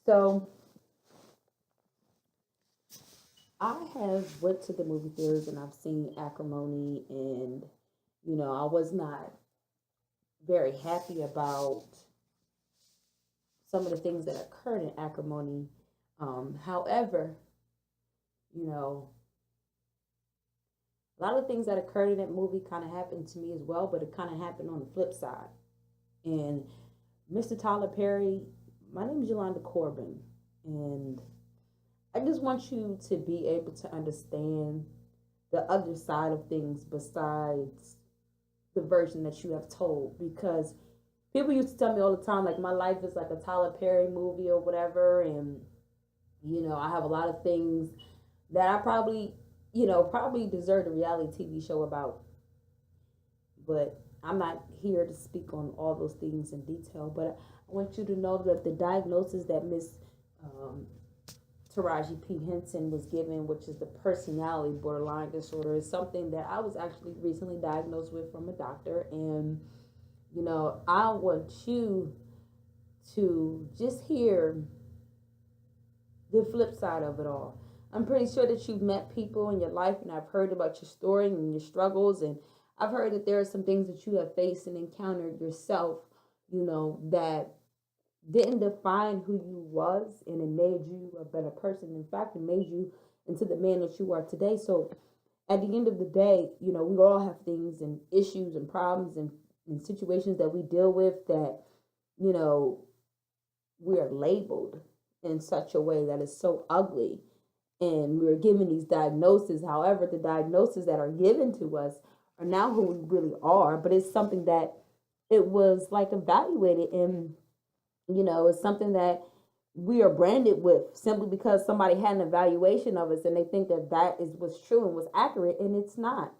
So I have went to the movie theaters and I've seen Acrimony, and I was not very happy about some of the things that occurred in Acrimony. However, you know, a lot of things that occurred in that movie kind of happened to me as well, but it kind of happened on the flip side. And Mr. Tyler Perry, my name is Yolanda Corbin, and I just want you to be able to understand the other side of things besides the version that you have told, because people used to tell me all the time like my life is like a Tyler Perry movie or whatever, and I have a lot of things that I probably deserve a reality TV show about, but I'm not here to speak on all those things in detail. But I want you to know that the diagnosis that Miss um, Taraji P. Henson was given, which is the personality borderline disorder, is something that I was actually recently diagnosed with from a doctor. And, I want you to just hear the flip side of it all. I'm pretty sure that you've met people in your life, and I've heard about your story and your struggles, and I've heard that there are some things that you have faced and encountered yourself, that didn't define who you was, and it made you a better person. In fact, it made you into the man that you are today. So at the end of the day, we all have things and issues and problems and situations that we deal with that, you know, we are labeled in such a way that is so ugly, and we're given these diagnoses. However, the diagnoses that are given to us are now who we really are, but it's something that it was like evaluated, and it's something that we are branded with simply because somebody had an evaluation of us and they think that that is what's true and was accurate, and it's not.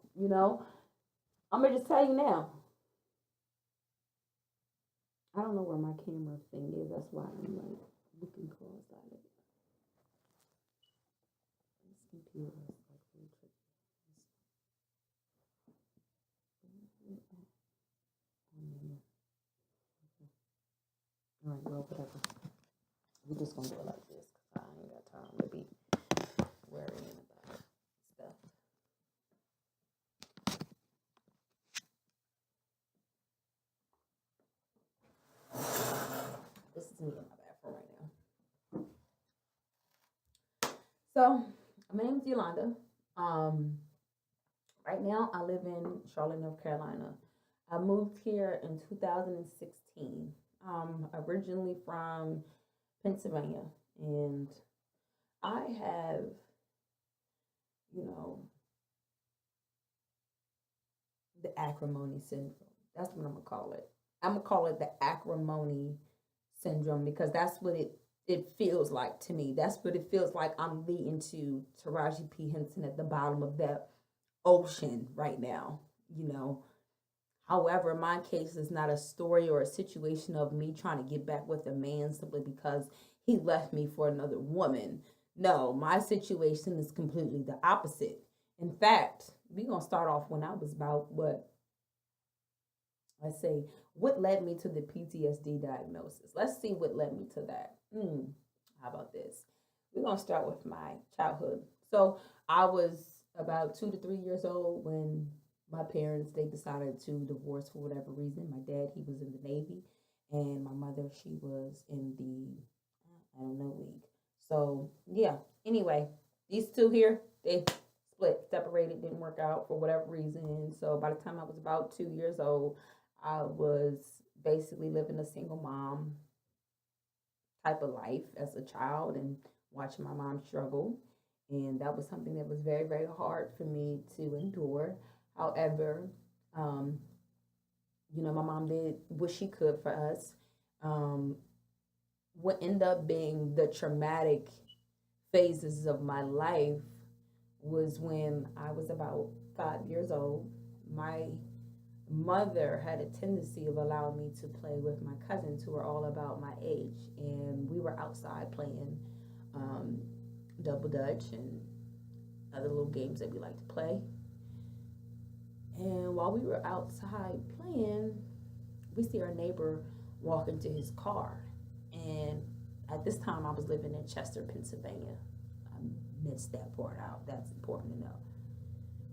I'm gonna just tell you now. I don't know where my camera thing is. That's why I'm like looking close at it. This computer is like really tricky. All right, well, whatever. We're just gonna do it like this because I ain't got time to be worrying about stuff. This is me in my bathroom right now. So, my name is Yolanda. Um, right now, I live in Charlotte, North Carolina. I moved here in 2016. Originally from Pennsylvania, and I have, you know, the acrimony syndrome. That's what I'm gonna call it. I'm gonna call it the acrimony syndrome because that's what it feels like to me. That's what it feels like. I'm leading to Taraji P. Henson at the bottom of that ocean right now. You know. However, my case is not a story or a situation of me trying to get back with a man simply because he left me for another woman. No, my situation is completely the opposite. In fact, we're going to start off when I was about what I say, what led me to the PTSD diagnosis. Let's see what led me to that. How about this? We're going to start with my childhood. So I was about 2 to 3 years old when my parents, they decided to divorce for whatever reason. My dad, he was in the Navy, and my mother, she was in the I don't know league. So yeah. Anyway, these two here, they split, separated, didn't work out for whatever reason. So by the time I was about 2 years old, I was basically living a single mom type of life as a child and watching my mom struggle. And that was something that was very, very hard for me to endure. However, um, my mom did what she could for us. Um, what ended up being the traumatic phases of my life was when I was about 5 years old. My mother had a tendency of allowing me to play with my cousins who were all about my age, and we were outside playing um, double dutch and other little games that we like to play. And while we were outside playing, we see our neighbor walk into his car. And at at this time I was living in Chester, Pennsylvania. I missed that part out. That's important to know.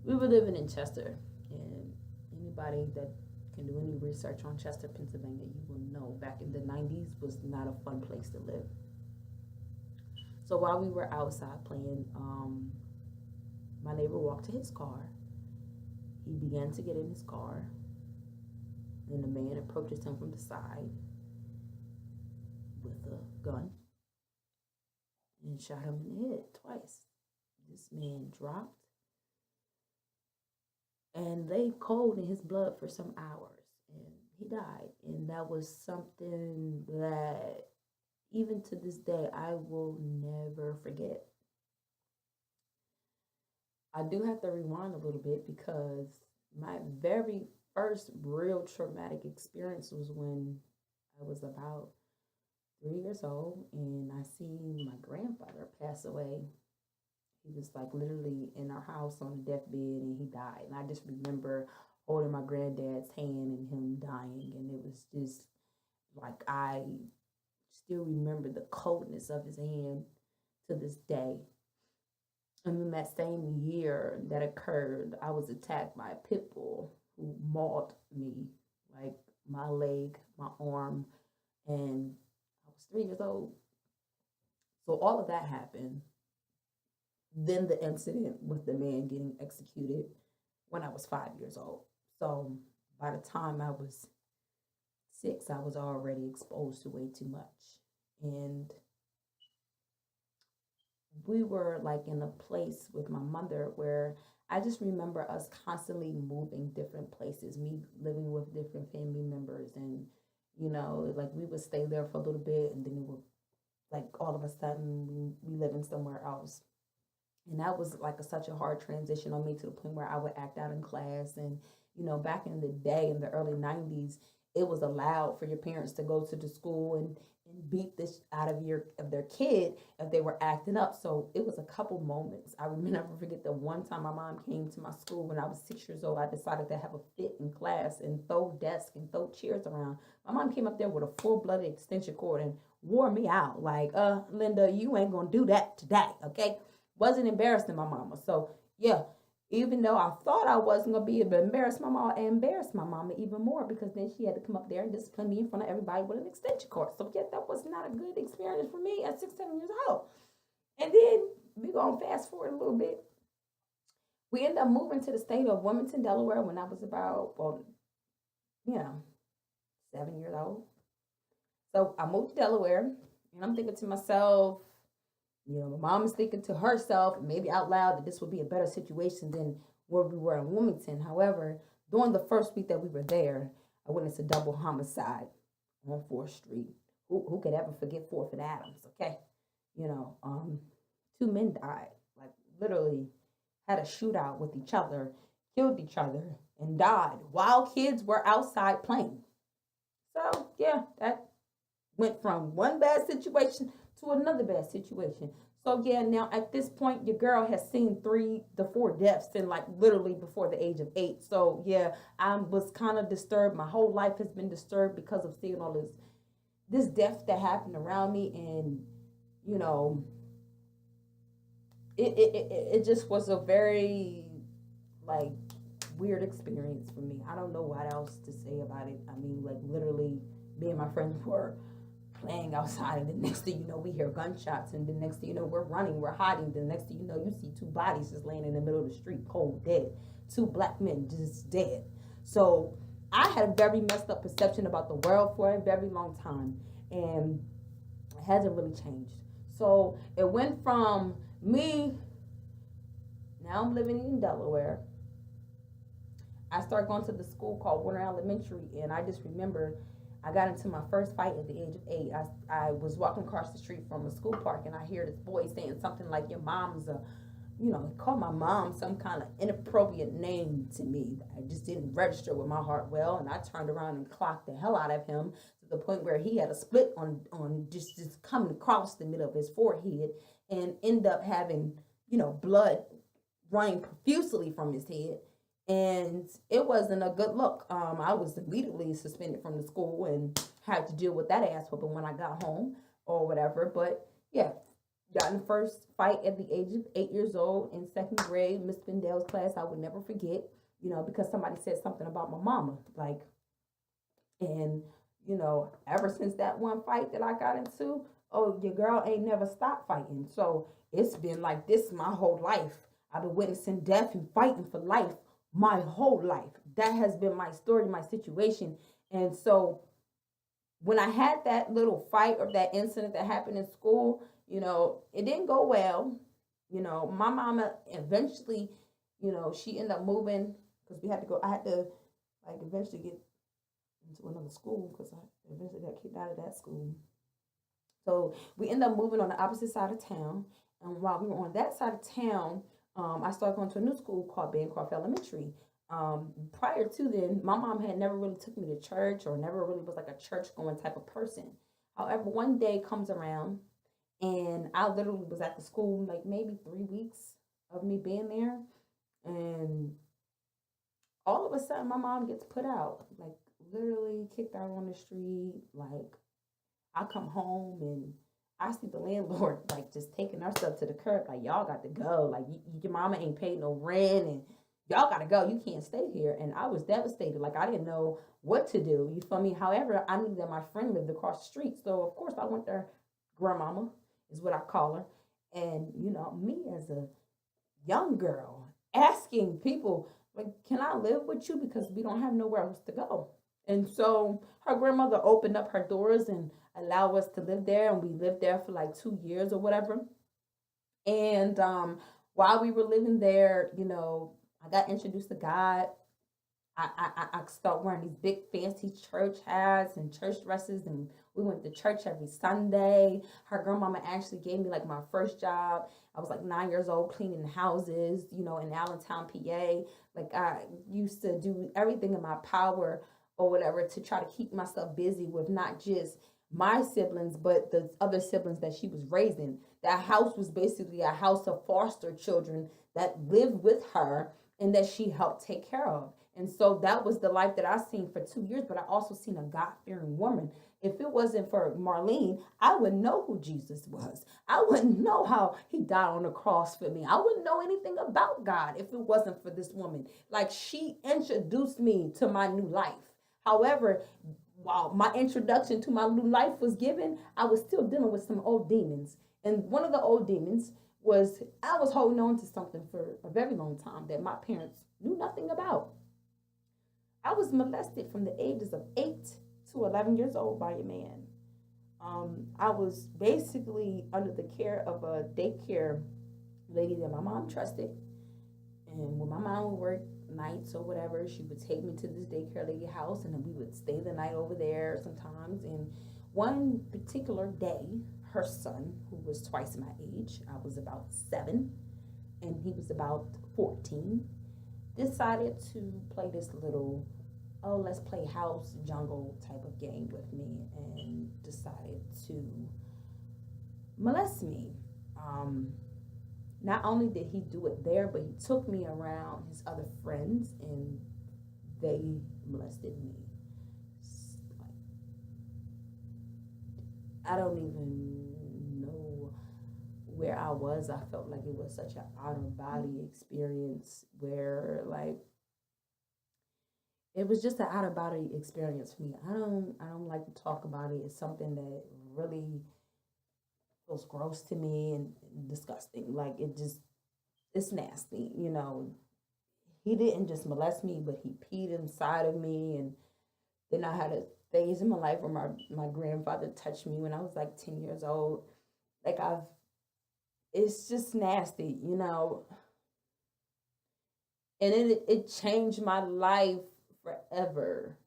We were living in Chester, and anybody that can do any research on Chester, Pennsylvania, you will know back in the 90s was not a fun place to live. So while we were outside playing, my neighbor walked to his car. He began to get in his car, and the man approaches him from the side with a gun and shot him in the head twice. This man dropped and lay cold in his blood for some hours, and he died. And that was something that even to this day I will never forget. I do have to rewind a little bit because my very first real traumatic experience was when I was about 3 years old, and I seen my grandfather pass away. He was like literally in our house on a deathbed, and he died. And I just remember holding my granddad's hand and him dying, and it was just like I still remember the coldness of his hand to this day. And in that same year that occurred, I was attacked by a pit bull who mauled me, like my leg, my arm, and I was 3 years old. So all of that happened. Then the incident with the man getting executed when I was 5 years old. So by the time I was 6, I was already exposed to way too much. And we were like in a place with my mother where I just remember us constantly moving different places, me living with different family members, and like we would stay there for a little bit, and then it would like all of a sudden we living somewhere else. And that was like such a hard transition on me, to the point where I would act out in class. And back in the day, in the early 90s, it was allowed for your parents to go to the school and beat this out of their kid if they were acting up. So it was a couple moments. I will never forget the one time my mom came to my school when I was 6 years old. I decided to have a fit in class and throw desks and throw chairs around. My mom came up there with a full-blooded extension cord and wore me out. Like, Linda, you ain't gonna do that today, okay? Wasn't embarrassing my mama. So yeah, even though I thought I wasn't going to be able to embarrass my mama, I embarrassed my mama even more, because then she had to come up there and discipline me in front of everybody with an extension cord. So yeah, that was not a good experience for me at 6, 7 years old. And then we're going to fast forward a little bit. We ended up moving to the state of Wilmington, Delaware when I was about, 7 years old. So I moved to Delaware, and I'm thinking to myself, my mom is thinking to herself, maybe out loud, that this would be a better situation than where we were in Wilmington. However, during the first week that we were there, I witnessed a double homicide on 4th Street. Who could ever forget 4th and Adams, okay? 2 men died, like literally had a shootout with each other, killed each other, and died while kids were outside playing. So, yeah, that went from one bad situation to another bad situation. So yeah, now at this point, your girl has seen 3 to 4 deaths in like literally before the age of 8. So yeah, I was kind of disturbed. My whole life has been disturbed because of seeing all this death that happened around me, and it just was a very like weird experience for me. I don't know what else to say about it. I mean, like literally, me and my friends were playing outside, and the next thing you know, we hear gunshots, and the next thing you know, we're running, we're hiding. The next thing you know, you see 2 bodies just laying in the middle of the street, cold dead. 2 black men just dead. So I had a very messed up perception about the world for a very long time, and it hasn't really changed. So it went from me, now I'm living in Delaware. I started going to the school called Warner Elementary, and I just remember I got into my first fight at the age of 8. I was walking across the street from a school park, and I hear this boy saying something like, your mom's he called my mom some kind of inappropriate name to me. I just didn't register with my heart well, and I turned around and clocked the hell out of him to the point where he had a split on just coming across the middle of his forehead, and end up having, blood running profusely from his head. And it wasn't a good look. I was immediately suspended from the school and had to deal with that ass whooping when I got home. or whatever. But yeah, got in the first fight at the age of 8 years old in second grade, Miss Bendel's class. I would never forget, because somebody said something about my mama, like, and ever since that one fight that I got into, oh, your girl ain't never stopped fighting. So it's been like this my whole life. I've been witnessing death and fighting for life my whole life. That has been my story, my situation. And so when I had that little fight or that incident that happened in school, it didn't go well. My mama eventually, she ended up moving because I had to like eventually get into another school because I eventually got kicked out of that school. So we ended up moving on the opposite side of town. And while we were on that side of town, I started going to a new school called Bancroft Elementary. Prior to then, my mom had never really took me to church or never really was like a church going type of person. However, one day comes around and I literally was at the school like maybe 3 weeks of me being there. And all of a sudden my mom gets put out, like literally kicked out on the street. Like I come home and I see the landlord like just taking our stuff to the curb, like y'all got to go, like your mama ain't paid no rent and y'all got to go, you can't stay here. And I was devastated, like I didn't know what to do, you feel me? However, I knew that my friend lived across the street, so of course I went there. Grandmama is what I call her. And me as a young girl asking people, like, can I live with you because we don't have nowhere else to go? And so her grandmother opened up her doors and allowed us to live there, and we lived there for like 2 years or whatever. And while we were living there, I got introduced to God. I started wearing these big fancy church hats and church dresses, and we went to church every Sunday. Her grandmama actually gave me like my first job. I was like 9 years old cleaning houses, in Allentown, PA. Like I used to do everything in my power or whatever to try to keep myself busy with not just my siblings, but the other siblings that she was raising. That house was basically a house of foster children that lived with her and that she helped take care of. And so that was the life that I seen for 2 years, but I also seen a God-fearing woman. If it wasn't for Marlene, I wouldn't know who Jesus was. I wouldn't know how he died on the cross for me. I wouldn't know anything about God if it wasn't for this woman. Like, she introduced me to my new life. However, while my introduction to my new life was given, I was still dealing with some old demons. And one of the old demons was I was holding on to something for a very long time that my parents knew nothing about. I was molested from the ages of 8 to 11 years old by a man. I was basically under the care of a daycare lady that my mom trusted. And when my mom would work nights or whatever, she would take me to this daycare lady house, and then we would stay the night over there sometimes. And one particular day, her son, who was twice my age, I was about 7, and he was about 14, decided to play this little, oh, let's play house jungle type of game with me, and decided to molest me. Not only did he do it there, but he took me around his other friends and they molested me. I don't even know where I was. I felt like it was such an out of body experience where like it was just an out of body experience for me. I don't like to talk about it. It's something that really feels gross to me and disgusting. Like it's nasty, He didn't just molest me, but he peed inside of me. And then I had a phase in my life where my grandfather touched me when I was like 10 years old. Like it's just nasty, And it changed my life forever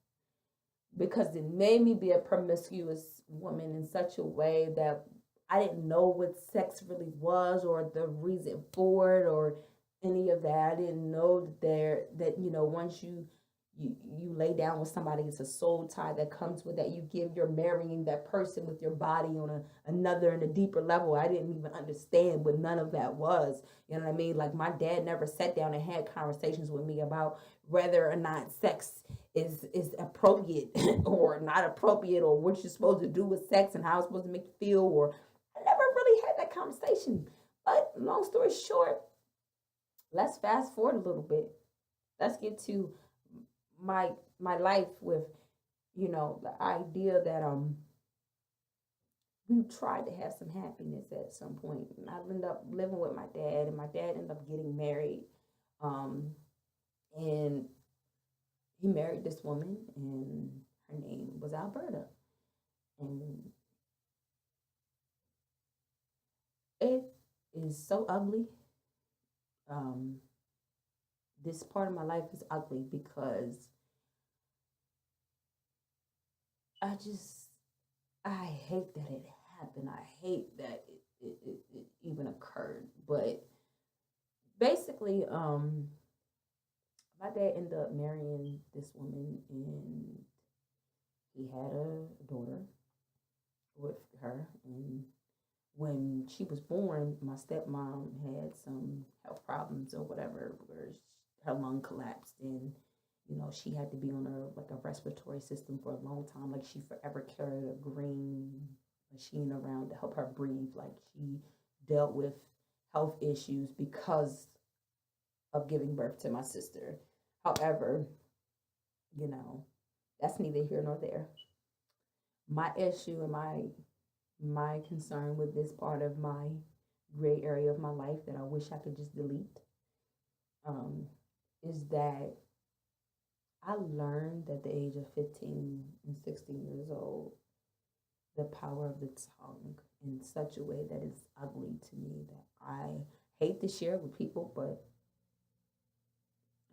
because it made me be a promiscuous woman in such a way that I didn't know what sex really was or the reason for it or any of that. I didn't know that once you you lay down with somebody. It's a soul tie that comes with that. You're marrying that person with your body on another and a deeper level. I didn't even understand what none of that was. You know what I mean? Like, my dad never sat down and had conversations with me about whether or not sex is appropriate or not appropriate, or what you're supposed to do with sex and how it's supposed to make you feel. Or I never really had that conversation. But long story short, let's fast forward a little bit. Let's get to my life with, the idea that we tried to have some happiness at some point. And I ended up living with my dad, and my dad ended up getting married. And he married this woman, and her name was Alberta. And it is so ugly. This part of my life is ugly because I hate that it happened. I hate that it even occurred. But basically, my dad ended up marrying this woman, and he had a daughter with her. And when she was born, my stepmom had some health problems or whatever, where her lung collapsed, and she had to be on a respiratory system for a long time. Like, she forever carried a green machine around to help her breathe. Like, she dealt with health issues because of giving birth to my sister. However, that's neither here nor there. My issue and my concern with this part of my gray area of my life that I wish I could just delete, is that I learned at the age of 15 and 16 years old the power of the tongue in such a way that is ugly to me, that I hate to share with people, but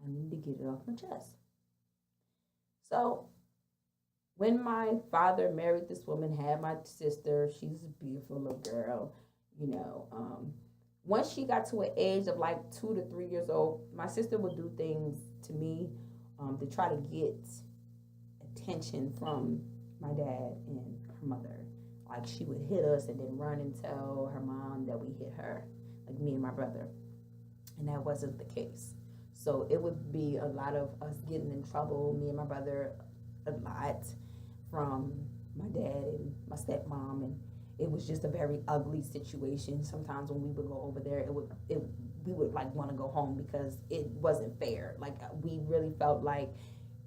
I need to get it off my chest. So when my father married this woman, had my sister, she's a beautiful little girl, once she got to an age of like 2 to 3 years old, my sister would do things to me to try to get attention from my dad and her mother. Like, she would hit us and then run and tell her mom that we hit her, like me and my brother. And that wasn't the case. So it would be a lot of us getting in trouble, me and my brother, a lot, from my dad and my stepmom, and it was just a very ugly situation. Sometimes when we would go over there, we would like want to go home because it wasn't fair. Like, we really felt like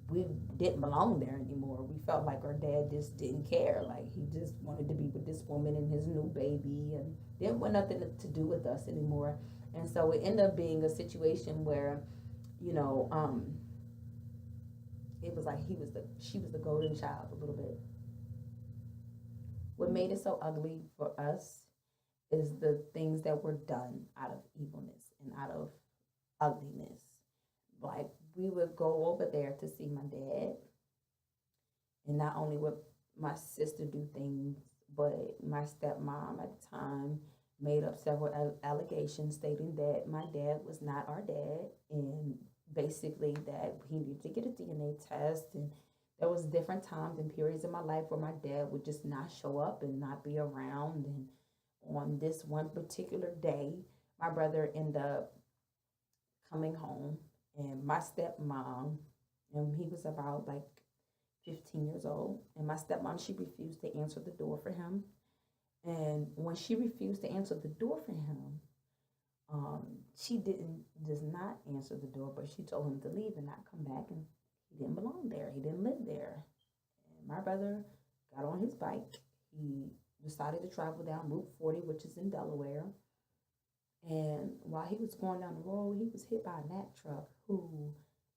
we didn't belong there anymore. We felt like our dad just didn't care. Like, he just wanted to be with this woman and his new baby, and didn't want nothing to do with us anymore. And so it ended up being a situation where, it was like she was the golden child a little bit. What made it so ugly for us is the things that were done out of evilness and out of ugliness. Like, we would go over there to see my dad, and not only would my sister do things, but my stepmom at the time made up several allegations stating that my dad was not our dad, and basically that he needed to get a DNA test. And there was different times and periods in my life where my dad would just not show up and not be around. And on this one particular day, my brother ended up coming home, and my stepmom, and he was about like 15 years old, and my stepmom, she refused to answer the door for him. And when she refused to answer the door for him, she does not answer the door, but she told him to leave and not come back, and he didn't belong there. He didn't live there. And my brother got on his bike. He decided to travel down Route 40, which is in Delaware. And while he was going down the road, he was hit by a Mack truck who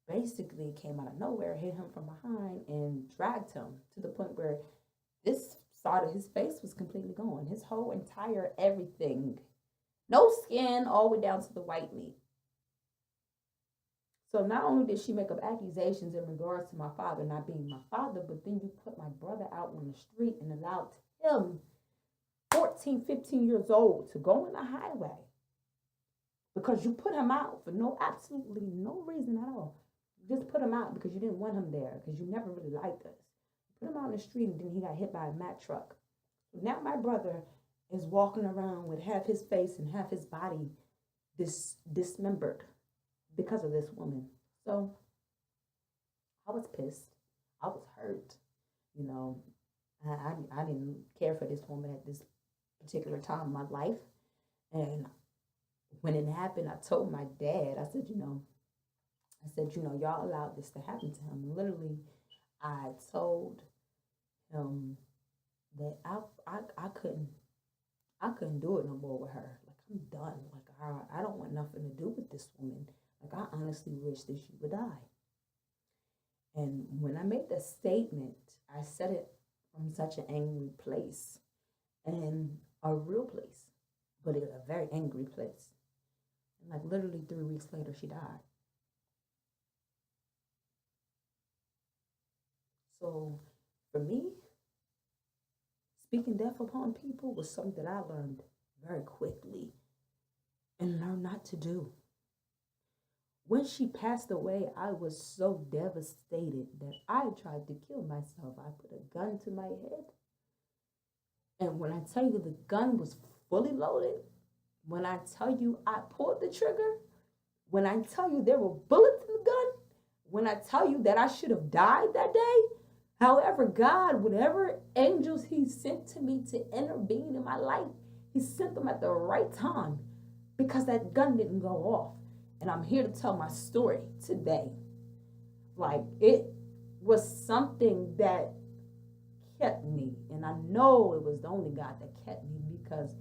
basically came out of nowhere, hit him from behind, and dragged him to the point where this side of his face was completely gone. His whole entire everything. No skin, all the way down to the white meat. So not only did she make up accusations in regards to my father not being my father, but then you put my brother out on the street and allowed him, 14, 15 years old, to go on the highway because you put him out for absolutely no reason at all. just put him out because you didn't want him there because you never really liked us. Put him out in the street and then he got hit by a Mack truck. Now my brother is walking around with half his face and half his body dismembered because of this woman. So I was pissed. I was hurt. You know, I didn't care for this woman at this particular time in my life. And when it happened, I told my dad, I said, y'all allowed this to happen to him. Literally, I told him that I couldn't do it no more with her. Like, I'm done. Like, I don't want nothing to do with this woman. Like, I honestly wish that she would die. And when I made that statement, I said it from such an angry place and a real place, but a very angry place. And like literally 3 weeks later, she died. So for me, speaking death upon people was something that I learned very quickly and learned not to do. When she passed away, I was so devastated that I tried to kill myself. I put a gun to my head. And when I tell you the gun was fully loaded, when I tell you I pulled the trigger, when I tell you there were bullets in the gun, when I tell you that I should have died that day, however, God, whatever angels he sent to me to intervene in my life, he sent them at the right time because that gun didn't go off. And I'm here to tell my story today. Like, it was something that kept me. And I know it was the only God that kept me because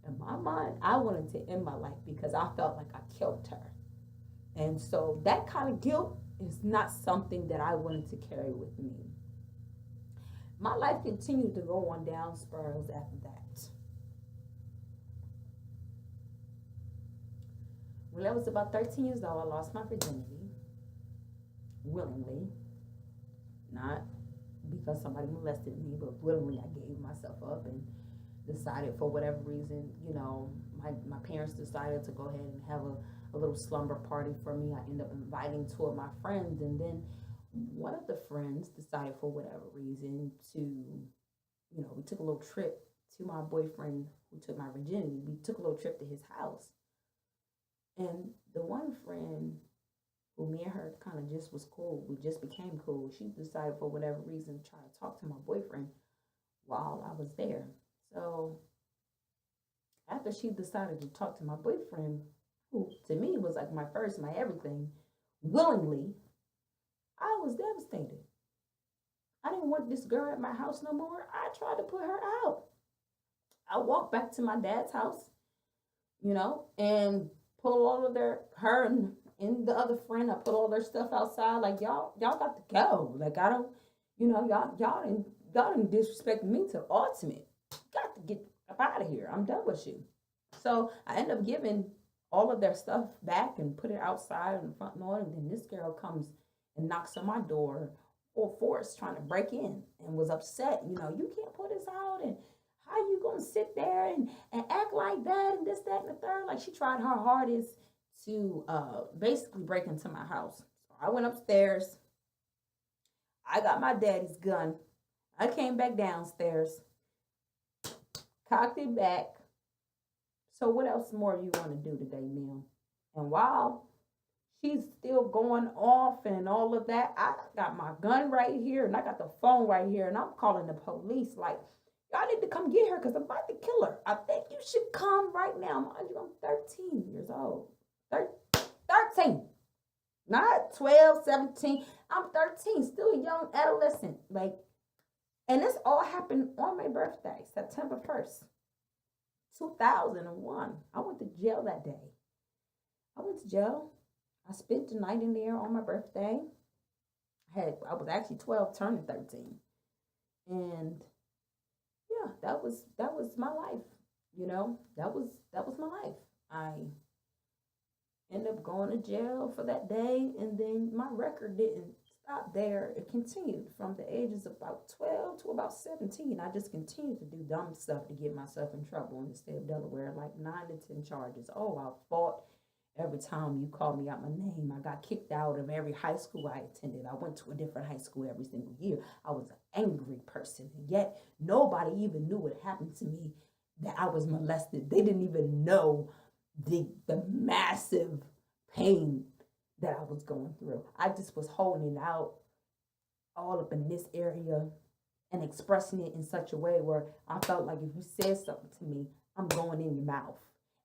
in my mind, I wanted to end my life because I felt like I killed her. And so that kind of guilt is not something that I wanted to carry with me. My life continued to go on down spirals after that. When I was about 13 years old, I lost my virginity willingly, not because somebody molested me, but willingly I gave myself up and decided for whatever reason, my parents decided to go ahead and have a little slumber party for me. I ended up inviting 2 of my friends, and then one of the friends decided for whatever reason to, we took a little trip to my boyfriend who took my virginity. We took a little trip to his house. And the one friend who me and her kind of just was cool, we just became cool, she decided for whatever reason to try to talk to my boyfriend while I was there. So after she decided to talk to my boyfriend, who to me was like my first, my everything, willingly, I was devastated. I didn't want this girl at my house no more. I tried to put her out. I walked back to my dad's house, and pull all of her and the other friend, I put all their stuff outside. Like, y'all got to go. Like, I don't, y'all didn't disrespect me to the ultimate. Got to get up out of here. I'm done with you. So I end up giving all of their stuff back and put it outside in the front lawn. And then this girl comes and knocks on my door full force trying to break in and was upset. You can't put this out, and how you gonna sit there and act like that and this, that, and the third? Like, she tried her hardest to basically break into my house. So I went upstairs. I got my daddy's gun. I came back downstairs, cocked it back. So what else more you want to do today, ma'am? And while she's still going off and all of that, I got my gun right here and I got the phone right here, and I'm calling the police like, y'all need to come get her because I'm about to kill her. I think you should come right now. Mind you, I'm 13 years old. 13. Not 12, 17. I'm 13, still a young adolescent. Like, and this all happened on my birthday, September 1st, 2001. I went to jail that day. I went to jail. I spent the night in there on my birthday. I was actually 12, turning 13. And yeah, that was my life. That was my life. I ended up going to jail for that day, and then my record didn't stop there. It continued from the ages of about 12 to about 17. I just continued to do dumb stuff to get myself in trouble in the state of Delaware, like 9 to 10 charges. Oh, I fought Every time you called me out my name, I got kicked out of every high school I attended. I went to a different high school every single year. I was an angry person, and yet nobody even knew what happened to me, that I was molested. They didn't even know the massive pain that I was going through. I just was holding it out all up in this area and expressing it in such a way where I felt like if you said something to me, I'm going in your mouth.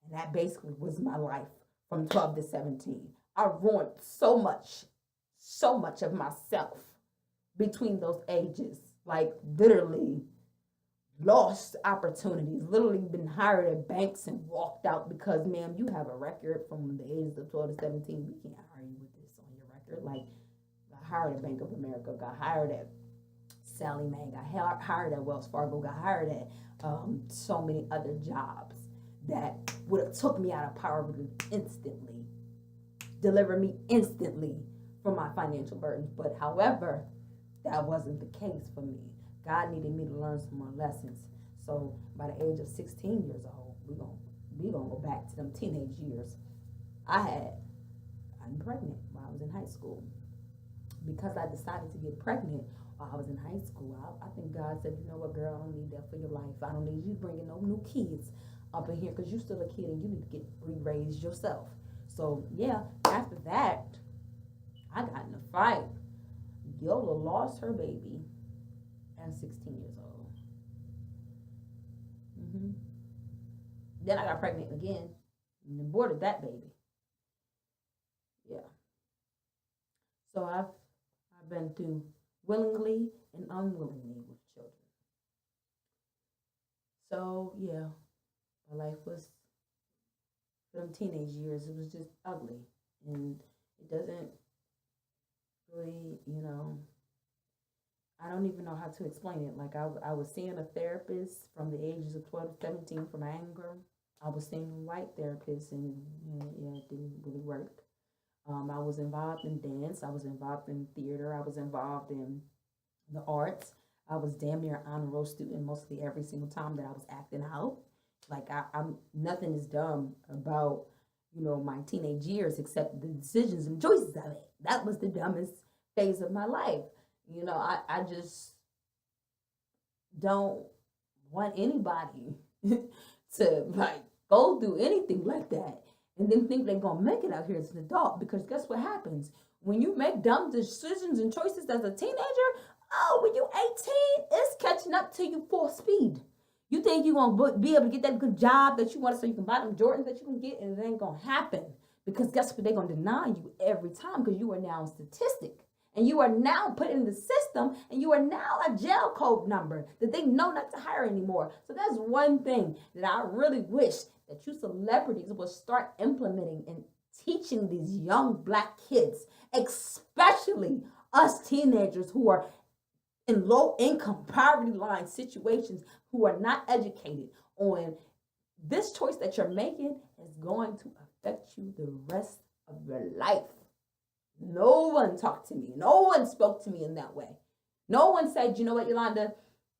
And that basically was my life from 12 to 17. I ruined so much of myself between those ages. Like literally lost opportunities, literally been hired at banks and walked out because, ma'am, you have a record from the ages of 12 to 17. We can't hire you with this on your record. Like, got hired at Bank of America, got hired at Sally Mae, got hired at Wells Fargo, got hired at so many other jobs that would have took me out of poverty instantly, delivered me instantly from my financial burdens. But however, that wasn't the case for me. God needed me to learn some more lessons. So by the age of 16 years old, we gonna go back to them teenage years. I'm pregnant while I was in high school. Because I decided to get pregnant while I was in high school, I think God said, you know what, girl, I don't need that for your life. I don't need you bringing no new kids up in here because you're still a kid and you need to get re-raised yourself. So yeah, after that, I got in a fight. Yola lost her baby at 16 years old. Then I got pregnant again and aborted that baby. Yeah. So I've been through willingly and unwillingly with children. So yeah, my life was, for them teenage years, it was just ugly. And it doesn't really, I don't even know how to explain it. Like I was seeing a therapist from the ages of 12 to 17 for my anger. I was seeing a white therapist and it didn't really work. I was involved in dance. I was involved in theater. I was involved in the arts. I was damn near honor roll student mostly every single time that I was acting out. Like I'm nothing is dumb about, my teenage years except the decisions and choices of it. That was the dumbest phase of my life. I just don't want anybody to like go through anything like that and then think they're gonna make it out here as an adult, because guess what happens? When you make dumb decisions and choices as a teenager, when you're 18, it's catching up to you full speed. You think you're gonna be able to get that good job that you want so you can buy them Jordans that you can get, and it ain't gonna happen. Because guess what? They're gonna deny you every time because you are now a statistic. And you are now put in the system, and you are now a jail code number that they know not to hire anymore. So that's one thing that I really wish that you celebrities will start implementing and teaching these young Black kids, especially us teenagers who are in low income poverty line situations, who are not educated on this choice that you're making is going to affect you the rest of your life. No one talked to me. No one spoke to me in that way. No one said, you know what, Yolanda,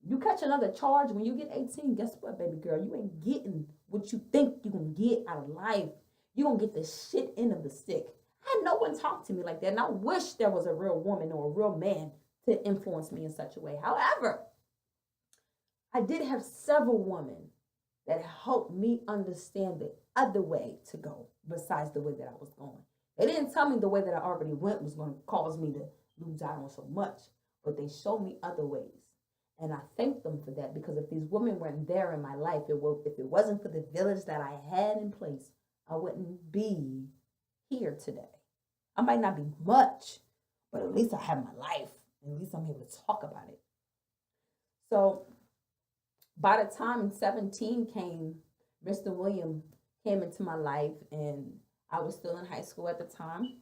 you catch another charge when you get 18, guess what, baby girl? You ain't getting what you think you're going to get out of life. You're going to get the shit end of the stick. I had no one talk to me like that, and I wish there was a real woman or a real man to influence me in such a way. However, I did have several women that helped me understand the other way to go besides the way that I was going. They didn't tell me the way that I already went was going to cause me to lose out on so much, but they showed me other ways. And I thank them for that, because if these women weren't there in my life, if it wasn't for the village that I had in place, I wouldn't be here today. I might not be much, but at least I have my life. At least I'm able to talk about it. So by the time 17 came, Mr. William came into my life, and I was still in high school at the time.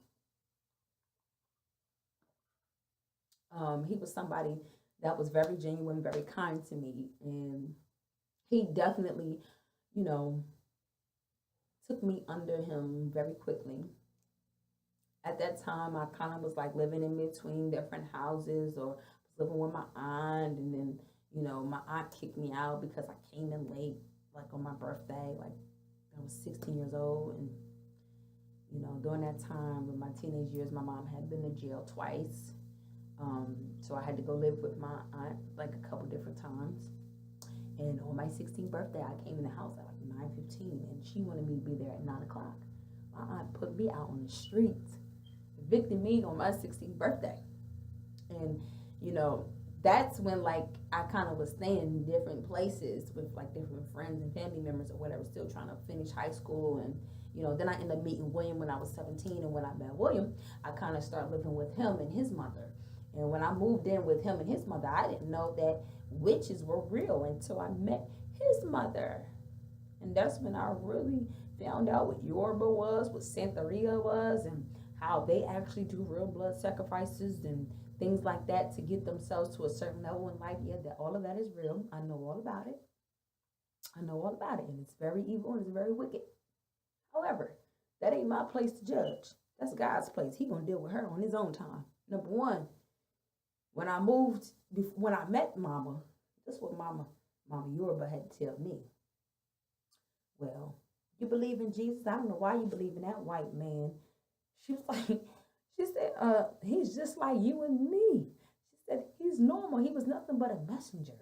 He was somebody that was very genuine, very kind to me. And he definitely, took me under him very quickly. At that time, I kind of was like living in between different houses, or was living with my aunt. And then, my aunt kicked me out because I came in late, like on my birthday. Like I was 16 years old. And During that time, in my teenage years, my mom had been to jail twice. So I had to go live with my aunt like a couple different times. And on my 16th birthday, I came in the house at like 9:15, and she wanted me to be there at 9 o'clock. My aunt put me out on the streets, evicted me on my 16th birthday. And, that's when like I kind of was staying in different places with like different friends and family members or whatever, still trying to finish high school. And, then I ended up meeting William when I was 17. And when I met William, I kind of started living with him and his mother. And when I moved in with him and his mother, I didn't know that witches were real until I met his mother. And that's when I really found out what Yoruba was, what Santeria was, and how they actually do real blood sacrifices and things like that to get themselves to a certain level in life. Yeah, that all of that is real. I know all about it. And it's very evil and it's very wicked. However, that ain't my place to judge. That's God's place. He gonna deal with her on his own time. Number one, when I met Mama, this is what Mama Yoruba had to tell me. Well, you believe in Jesus? I don't know why you believe in that white man. She said, he's just like you and me. She said, he's normal. He was nothing but a messenger.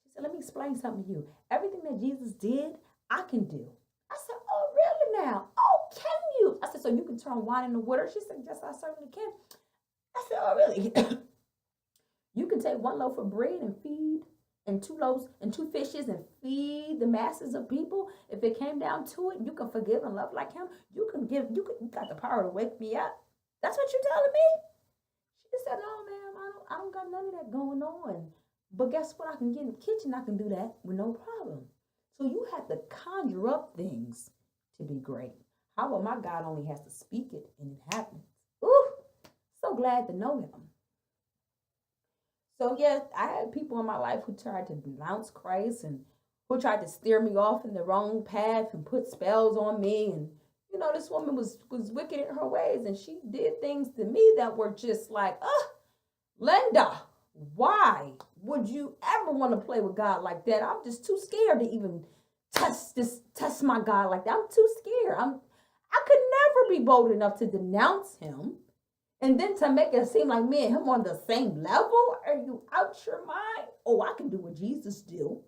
She said, let me explain something to you. Everything that Jesus did, I can do. I said, oh, really now? Oh, can you? I said, so you can turn wine into water? She said, yes, I certainly can. I said, oh, really? You can take one loaf of bread and feed, and 2 loaves and 2 fishes and feed the masses of people. If it came down to it, you can forgive and love like him. You got the power to wake me up. That's what you're telling me? She said, no, ma'am, I don't got none of that going on. But guess what? I can get in the kitchen. I can do that with no problem. So you have to conjure up things to be great. How about my God only has to speak it and it happens? Ooh, so glad to know him. So yes, I had people in my life who tried to denounce Christ and who tried to steer me off in the wrong path and put spells on me. And this woman was wicked in her ways, and she did things to me that were just like, Linda, why would you ever want to play with God like that? I'm just too scared to even test my God like that. I'm too scared. I could never be bold enough to denounce him. And then to make it seem like me and him on the same level? Are you out your mind? Oh, I can do what Jesus do.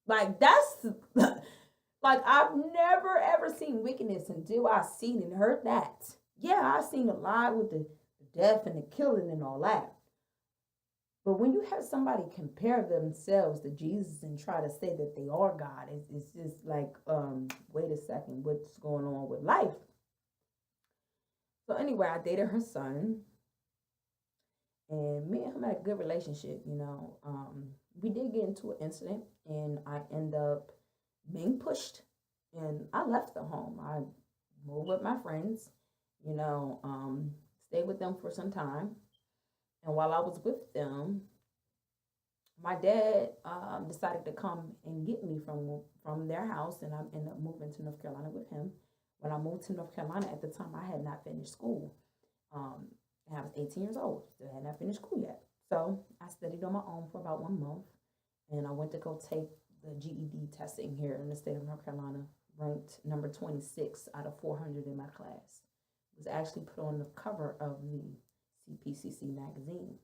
Like, that's, like, I've never, ever seen wickedness until I seen and heard that. Yeah, I've seen a lot with the death and the killing and all that. But when you have somebody compare themselves to Jesus and try to say that they are God, it's just like, wait a second, what's going on with life? So anyway, I dated her son, and me and him had a good relationship, We did get into an incident, and I ended up being pushed, and I left the home. I moved with my friends, stayed with them for some time. And while I was with them, my dad decided to come and get me from their house, and I ended up moving to North Carolina with him. When I moved to North Carolina, at the time, I had not finished school. And I was 18 years old. Still had not finished school yet. So I studied on my own for about 1 month. And I went to go take the GED testing here in the state of North Carolina, ranked number 26 out of 400 in my class. It was actually put on the cover of the CPCC magazine.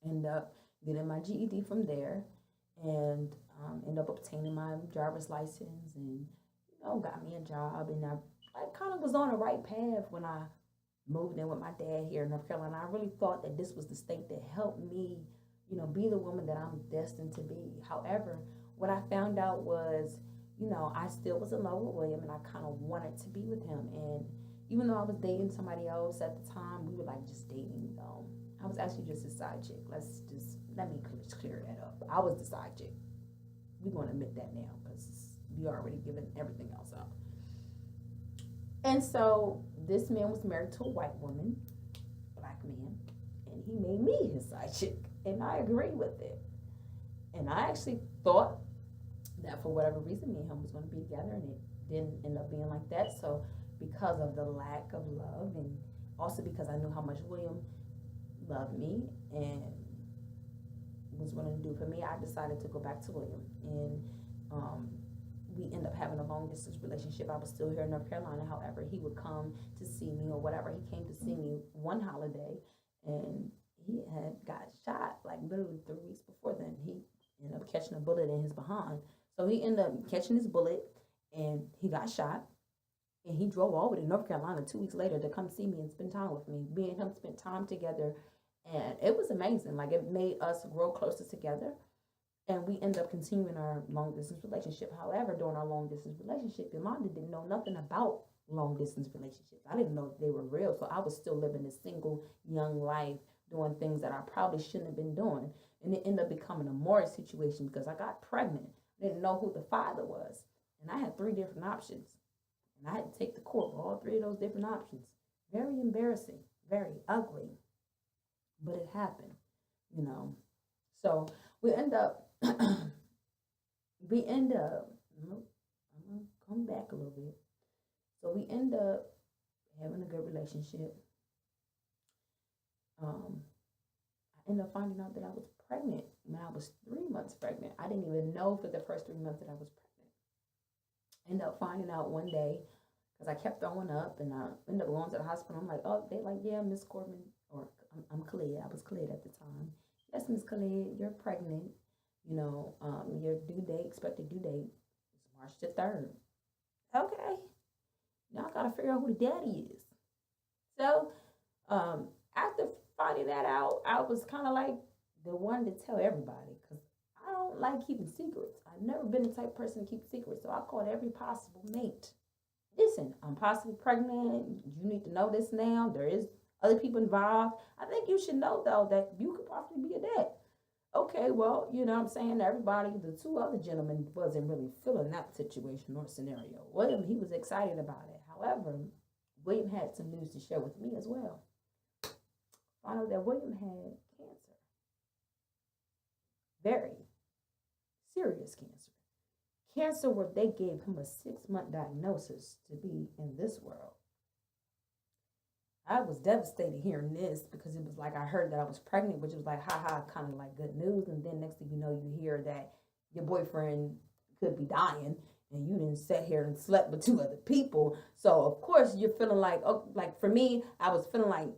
Ended up getting my GED from there, and ended up obtaining my driver's license, and got me a job. And I kind of was on the right path when I moved in with my dad here in North Carolina. I really thought that this was the state that helped me, be the woman that I'm destined to be. However, what I found out was, I still was in love with William, and I kind of wanted to be with him. And even though I was dating somebody else at the time, we were like just dating, though. I was actually just a side chick. Let me clear that up. I was the side chick. We're going to admit that now, because we already given everything else up. And so this man was married to a white woman, black man, and he made me his side chick, and I agreed with it. And I actually thought that for whatever reason, me and him was going to be together, and it didn't end up being like that. So because of the lack of love, and also because I knew how much William loved me and was willing to do for me, I decided to go back to William. And we ended up having a long distance relationship. I was still here in North Carolina. However, he would come to see me or whatever. He came to see me one holiday, and he had got shot like literally 3 weeks before then. He ended up catching a bullet in his behind. So he ended up catching his bullet, and he got shot. And he drove all the way to North Carolina 2 weeks later to come see me and spend time with me. Me and him spent time together, and it was amazing. Like, it made us grow closer together, and we ended up continuing our long distance relationship. However, during our long distance relationship, Yolanda didn't know nothing about long distance relationships. I didn't know they were real, so I was still living a single young life, doing things that I probably shouldn't have been doing. And it ended up becoming a more situation because I got pregnant. I didn't know who the father was, and I had 3 different options, and I had to take the court for all 3 of those different options. Very embarrassing, very ugly, but it happened, you know. So we end up, I'm gonna come back a little bit. So we end up having a good relationship. I ended up finding out that I was pregnant when I was 3 months pregnant. I didn't even know for the first 3 months that I was pregnant. Ended up finding out one day because I kept throwing up, and I ended up going to the hospital. I'm like, oh, they like, yeah, Miss Corbin, or I'm Khalid. I was Khalid at the time. Yes, Miss Khalid, you're pregnant. You know, your expected due date is March the 3rd. Okay. Now I gotta figure out who the daddy is. So, after finding that out, I was kind of like the one to tell everybody because I don't like keeping secrets. I've never been the type of person to keep secrets, so I called every possible mate. Listen, I'm possibly pregnant. You need to know this now. There is other people involved. I think you should know, though, that you could possibly be a dad. Okay, well, you know what I'm saying? Everybody, the 2 other gentlemen wasn't really feeling that situation or scenario. William, he was excited about it. However, William had some news to share with me as well. Found out that William had cancer. Very serious cancer. Cancer where they gave him a 6-month diagnosis to be in this world. I was devastated hearing this because it was like I heard that I was pregnant, which was like, haha, kind of like good news. And then next thing you know, you hear that your boyfriend could be dying and you didn't sit here and slept with 2 other people. So, of course, you're feeling like, oh, like for me, I was feeling like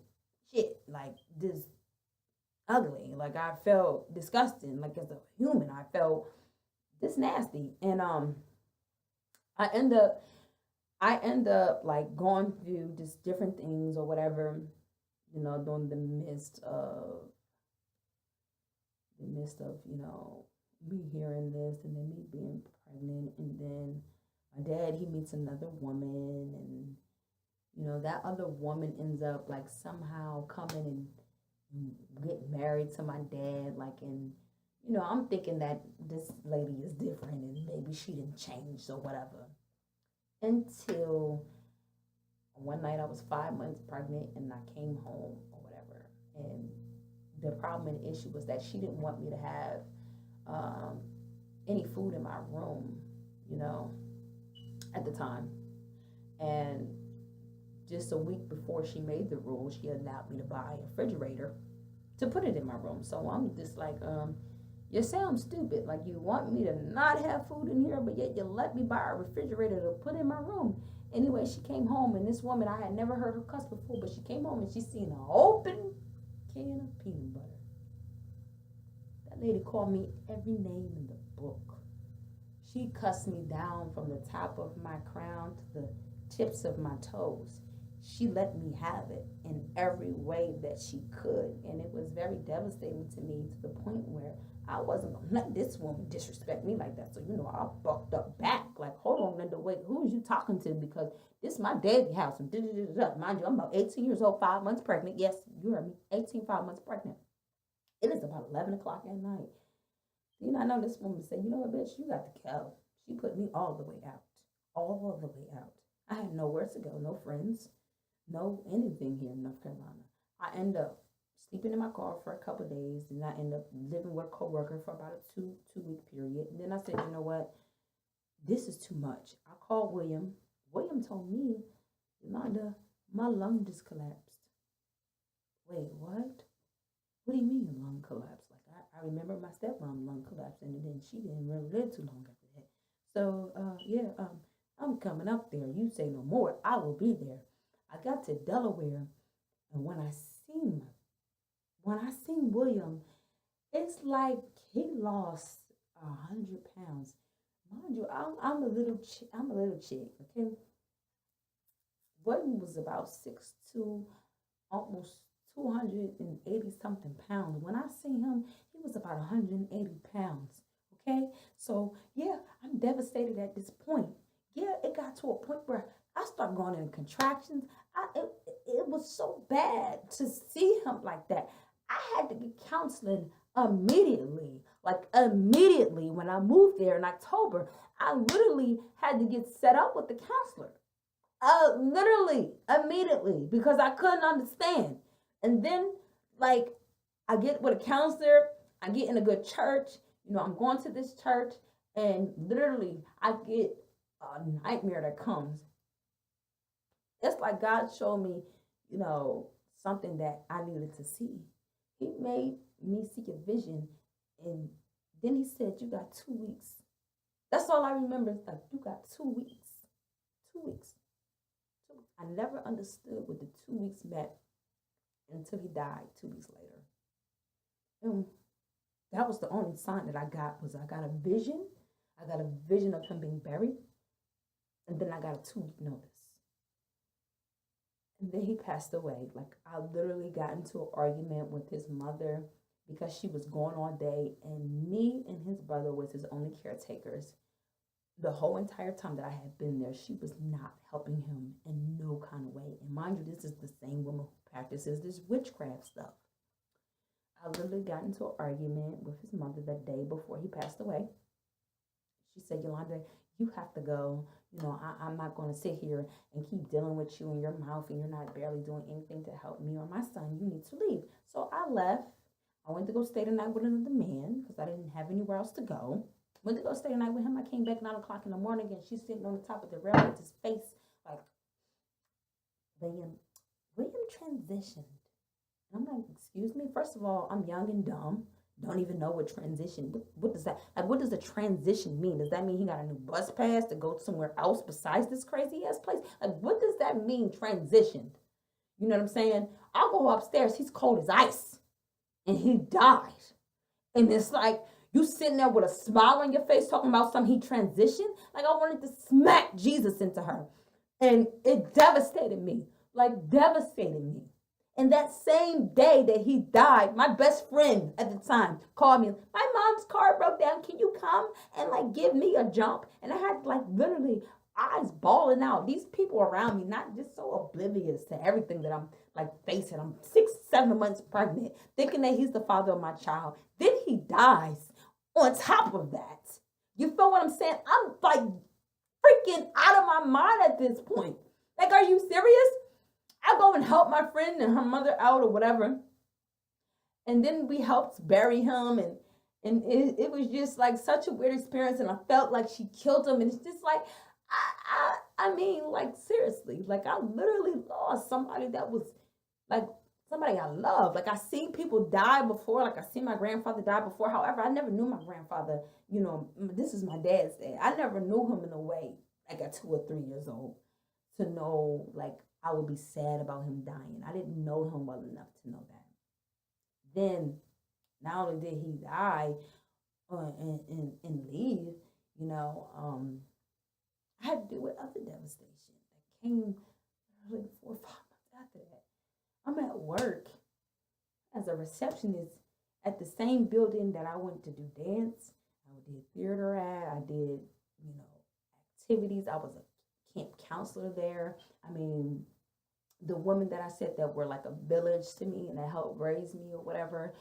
shit, like this ugly. Like I felt disgusting. Like as a human, I felt this nasty. And I end up like going through just different things or whatever, you know, during the midst of, you know, me hearing this and then me being pregnant. And then my dad, he meets another woman, and, you know, that other woman ends up like somehow coming and get married to my dad. Like, and, you know, I'm thinking that this lady is different and maybe she didn't change or whatever. Until one night I was 5 months pregnant and I came home or whatever. And the problem and issue was that she didn't want me to have any food in my room, you know, at the time. And just a week before she made the rule, she allowed me to buy a refrigerator to put it in my room. So I'm just like, you sound stupid. Like, you want me to not have food in here, but yet you let me buy a refrigerator to put in my room. Anyway, she came home, and this woman, I had never heard her cuss before, but she came home and she seen an open can of peanut butter. That lady called me every name in the book. She cussed me down from the top of my crown to the tips of my toes. She let me have it in every way that she could, and it was very devastating to me to the point where I wasn't gonna let this woman disrespect me like that. So, you know, I bucked up back. Like, hold on, Linda, wait, who is you talking to? Because this is my daddy house. And mind you, I'm about 18 years old, 5 months pregnant. Yes, you heard me, 18, 5 months pregnant. It is about 11 o'clock at night. You know, I know this woman said, you know what, bitch, you got to go. She put me all the way out. All the way out. I had nowhere to go, no friends, no anything here in North Carolina. I end up sleeping in my car for a couple of days, and I end up living with a coworker for about a two-week period. And then I said, you know what? This is too much. I called William. William told me, Yolanda, my lung just collapsed. Wait, what? What do you mean lung collapsed? Like, I remember my stepmom lung collapsed, and then she didn't really live too long after that. So, yeah, I'm coming up there. You say no more. I will be there. I got to Delaware, and seen when I seen William, it's like he lost 100 pounds. Mind you, I'm a I'm a little chick. Okay, William was about 6'2", almost 280 something pounds. When I seen him, he was about 180 pounds. Okay, so yeah, I'm devastated at this point. Yeah, it got to a point where I started going into contractions. It was so bad to see him like that. I had to get counseling immediately. Like immediately when I moved there in October, I literally had to get set up with the counselor. Literally, immediately, because I couldn't understand. And then, like, I get with a counselor, I get in a good church. I'm going to this church, and literally, I get a nightmare that comes. It's like God showed me, you know, something that I needed to see. He made me see a vision, and then He said, "You got 2 weeks." That's all I remember. It's like, you got 2 weeks. 2 weeks. I never understood what the 2 weeks meant until he died 2 weeks later. And that was the only sign that I got was I got a vision. I got a vision of him being buried. And then I got a 2 week notice. And then he passed away. Like I literally got into an argument with his mother because she was gone all day. And me and his brother was his only caretakers. The whole entire time that I had been there, she was not helping him in no kind of way. And mind you, this is the same woman who practices this witchcraft stuff. I literally got into an argument with his mother the day before he passed away. She said, "Yolanda, you have to go. I'm not going to sit here and keep dealing with you in your mouth and you're not barely doing anything to help me or my son. You need to leave." So I left. I went to go stay the night with another man because I didn't have anywhere else to go. Went to go stay the night with him. I came back 9 o'clock in the morning and she's sitting on the top of the rail with his face like, William transitioned. And I'm like, excuse me? First of all, I'm young and dumb. Don't even know what transition. What does that? Like, what does a transition mean? Does that mean he got a new bus pass to go somewhere else besides this crazy ass place? Like, what does that mean, transitioned? You know what I'm saying? I'll go upstairs. He's cold as ice. And he died. And it's like, you sitting there with a smile on your face talking about something he transitioned. Like I wanted to smack Jesus into her. And it devastated me. Like devastated me. And that same day that he died, my best friend at the time called me. "My mom's car broke down. Can you come and like give me a jump?" And I had like literally eyes bawling out. These people around me, not just so oblivious to everything that I'm like facing. I'm 6-7 months pregnant, thinking that he's the father of my child. Then he dies. On top of that, you feel what I'm saying? I'm like freaking out of my mind at this point. Like, are you serious? I go and help my friend and her mother out or whatever. And then we helped bury him and it was just like such a weird experience and I felt like she killed him and it's just like I mean like seriously, like I literally lost somebody that was like somebody I love. Like I seen people die before. Like I seen my grandfather die before. However, I never knew my grandfather. This is my dad's dad. I never knew him in a way like at 2 or 3 years old to know like I would be sad about him dying. I didn't know him well enough to know that. Then, not only did he die and leave, I had to deal with other devastation that came like 4 or 5 months after that. I'm at work as a receptionist at the same building that I went to do dance. I did theater at. I did, activities. I was a camp counselor there. I mean, the women that I said that were like a village to me and that helped raise me or whatever,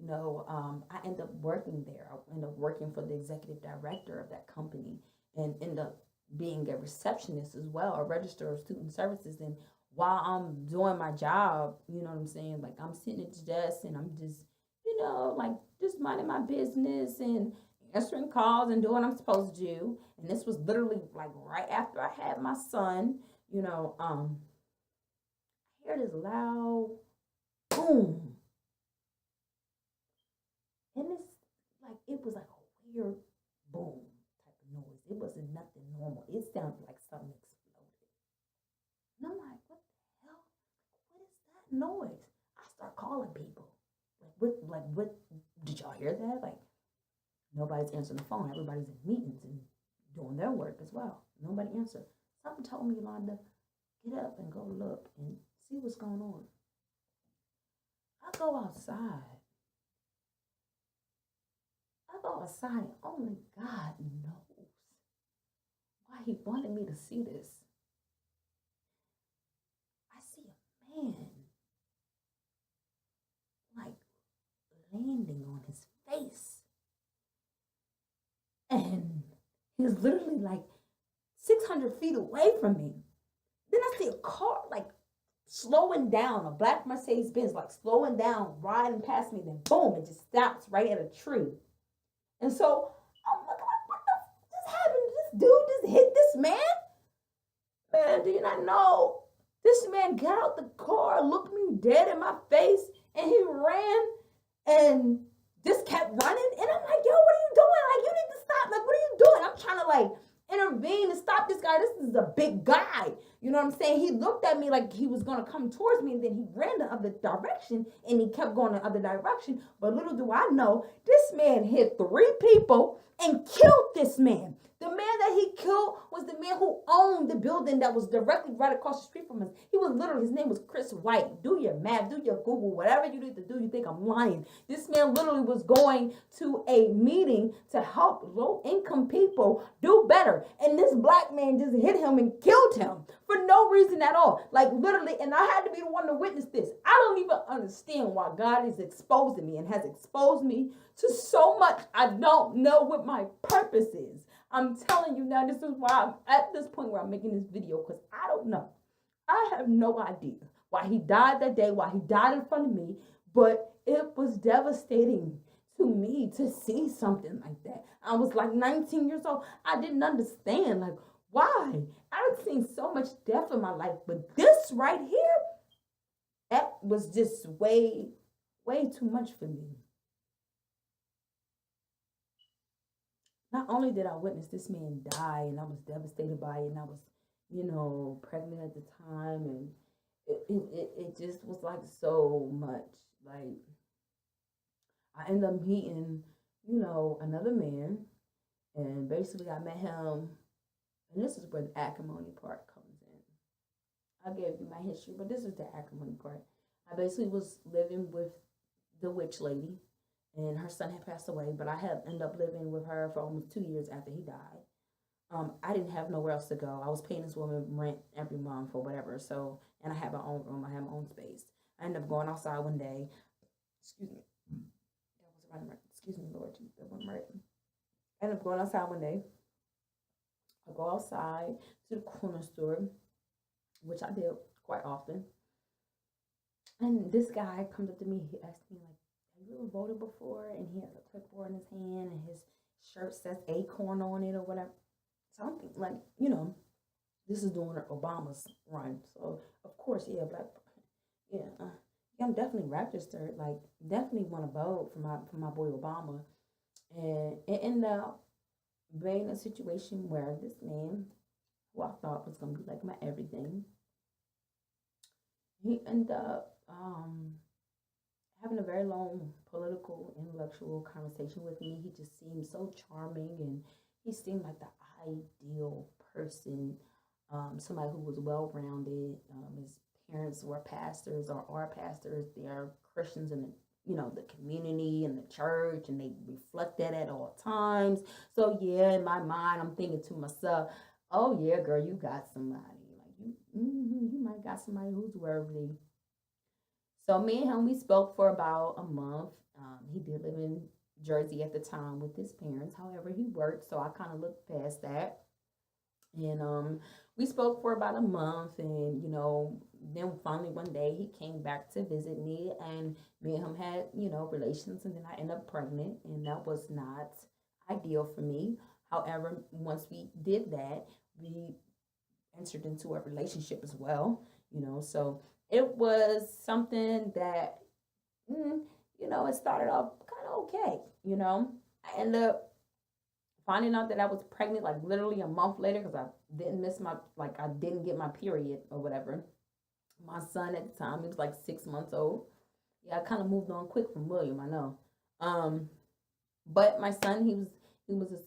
I ended up working there. I ended up working for the executive director of that company and ended up being a receptionist as well, a register of student services. And while I'm doing my job, you know what I'm saying? Like I'm sitting at the desk and I'm just, like just minding my business and answering calls and doing what I'm supposed to do. And this was literally like right after I had my son, I hear this loud boom. And it's like, it was like a weird boom type of noise. It wasn't nobody's answering the phone. Everybody's in meetings and doing their work as well. Nobody answered. Something told me, Yolanda, get up and go look and see what's going on. I go outside. And only God knows why he wanted me to see this. I see a man like landing on his face. And he's literally like 600 feet away from me. Then I see a car like slowing down, a black Mercedes Benz, like slowing down, riding past me. Then boom, it just stops right at a tree. And so I'm looking like, what the just happened? This dude just hit this man? Man, do you not know? This man got out the car, looked me dead in my face, and he ran and just kept running. And I'm like, yo, what are you doing? Like, you need to stop. Like, what are you doing? I'm trying to like intervene and stop this guy. This is a big guy. You know what I'm saying? He looked at me like he was going to come towards me, and then he ran the other direction, and he kept going the other direction. But little do I know, this man hit 3 people and killed this man. The man that he killed was the man who owned the building that was directly right across the street from us. He was literally, his name was Chris White. Do your math, do your Google, whatever you need to do. You think I'm lying. This man literally was going to a meeting to help low-income people do better. And this black man just hit him and killed him for no reason at all. Like literally, and I had to be the one to witness this. I don't even understand why God is exposing me and has exposed me to so much. I don't know what my purpose is. I'm telling you now, this is why I'm at this point where I'm making this video, because I don't know. I have no idea why he died that day, why he died in front of me, but it was devastating to me to see something like that. I was like 19 years old. I didn't understand, like, why? I've seen so much death in my life, but this right here, that was just way, way too much for me. Not only did I witness this man die, and I was devastated by it, and I was, pregnant at the time, and it just was like so much. Like, I ended up meeting, another man, and basically I met him, and this is where the acrimony part comes in. I gave you my history, but this is the acrimony part. I basically was living with the witch lady, and her son had passed away, but I had ended up living with her for almost 2 years after he died. I didn't have nowhere else to go. I was paying this woman rent every month or whatever, so, and I had my own room, I had my own space. I ended up going outside one day. Excuse me. That wasn't right. Excuse me, Lord, that wasn't right. I ended up going outside one day. I go outside to the corner store, which I did quite often. And this guy comes up to me, he asked me, like, have you ever voted before? And he has a clipboard in his hand, and his shirt says Acorn on it or whatever. So I'm thinking, like, this is during Obama's run. So, of course, yeah, I'm definitely registered. Like, definitely want to vote for my boy Obama. And it ended up being a situation where this man, who I thought was going to be like my everything, he ended up having a very long political, intellectual conversation with me. He just seemed so charming, and he seemed like the ideal person, somebody who was well-rounded. His parents were pastors or are pastors. They are Christians in the community and the church, and they reflect that at all times. So yeah, in my mind, I'm thinking to myself, oh yeah, girl, you got somebody. Like you might got somebody who's worthy. So me and him, we spoke for about a month. He did live in Jersey at the time with his parents. However, he worked, so I kind of looked past that. And we spoke for about a month, and then finally one day he came back to visit me, and me and him had relations, and then I ended up pregnant, and that was not ideal for me. However, once we did that, we entered into a relationship as well. So it was something that, it started off kind of okay. I ended up finding out that I was pregnant like literally a month later, because I didn't get my period or whatever. My son at the time, he was like 6 months old. Yeah, I kind of moved on quick from William, I know. But my son, he was just,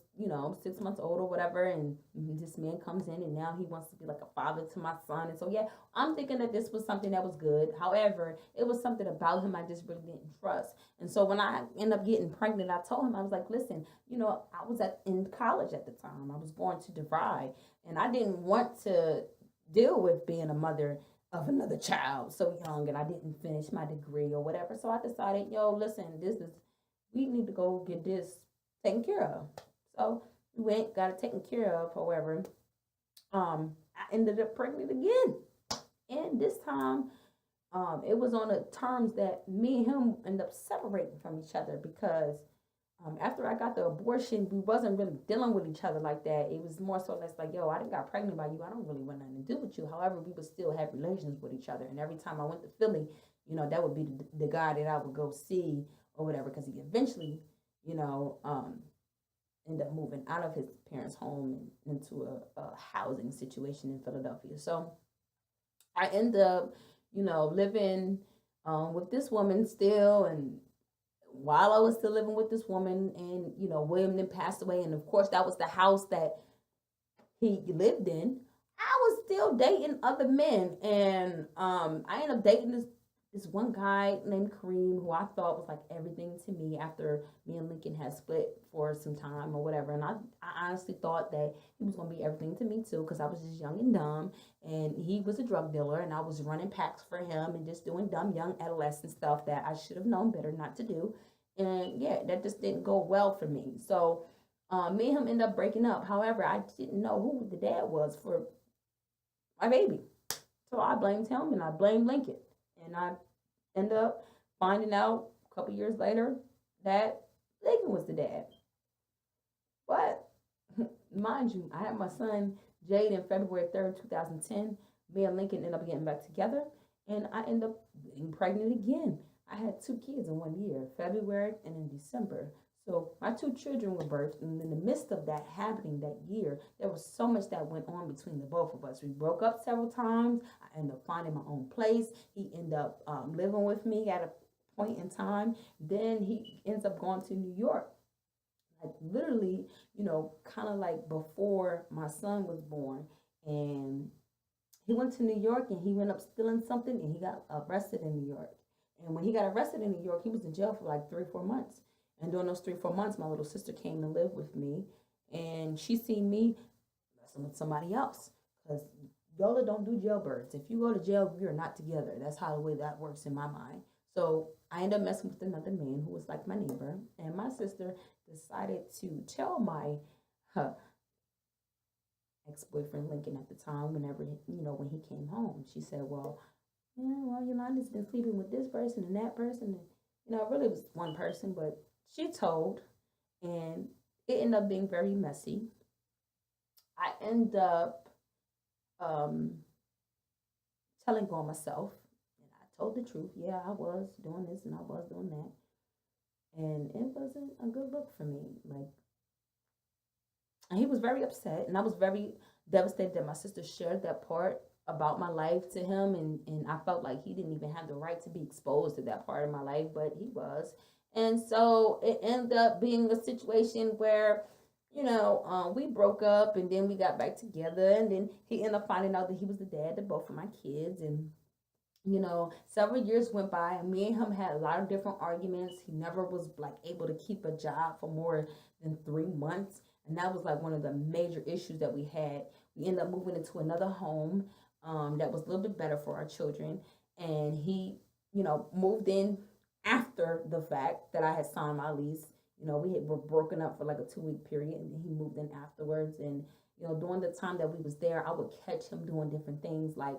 6 months old or whatever, and this man comes in and now he wants to be like a father to my son. And so yeah, I'm thinking that this was something that was good. However, it was something about him I just really didn't trust. And so when I ended up getting pregnant, I told him, I was like, listen, I was in college at the time. I was going to DeVry, and I didn't want to deal with being a mother of another child so young, and I didn't finish my degree or whatever. So I decided, listen, we need to go get this taken care of. So we went, got it taken care of. However, I ended up pregnant again. And this time, it was on the terms that me and him ended up separating from each other because after I got the abortion, we wasn't really dealing with each other like that. It was more so less like, yo, I didn't got pregnant by you. I don't really want nothing to do with you. However, we would still have relations with each other. And every time I went to Philly, that would be the guy that I would go see or whatever, because he eventually, ended up moving out of his parents' home and into a housing situation in Philadelphia. So I ended up, living with this woman still, and while I was still living with this woman, and William then passed away, and of course that was the house that he lived in. I was still dating other men, and I ended up dating this one guy named Kareem, who I thought was like everything to me after me and Lincoln had split for some time or whatever. And I honestly thought that he was going to be everything to me too, because I was just young and dumb, and he was a drug dealer, and I was running packs for him and just doing dumb young adolescent stuff that I should have known better not to do. And yeah, that just didn't go well for me. So me and him ended up breaking up. However, I didn't know who the dad was for my baby. So I blamed him and I blamed Lincoln. And I ended up finding out a couple years later that Lincoln was the dad. But mind you, I had my son Jade in February 3rd, 2010. Me and Lincoln ended up getting back together, and I ended up being pregnant again. I had 2 kids in 1 year, February and in December. So my 2 children were birthed, and in the midst of that happening that year, there was so much that went on between the both of us. We broke up several times. I ended up finding my own place. He ended up living with me at a point in time. Then he ends up going to New York. Like literally, kind of like before my son was born. And he went to New York and he went up stealing something and he got arrested in New York. And when he got arrested in New York, he was in jail for like 3 or 4 months. And during those 3 or 4 months, my little sister came to live with me, and she seen me messing with somebody else. Because Yola don't do jailbirds. If you go to jail, we are not together. That's how the way that works in my mind. So I ended up messing with another man who was like my neighbor, and my sister decided to tell my ex-boyfriend Lincoln at the time, whenever when he came home. She said, well, Yolanda's been sleeping with this person and that person, and really it was one person, but she told, and it ended up being very messy. I ended up telling on myself, and I told the truth. Yeah, I was doing this and I was doing that, and it wasn't a good look for me. Like, and he was very upset, and I was very devastated that my sister shared that part about my life to him, and I felt like he didn't even have the right to be exposed to that part of my life, but he was. And so it ended up being a situation where, we broke up, and then we got back together, and then he ended up finding out that he was the dad to both of my kids. And several years went by, and me and him had a lot of different arguments. He never was like able to keep a job for more than 3 months, and that was like one of the major issues that we had. We ended up moving into another home that was a little bit better for our children, and he moved in after the fact that I had signed my lease. Were broken up for like a 2-week period, and then he moved in afterwards. And during the time that we was there, I would catch him doing different things. Like,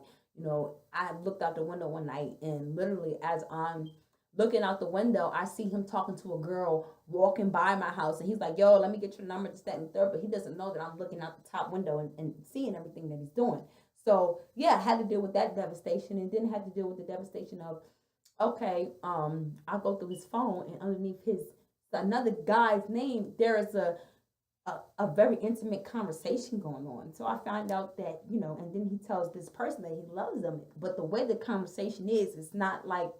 I looked out the window one night, and literally as I'm looking out the window, I see him talking to a girl walking by my house, and he's like, yo, let me get your number, this, that, and third. But he doesn't know that I'm looking out the top window and seeing everything that he's doing. So yeah, I had to deal with that devastation, and then had to deal with the devastation of, okay, I'll go through his phone, and underneath another guy's name, there is a very intimate conversation going on. So I find out that, and then he tells this person that he loves them, but the way the conversation is, it's not like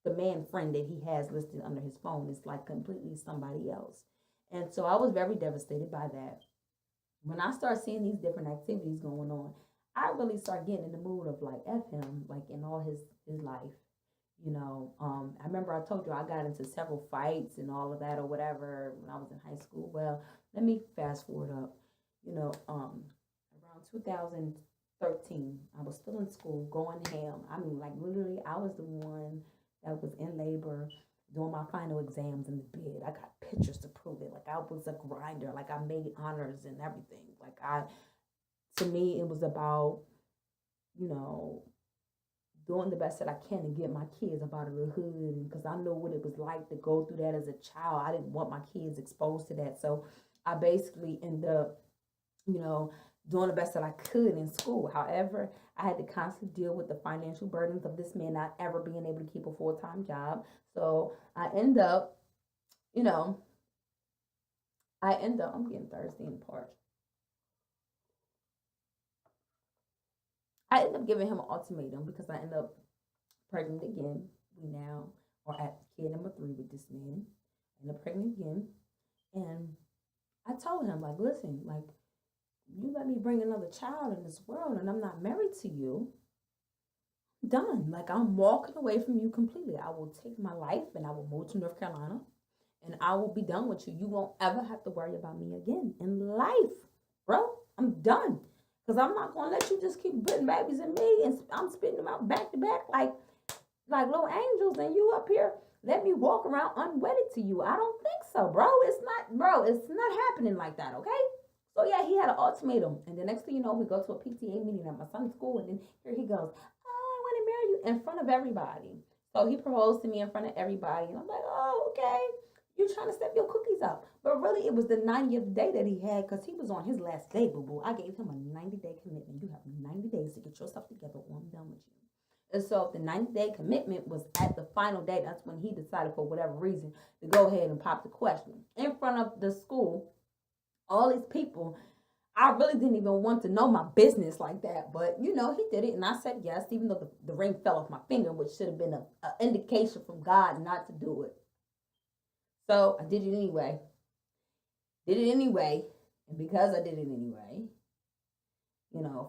the man friend that he has listed under his phone. It's like completely somebody else. And so I was very devastated by that. When I start seeing these different activities going on, I really start getting in the mood of like F him, like in all his life. I remember I told you I got into several fights and all of that or whatever when I was in high school. Well, let me fast forward up. Around 2013, I was still in school, going ham. I mean, like literally, I was the one that was in labor doing my final exams in the bed. I got pictures to prove it. Like I was a grinder. Like I made honors and everything. To me, it was about, you know, doing the best that I can to get my kids up out of the hood, because I know what it was like to go through that as a child. I didn't want my kids exposed to that. So I basically ended up, you know, doing the best that I could in school. However, I had to constantly deal with the financial burdens of this man not ever being able to keep a full-time job. So you know, I'm getting thirsty and parched. I ended up giving him an ultimatum because I ended up pregnant again. We now are at kid number 3 with this man. I ended up pregnant again. And I told him, like, listen, like, you let me bring another child in this world and I'm not married to you, done. Like, I'm walking away from you completely. I will take my life and I will move to North Carolina and I will be done with you. You won't ever have to worry about me again in life, bro. I'm done. Because I'm not going to let you just keep putting babies in me and I'm spitting them out back to back like little angels, and you up here let me walk around unwedded to you. I don't think so, bro. It's not happening like that, okay? So yeah, he had an ultimatum. And the next thing you know, we go to a PTA meeting at my son's school, and then here he goes, oh, I want to marry you in front of everybody. So he proposed to me in front of everybody. And I'm like, oh, okay. You're trying to step your cookies up. But really, it was the 90th day that he had, because he was on his last day, boo-boo. I gave him a 90-day commitment. You have 90 days to get yourself together or I'm done with you. And so if the 90-day commitment was at the final day, that's when he decided for whatever reason to go ahead and pop the question in front of the school. All these people, I really didn't even want to know my business like that. But, he did it. And I said yes, even though the ring fell off my finger, which should have been an indication from God not to do it. So I did it anyway. And because I did it anyway,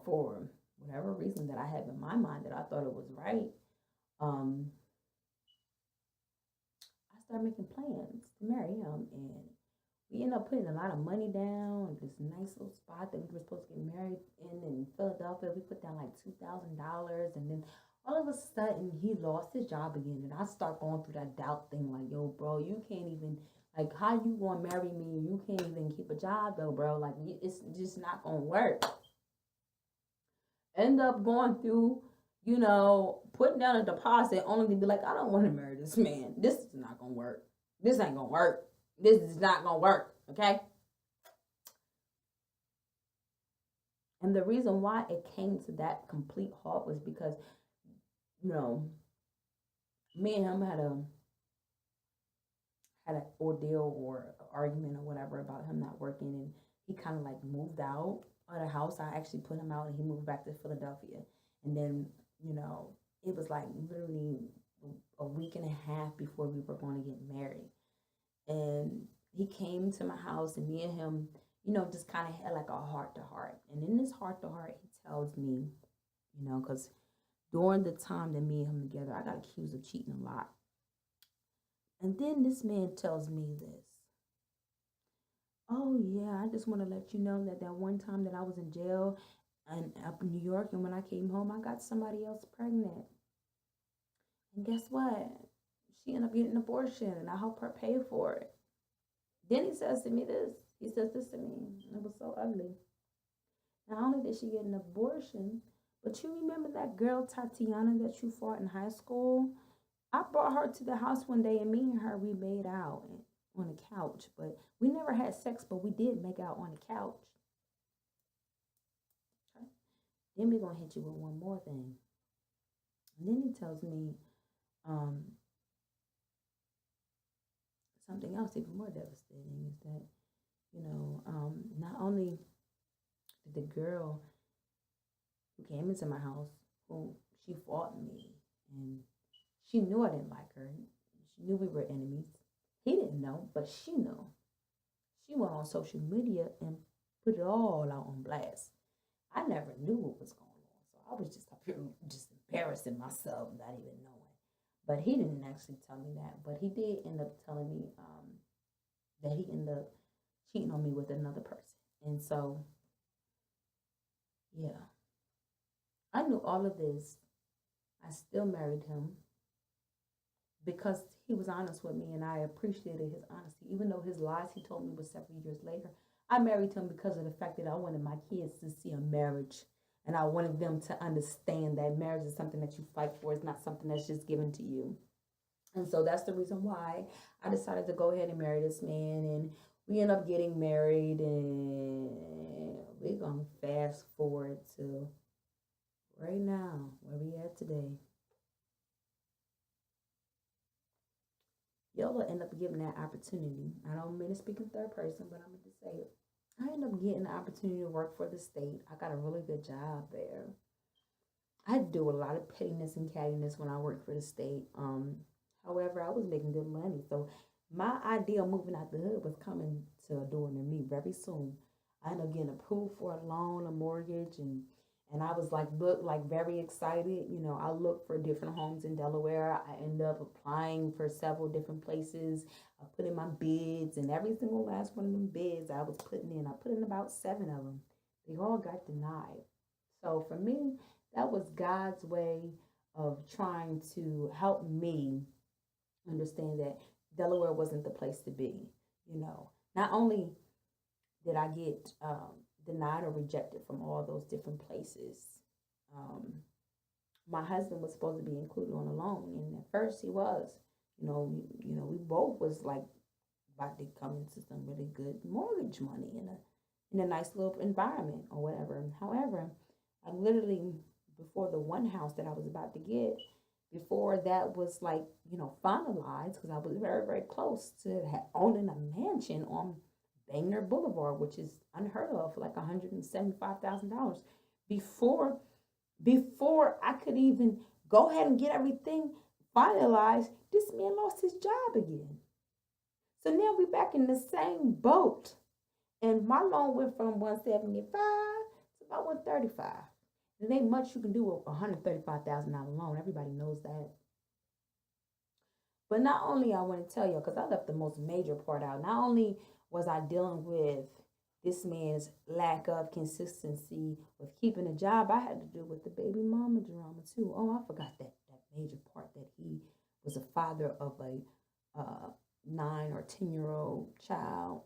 for whatever reason that I have in my mind that I thought it was right, I started making plans to marry him, and we ended up putting a lot of money down. This nice little spot that we were supposed to get married in Philadelphia. We put down like $2,000, and then all of a sudden he lost his job again, and I start going through that doubt thing, like, yo, bro, you can't even, like, how you gonna marry me? You can't even keep a job though, bro. Like, it's just not gonna work. End up going through, putting down a deposit only to be like, I don't want to marry this man. This is not gonna work. This ain't gonna work. This is not gonna work. Okay. And the reason why it came to that complete halt was because, me and him had an ordeal or argument or whatever about him not working, and he kind of like moved out of the house. I actually put him out and he moved back to Philadelphia. And then, it was like literally a week and a half before we were going to get married. And he came to my house, and me and him, just kind of had like a heart to heart. And in this heart to heart, he tells me, because during the time that me and him together, I got accused of cheating a lot. And then this man tells me this. Oh yeah, I just want to let you know that one time that I was in jail and up in New York, and when I came home, I got somebody else pregnant. And guess what? She ended up getting an abortion, and I helped her pay for it. Then he says to me this. He says this to me. It was so ugly. Not only did she get an abortion, but you remember that girl Tatiana that you fought in high school? I brought her to the house one day, and me and her, we made out on the couch. But we never had sex, but we did make out on the couch. Okay. Then we're going to hit you with one more thing. And then he tells me something else even more devastating is that, not only did the girl who came into my house, who she fought me, and she knew I didn't like her. She knew we were enemies. He didn't know, but she knew. she went on social media and put it all out on blast. I never knew what was going on, so I was just up here just embarrassing myself, not even knowing. But he didn't actually tell me that, but he did end up telling me that he ended up cheating on me with another person. And so, yeah, I knew all of this. I still married him because he was honest with me and I appreciated his honesty. Even though his lies he told me was several years later, I married him because of the fact that I wanted my kids to see a marriage and I wanted them to understand that marriage is something that you fight for. It's not something that's just given to you. And so that's the reason why I decided to go ahead and marry this man. And we end up getting married. And we're going to fast forward to right now, where we at today. Y'all will end up getting that opportunity. I don't mean to speak in third person, but I'm going to say it. I ended up getting the opportunity to work for the state. I got a really good job there. I had to do a lot of pettiness and cattiness when I worked for the state. However, I was making good money. So my idea of moving out the hood was coming to a door near me very soon. I ended up getting approved for a loan, a mortgage, and I was like very excited. You know, I looked for different homes in Delaware. I ended up applying for several different places. I put in my bids, and every single last one of them bids I was putting in. I put in about 7 of them. They all got denied. So for me, that was God's way of trying to help me understand that Delaware wasn't the place to be. You know, not only did I get denied or rejected from all those different places, my husband was supposed to be included on a loan, and at first he was. We both was like about to come into some really good mortgage money in a nice little environment or whatever. However, I literally, before the one house that I was about to get, before that was like, finalized, because I was very, very close to owning a mansion on Banger Boulevard, which is unheard of, like $175,000. Before I could even go ahead and get everything finalized, this man lost his job again. So now we're back in the same boat. And my loan went from 175 to about 135. There ain't much you can do with a $135,000 loan. Everybody knows that. But not only, I want to tell you, because I left the most major part out, not only was I dealing with this man's lack of consistency with keeping a job, I had to deal with the baby mama drama too. Oh, I forgot that major part, that he was a father of a 9 or 10-year-old child.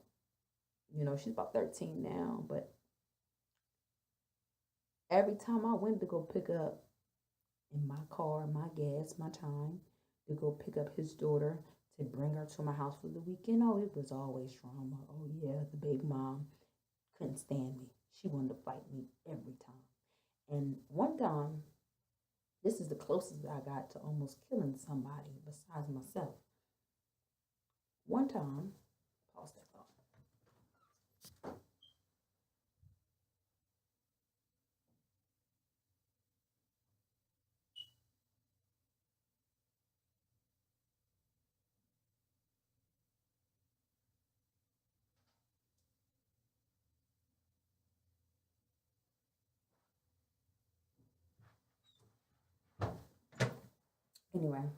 She's about 13 now, but every time I went to go pick up in my car, my gas, my time, to go pick up his daughter, to bring her to my house for the weekend, oh, it was always drama. Oh, yeah, the baby mom couldn't stand me. She wanted to fight me every time. And one time, this is the closest I got to almost killing somebody besides myself. One time, pause that thought. Anyway,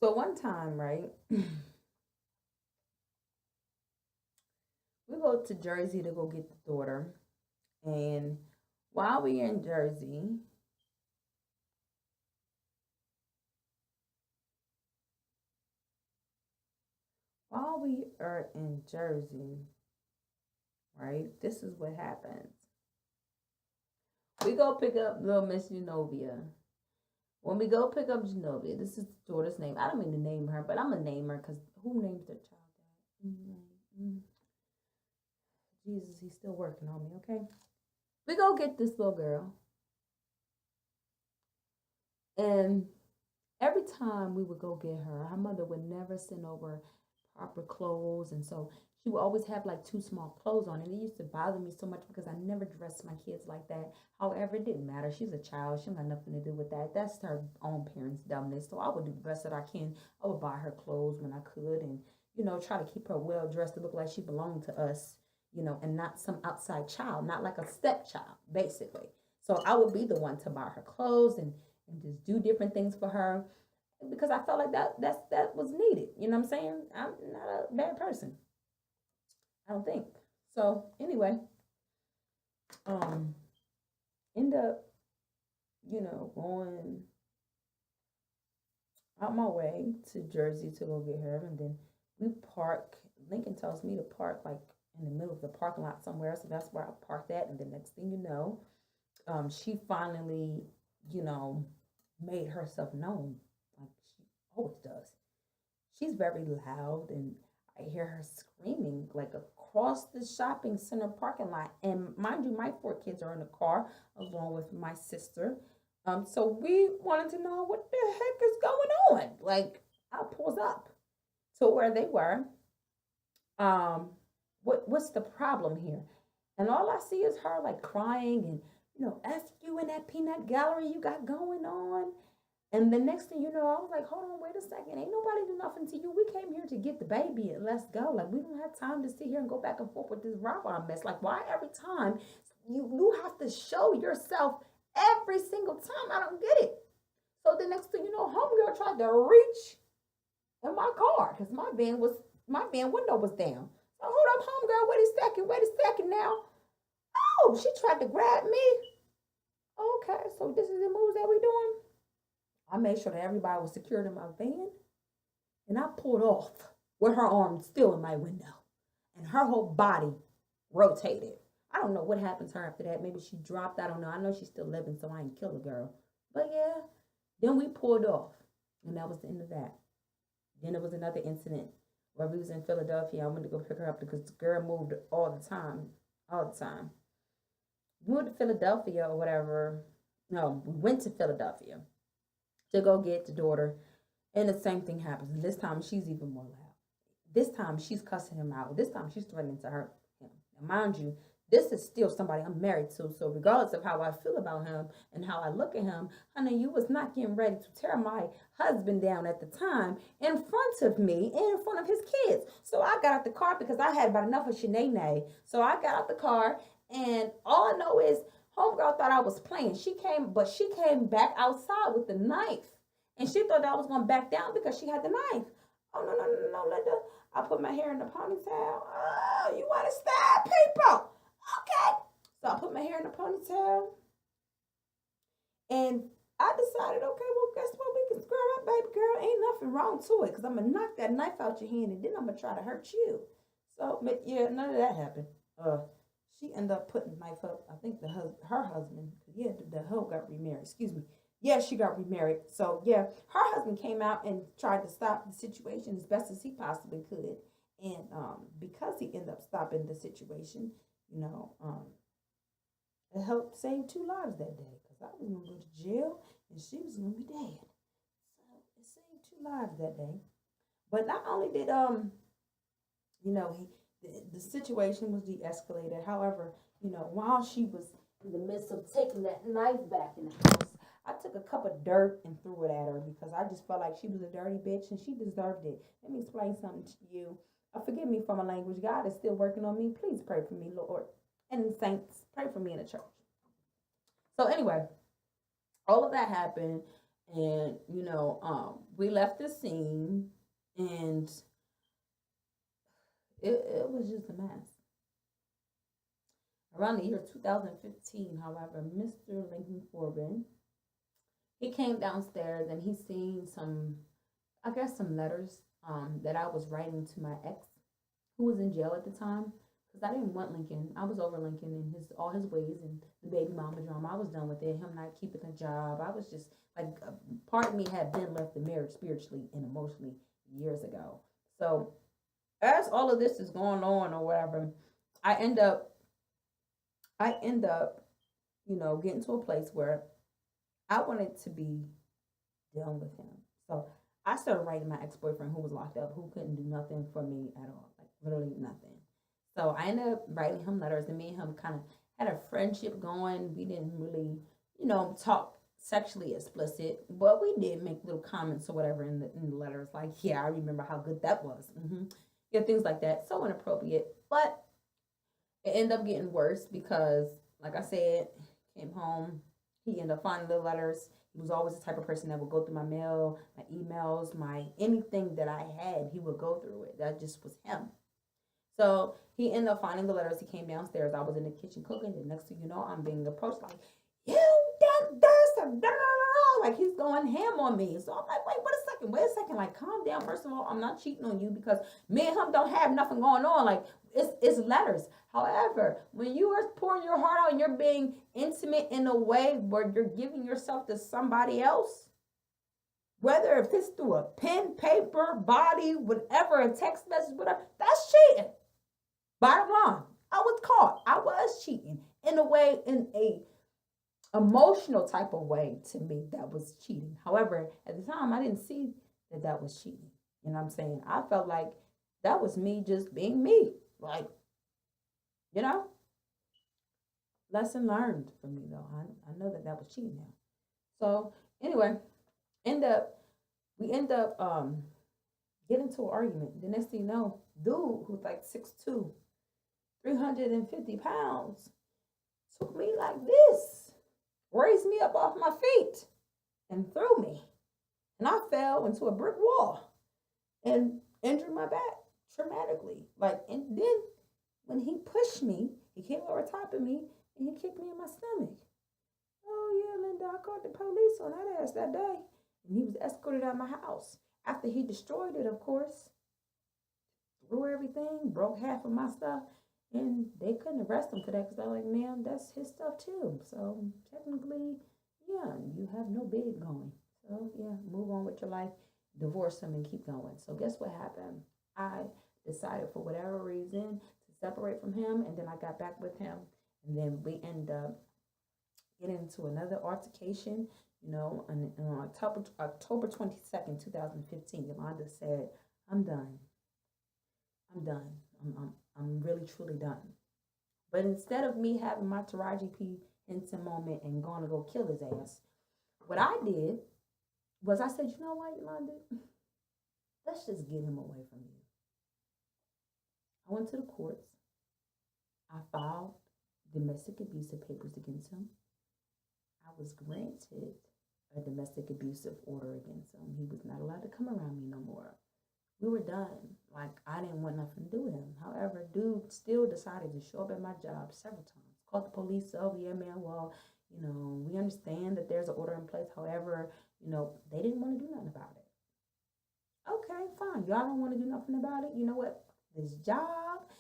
so one time, right, we go to Jersey to go get the daughter. And while we in Jersey, right, this is what happens. We go pick up little Miss Genovia. When we go pick up Genovia, this is the daughter's name. I don't mean to name her, but I'm going to name her because who names their child that? Jesus, he's still working on me, okay? We go get this little girl. And every time we would go get her, her mother would never send over proper clothes. And so she would always have like 2 small clothes on. And it used to bother me so much because I never dressed my kids like that. However, it didn't matter. She's a child. She had nothing to do with that. That's her own parents' dumbness. So I would do the best that I can. I would buy her clothes when I could. And, try to keep her well dressed to look like she belonged to us, and not some outside child, not like a stepchild, basically. So I would be the one to buy her clothes and just do different things for her because I felt like that was needed. You know what I'm saying? I'm not a bad person. I don't think. So anyway, um, end up, going out my way to Jersey to go get her, and then we park. Lincoln tells me to park like in the middle of the parking lot somewhere, so that's where I parked at. And the next thing you know, she finally, made herself known, like she always does. She's very loud, and I hear her screaming like across the shopping center parking lot. And mind you, my 4 kids are in the car along with my sister. So we wanted to know what the heck is going on. Like, I pulls up to where they were. What's the problem here? And all I see is her like crying and F you in that peanut gallery you got going on. And the next thing you know, I was like, hold on, wait a second. Ain't nobody do nothing to you. We came here to get the baby and let's go. Like, we don't have time to sit here and go back and forth with this rah-rah mess. Like, why every time you have to show yourself every single time? I don't get it. So the next thing you know, homegirl tried to reach in my car because my van window was down. So hold up, homegirl, wait a second now. Oh, she tried to grab me. Okay, so this is the moves that we doing. I made sure that everybody was secured in my van, and I pulled off with her arm still in my window, and her whole body rotated. I don't know what happened to her after that. Maybe she dropped. I don't know. I know she's still living, so I ain't kill the girl. But yeah, then we pulled off, and that was the end of that. Then there was another incident where we was in Philadelphia. I went to go pick her up because the girl moved all the time. We moved to Philadelphia or whatever. No, we went to Philadelphia to go get the daughter, and the same thing happens. And this time she's even more loud. This time she's cussing him out. This time she's threatening to hurt him. Now, mind you, this is still somebody I'm married to. So regardless of how I feel about him and how I look at him, honey, you was not getting ready to tear my husband down at the time in front of me and in front of his kids. So I got out the car because I had about enough of Shanae. So I got out the car, and all I know is homegirl thought I was playing. She came back outside with the knife. And she thought that I was going to back down because she had the knife. Oh, no, Linda. I put my hair in the ponytail. Oh, you want to stab people? Okay. So I put my hair in the ponytail. And I decided, okay, well, guess what? We can square up, baby girl. Ain't nothing wrong to it because I'm going to knock that knife out your hand and then I'm going to try to hurt you. So, but yeah, none of that happened. She ended up putting the knife up. I think her husband, yeah, the hoe got remarried. Excuse me. Yeah, she got remarried. So yeah, her husband came out and tried to stop the situation as best as he possibly could. And because he ended up stopping the situation, it helped save 2 lives that day. Because I was gonna go to jail and she was gonna be dead. So it saved 2 lives that day. But not only did the situation was de-escalated. However, while she was in the midst of taking that knife back in the house, I took a cup of dirt and threw it at her because I just felt like she was a dirty bitch and she deserved it. Let me explain something to you. Forgive me for my language. God is still working on me. Please pray for me, Lord. And saints, pray for me in the church. So anyway, all of that happened, and we left the scene, and it was just a mess. Around the year 2015, however, Mr. Lincoln Corbin, he came downstairs and he seen some letters that I was writing to my ex, who was in jail at the time, because I didn't want Lincoln. I was over Lincoln and all his ways and the baby mama drama. I was done with it. Him not keeping a job. I was just like, part of me had been left the marriage spiritually and emotionally years ago. So as all of this is going on or whatever, I end up, getting to a place where I wanted to be done with him. So I started writing my ex-boyfriend who was locked up, who couldn't do nothing for me at all, like literally nothing. So I ended up writing him letters, and me and him kind of had a friendship going. We didn't really, talk sexually explicit, but we did make little comments or whatever in the letters, like, yeah, I remember how good that was. Yeah, things like that. So inappropriate. But it ended up getting worse because, like I said, came home. He ended up finding the letters. He was always the type of person that would go through my mail, my emails, my anything that I had. He would go through it. That just was him. So he ended up finding the letters. He came downstairs. I was in the kitchen cooking. The next thing you know, I'm being approached like, you did this and da, da, da, da. Like he's going ham on me. So I'm like, wait a second. Like, calm down. First of all, I'm not cheating on you because me and him don't have nothing going on. Like, it's letters. However, when you are pouring your heart out and you're being intimate in a way where you're giving yourself to somebody else, whether if it's through a pen, paper, body, whatever, a text message, whatever, that's cheating. Bottom line, I was caught. I was cheating in a way, in a emotional type of way to me that was cheating. However, at the time, I didn't see that that was cheating. You know what I'm saying? I felt like that was me just being me. Like, you know, lesson learned for me though. I know that that was cheating now. So anyway, we end up getting into an argument. The next thing you know, dude who's like 6'2", 350 pounds, took me like this, raised me up off my feet, and threw me. And I fell into a brick wall and injured my back traumatically. Like, and then when he pushed me, he came over top of me and he kicked me in my stomach. Oh yeah, Linda, I called the police on that ass that day. And he was escorted out of my house. After he destroyed it, of course, threw everything, broke half of my stuff, and they couldn't arrest him for that because they're like, ma'am, that's his stuff too. So technically, yeah, you have no bid going. So yeah, move on with your life, divorce him and keep going. So guess what happened? I decided for whatever reason to separate from him, and then I got back with him. And then we end up getting into another altercation, you know, on October 22nd, 2015. Yolanda said, I'm done. I'm done. I'm really, truly done. But instead of me having my Taraji P. Henson moment and going to go kill his ass, what I did was I said, you know what, Yolanda? Let's just get him away from you. I went to the courts. I filed domestic abusive papers against him. I was granted a domestic abusive order against him. He was not allowed to come around me no more. We were done. Like, I didn't want nothing to do with him. However, dude still decided to show up at my job several times. Called the police. Oh, yeah, man, well, you know, we understand that there's an order in place. However, you know, they didn't want to do nothing about it. Okay, fine. Y'all don't want to do nothing about it. You know what? This job,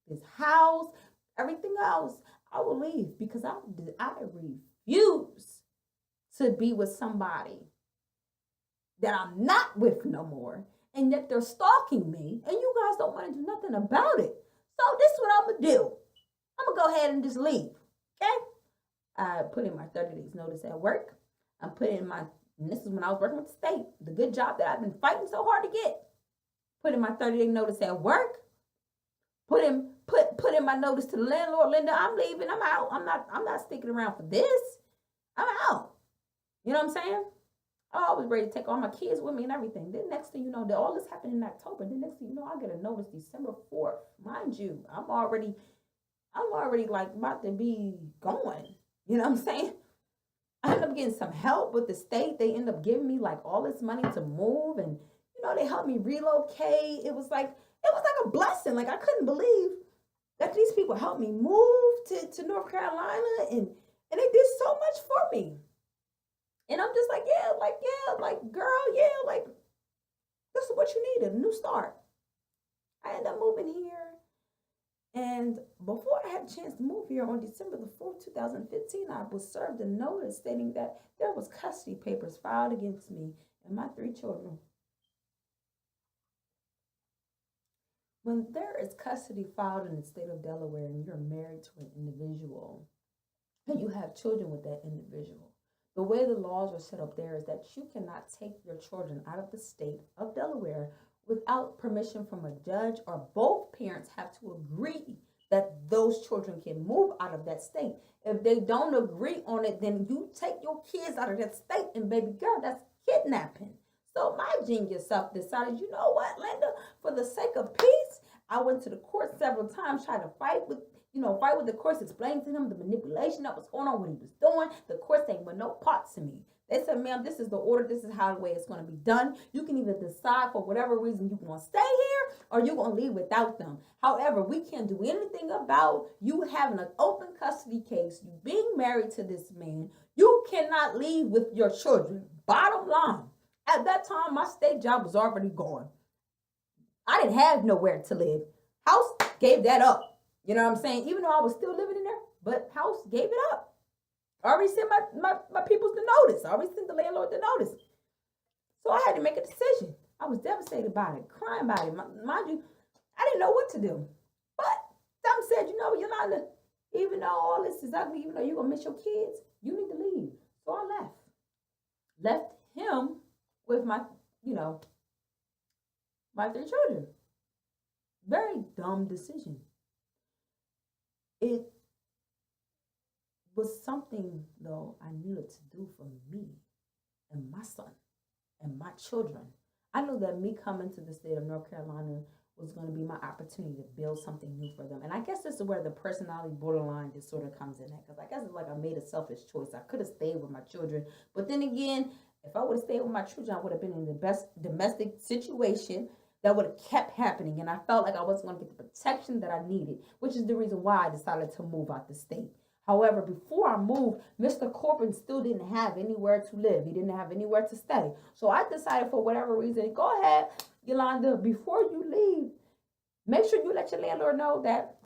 this house, everything else, I will leave because I refuse to be with somebody that I'm not with no more, and that they're stalking me, and you guys don't want to do nothing about it. So this is what I'm gonna do. I'm gonna go ahead and just leave. Okay? I put in my 30 days notice at work. I'm putting in my, and this is when I was working with the state, the good job that I've been fighting so hard to get. Put in my 30-day notice at work. Put in my notice to the landlord, Linda, I'm leaving, I'm out. I'm not sticking around for this. I'm out. You know what I'm saying? I was ready to take all my kids with me and everything. Then next thing you know, all this happened in October. Then next thing you know, I get a notice December 4th. Mind you, I'm already like about to be going. You know what I'm saying? I end up getting some help with the state. They end up giving me like all this money to move, and you know, they helped me relocate. It was like a blessing. Like, I couldn't believe that these people helped me move to North Carolina, and they did so much for me. And I'm just like, girl, like, this is what you needed, a new start. I ended up moving here. And before I had a chance to move here on December the 4th, 2015, I was served a notice stating that there was custody papers filed against me and my 3 children. When there is custody filed in the state of Delaware and you're married to an individual and you have children with that individual, the way the laws are set up there is that you cannot take your children out of the state of Delaware without permission from a judge, or both parents have to agree that those children can move out of that state. If they don't agree on it, then you take your kids out of that state, and baby girl, that's kidnapping. So my genius self decided, you know what, Linda, for the sake of peace, I went to the court several times, tried to fight with the courts, explain to them the manipulation that was going on, what he was doing. The courts ain't with no parts to me. They said, ma'am, this is the order. This is how the way it's going to be done. You can either decide for whatever reason you want to stay here or you're going to leave without them. However, we can't do anything about you having an open custody case, you being married to this man. You cannot leave with your children. Bottom line. At that time, my state job was already gone. I didn't have nowhere to live. House gave that up. You know what I'm saying? Even though I was still living in there, but house gave it up. I already sent my peoples the notice. I already sent the landlord the notice. So I had to make a decision. I was devastated by it, crying about it. Mind you, I didn't know what to do. But some said, Yolanda, even though all this is ugly, even though you're going to miss your kids, you need to leave. So I left. Left him with my 3 children. Very dumb decision. It was something, though, I needed to do for me and my son and my children. I knew that me coming to the state of North Carolina was going to be my opportunity to build something new for them. And I guess this is where the personality borderline disorder comes in at. Because I guess it's like I made a selfish choice. I could have stayed with my children. But then again, if I would have stayed with my children, I would have been in the best domestic situation that would have kept happening. And I felt like I wasn't going to get the protection that I needed, which is the reason why I decided to move out the state. However, before I moved, Mr. Corbin still didn't have anywhere to live. He didn't have anywhere to stay. So I decided, for whatever reason, go ahead, Yolanda, before you leave, make sure you let your landlord know that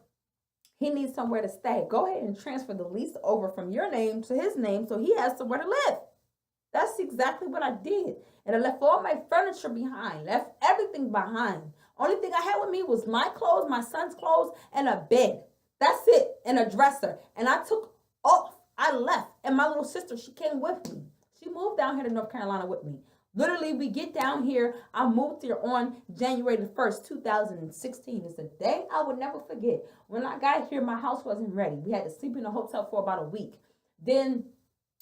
he needs somewhere to stay. Go ahead and transfer the lease over from your name to his name so he has somewhere to live. That's exactly what I did. And I left all my furniture behind, left everything behind. Only thing I had with me was my clothes, my son's clothes, and a bed. That's it, and a dresser. And I took off. I left. And my little sister, she came with me. She moved down here to North Carolina with me. Literally, we get down here. I moved here on January the 1st, 2016. It's a day I would never forget. When I got here, my house wasn't ready. We had to sleep in a hotel for about a week. Then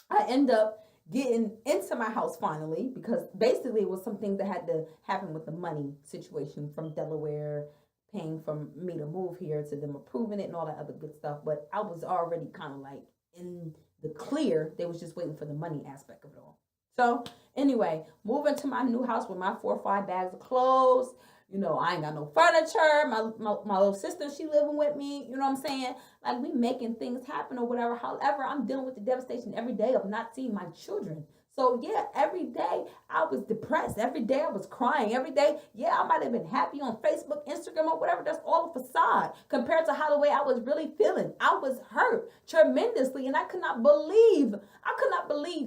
I end up getting into my house finally, because basically it was some things that had to happen with the money situation from Delaware, paying for me to move here, to them approving it and all that other good stuff. But I was already kind of like in the clear. They was just waiting for the money aspect of it all. So anyway, moving to my new house with my 4 or 5 bags of clothes. I ain't got no furniture. My little sister, she living with me. You know what I'm saying? Like, we making things happen or whatever. However, I'm dealing with the devastation every day of not seeing my children. So yeah, every day I was depressed. Every day I was crying. Every day, yeah, I might have been happy on Facebook, Instagram, or whatever. That's all a facade compared to how the way I was really feeling. I was hurt tremendously, and I could not believe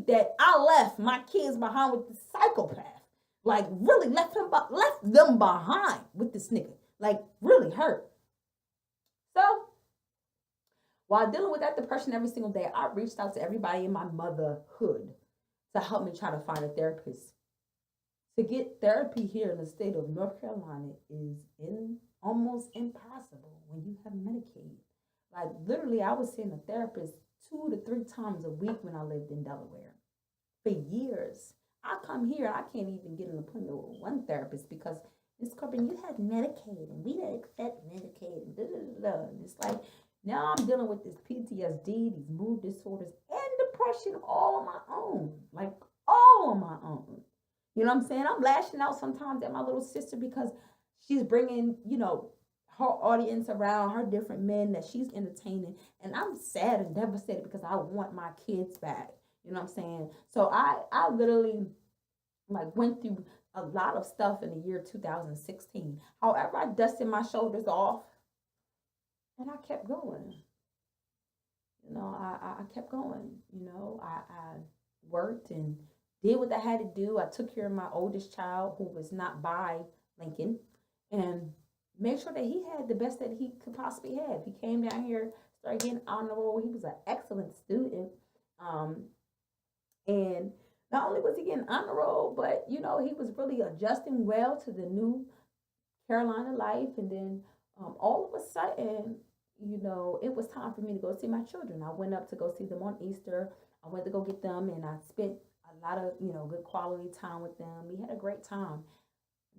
that I left my kids behind with this psychopath. Like, really left them behind with this nigga. Like, really hurt. So, while dealing with that depression every single day, I reached out to everybody in my motherhood to help me try to find a therapist. To get therapy here in the state of North Carolina is almost impossible when you have Medicaid. Like, literally, I was seeing a therapist 2 to 3 times a week when I lived in Delaware for years. I come here, I can't even get an appointment with one therapist because, Ms. Corbin, you have Medicaid, and we don't accept Medicaid, and And it's like, now I'm dealing with this PTSD, these mood disorders, and depression all on my own. Like, all on my own. You know what I'm saying? I'm lashing out sometimes at my little sister because she's bringing, her audience around, her different men that she's entertaining. And I'm sad and devastated because I want my kids back. You know what I'm saying? So I literally went through a lot of stuff in the year 2016. However, I dusted my shoulders off and I kept going. I kept going. I worked and did what I had to do. I took care of my oldest child, who was not by Lincoln, and made sure that he had the best that he could possibly have. He came down here, started getting honor roll. He was an excellent student. And not only was he getting honor roll, but, he was really adjusting well to the new Carolina life. And then all of a sudden, it was time for me to go see my children. I went up to go see them on Easter. I went to go get them, and I spent a lot of, good quality time with them. We had a great time.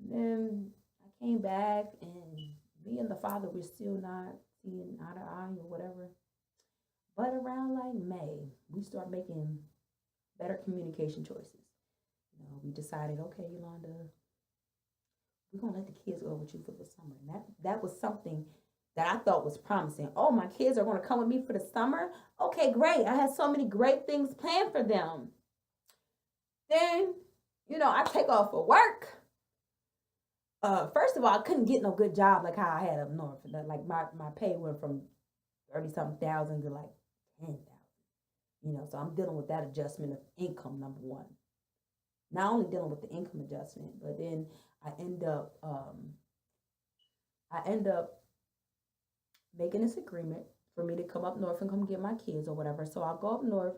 And then I came back, and me and the father, we're still not seeing eye to eye or whatever. But around like May, we start making better communication choices. We decided, okay, Yolanda, we're gonna let the kids go with you for the summer. And that was something that I thought was promising. Oh, my kids are gonna come with me for the summer. Okay, great. I had so many great things planned for them. Then, I take off for work. First of all, I couldn't get no good job like how I had up north. Like my pay went from 30-something thousand to like 10,000. So I'm dealing with that adjustment of income, number one. Not only dealing with the income adjustment, but then I end up making this agreement for me to come up north and come get my kids or whatever. So I'll go up north,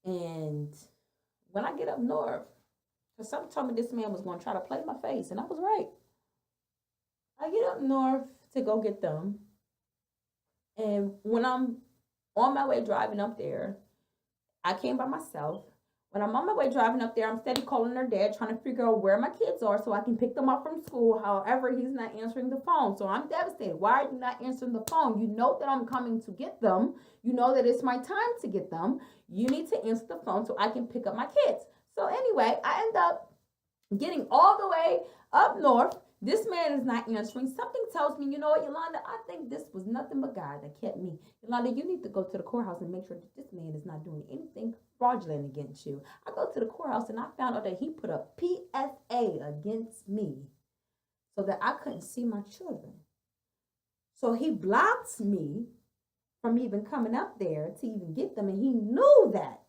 and when I get up north, because something told me this man was going to try to play my face, and I was right. I get up north to go get them, and when I'm on my way driving up there, I came by myself. When I'm on my way driving up there, I'm steady calling their dad, trying to figure out where my kids are so I can pick them up from school. However, he's not answering the phone. So I'm devastated. Why are you not answering the phone? You know that I'm coming to get them. You know that it's my time to get them. You need to answer the phone so I can pick up my kids. So anyway, I end up getting all the way up north. This man is not answering. Something tells me, you know what, Yolanda, I think this was nothing but God that kept me. Yolanda, you need to go to the courthouse and make sure that this man is not doing anything fraudulent against you. I go to the courthouse and I found out that he put a PSA against me so that I couldn't see my children. So he blocked me from even coming up there to even get them, and he knew that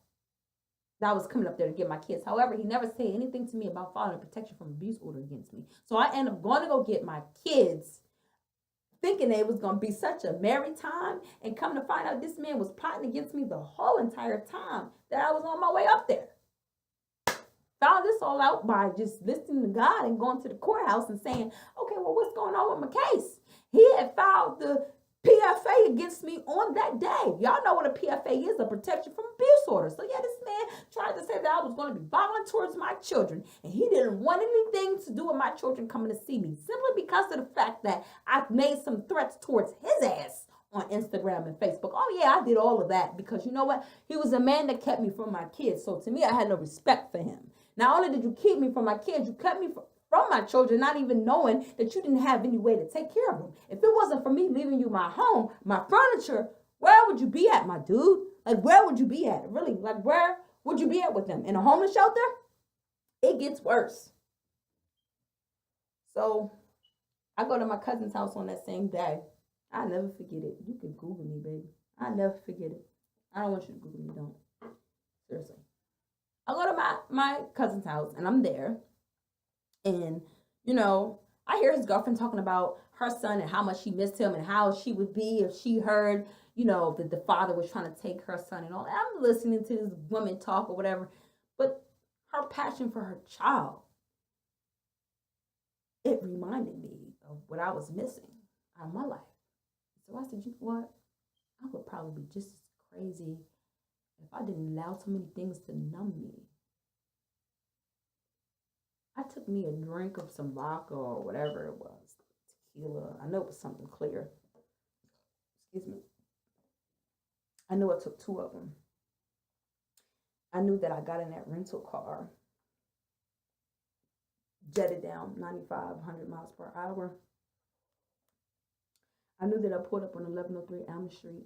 I was coming up there to get my kids. However, he never said anything to me about filing a protection from abuse order against me. So I ended up going to go get my kids, thinking it was going to be such a merry time, and come to find out this man was plotting against me the whole entire time that I was on my way up there. Found this all out by just listening to God and going to the courthouse and saying, okay, well, what's going on with my case? He had filed the PFA against me on that day. Y'all know what a PFA is, a protection from abuse order. So yeah, this man tried to say that I was going to be violent towards my children, and he didn't want anything to do with my children coming to see me, simply because of the fact that I made some threats towards his ass on Instagram and Facebook. Oh yeah, I did all of that because you know what? He was a man that kept me from my kids. So to me, I had no respect for him. Not only did you keep me from my kids, you kept me from my children, not even knowing that you didn't have any way to take care of them. If it wasn't for me leaving you my home, my furniture, where would you be at, my dude? Like, where would you be at? Really, like, where would you be at with them? In a homeless shelter? It gets worse. So I go to my cousin's house on that same day. I never forget it. You can Google me, baby. I never forget it. I don't want you to Google me, don't. Seriously. I go to my cousin's house, and I'm there. And, I hear his girlfriend talking about her son and how much she missed him and how she would be if she heard, that the father was trying to take her son and all. And I'm listening to this woman talk or whatever. But her passion for her child, it reminded me of what I was missing out of my life. So I said, you know what? I would probably be just as crazy if I didn't allow so many things to numb me. I took me a drink of some vodka or whatever it was, tequila. I know it was something clear. Excuse me. I know I took 2 of them. I knew that I got in that rental car, jetted down 95, 100 miles per hour. I knew that I pulled up on 1103 Alma Street.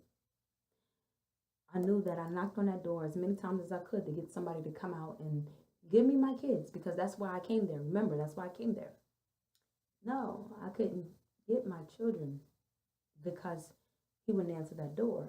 I knew that I knocked on that door as many times as I could to get somebody to come out and give me my kids, because that's why I came there. Remember, that's why I came there. No, I couldn't get my children because he wouldn't answer that door.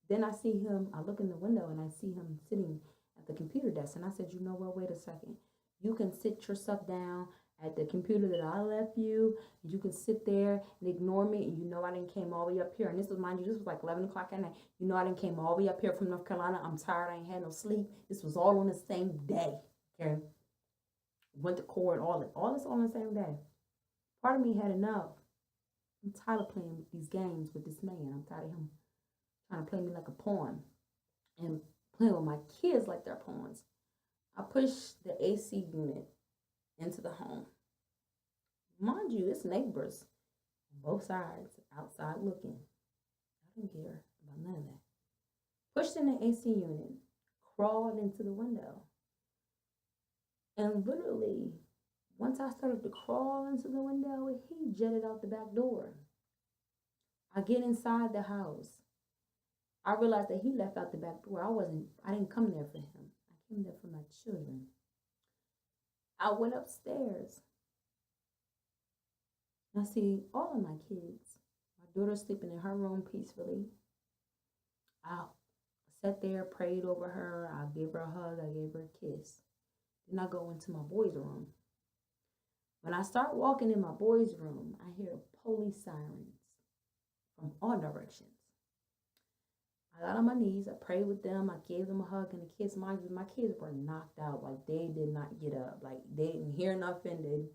Then I see him, I look in the window and I see him sitting at the computer desk. And I said, you know what, wait a second. You can sit yourself down at the computer that I left you. You can sit there and ignore me. And I didn't came all the way up here. And this was, mind you, this was like 11 o'clock at night. I didn't came all the way up here from North Carolina. I'm tired. I ain't had no sleep. This was all on the same day. Okay. Went to court, all this all on the same day. Part of me had enough. I'm tired of playing these games with this man. I'm tired of him trying to play me like a pawn and playing with my kids like they're pawns. I pushed the AC unit into the home. Mind you, it's neighbors both sides, outside looking. I didn't care about none of that. Pushed in the AC unit, crawled into the window. And literally, once I started to crawl into the window, he jetted out the back door. I get inside the house. I realized that he left out the back door. I didn't come there for him. I came there for my children. I went upstairs. And I see all of my kids. My daughter sleeping in her room peacefully. I sat there, prayed over her. I gave her a hug. I gave her a kiss. Then I go into my boys' room. When I start walking in my boys' room, I hear police sirens from all directions. I got on my knees. I prayed with them. I gave them a hug and a kiss. Mind you, my kids were knocked out. Like, they did not get up. Like, they didn't hear nothing. They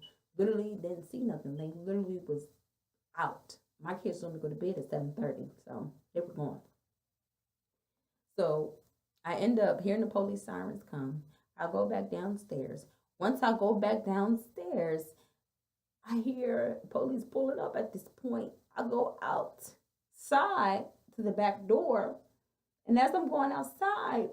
literally didn't see nothing. They literally was out. My kids told me to go to bed at 7:30, so they were gone. So I end up hearing the police sirens come. I go back downstairs. Once I go back downstairs, I hear police pulling up at this point. I go outside to the back door. And as I'm going outside,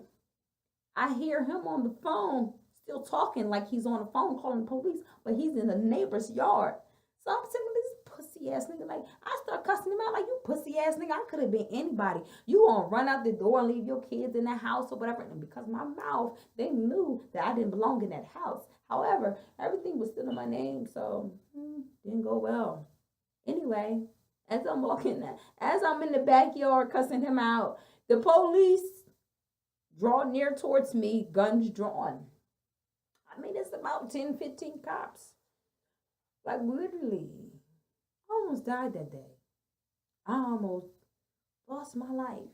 I hear him on the phone, still talking like he's on the phone calling the police, but he's in the neighbor's yard. So I'm sitting with this pussy ass nigga. Like, I start cussing him out like, you pussy ass nigga. I could have been anybody. You gonna run out the door and leave your kids in the house or whatever. And because my mouth, they knew that I didn't belong in that house. However, everything was still in my name, so didn't go well. Anyway, as I'm in the backyard cussing him out, the police draw near towards me, guns drawn. I mean, it's about 10, 15 cops. Like, literally, I almost died that day. I almost lost my life.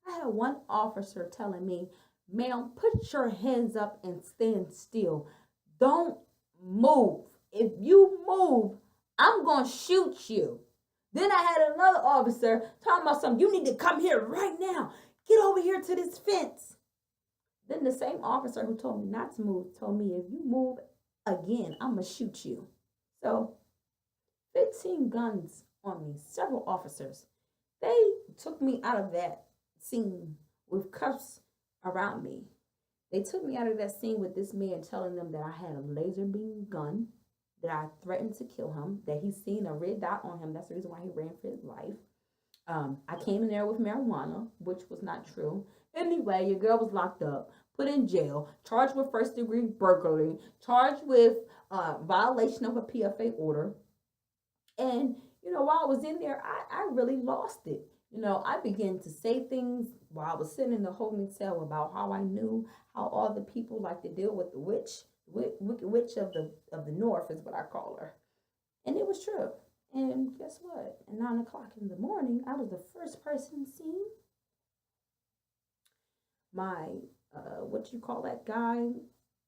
I had one officer telling me, ma'am, put your hands up and stand still. Don't move. If you move, I'm going to shoot you. Then I had another officer talking about something. You need to come here right now. Get over here to this fence. Then the same officer who told me not to move told me, if you move again, I'm going to shoot you. So 15 guns on me, several officers. They took me out of that scene with cuffs around me. They took me out of that scene with this man telling them that I had a laser beam gun, that I threatened to kill him, that he's seen a red dot on him. That's the reason why he ran for his life. I came in there with marijuana, which was not true. Anyway, your girl was locked up, put in jail, charged with first-degree burglary, charged with violation of a PFA order. And, while I was in there, I really lost it. I began to say things while I was sitting in the holding cell about how I knew how all the people like to deal with the wicked witch of the north is what I call her. And it was true. And guess what? At 9 o'clock in the morning, I was the first person seen. My, what you call that guy?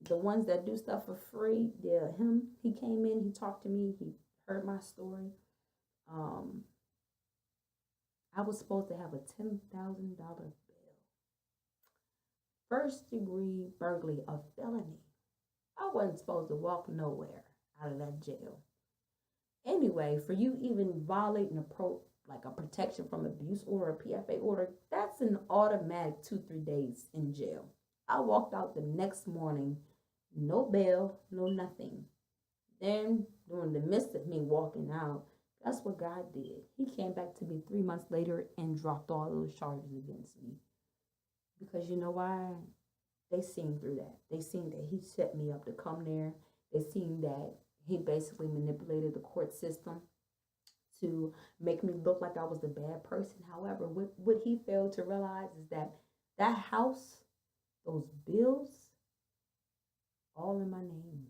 The ones that do stuff for free. Yeah, him. He came in, he talked to me, he heard my story. I was supposed to have a $10,000 bail. First degree burglary, a felony. I wasn't supposed to walk nowhere out of that jail. Anyway, for you even violating a protection from abuse order, a PFA order, that's an automatic 2-3 days in jail. I walked out the next morning, no bail, no nothing. Then, during the midst of me walking out, that's what God did. He came back to me 3 months later and dropped all those charges against me. Because you know why? They seen through that. They seen that he set me up to come there. They seen that he basically manipulated the court system to make me look like I was the bad person. However, what he failed to realize is that house, those bills, all in my name.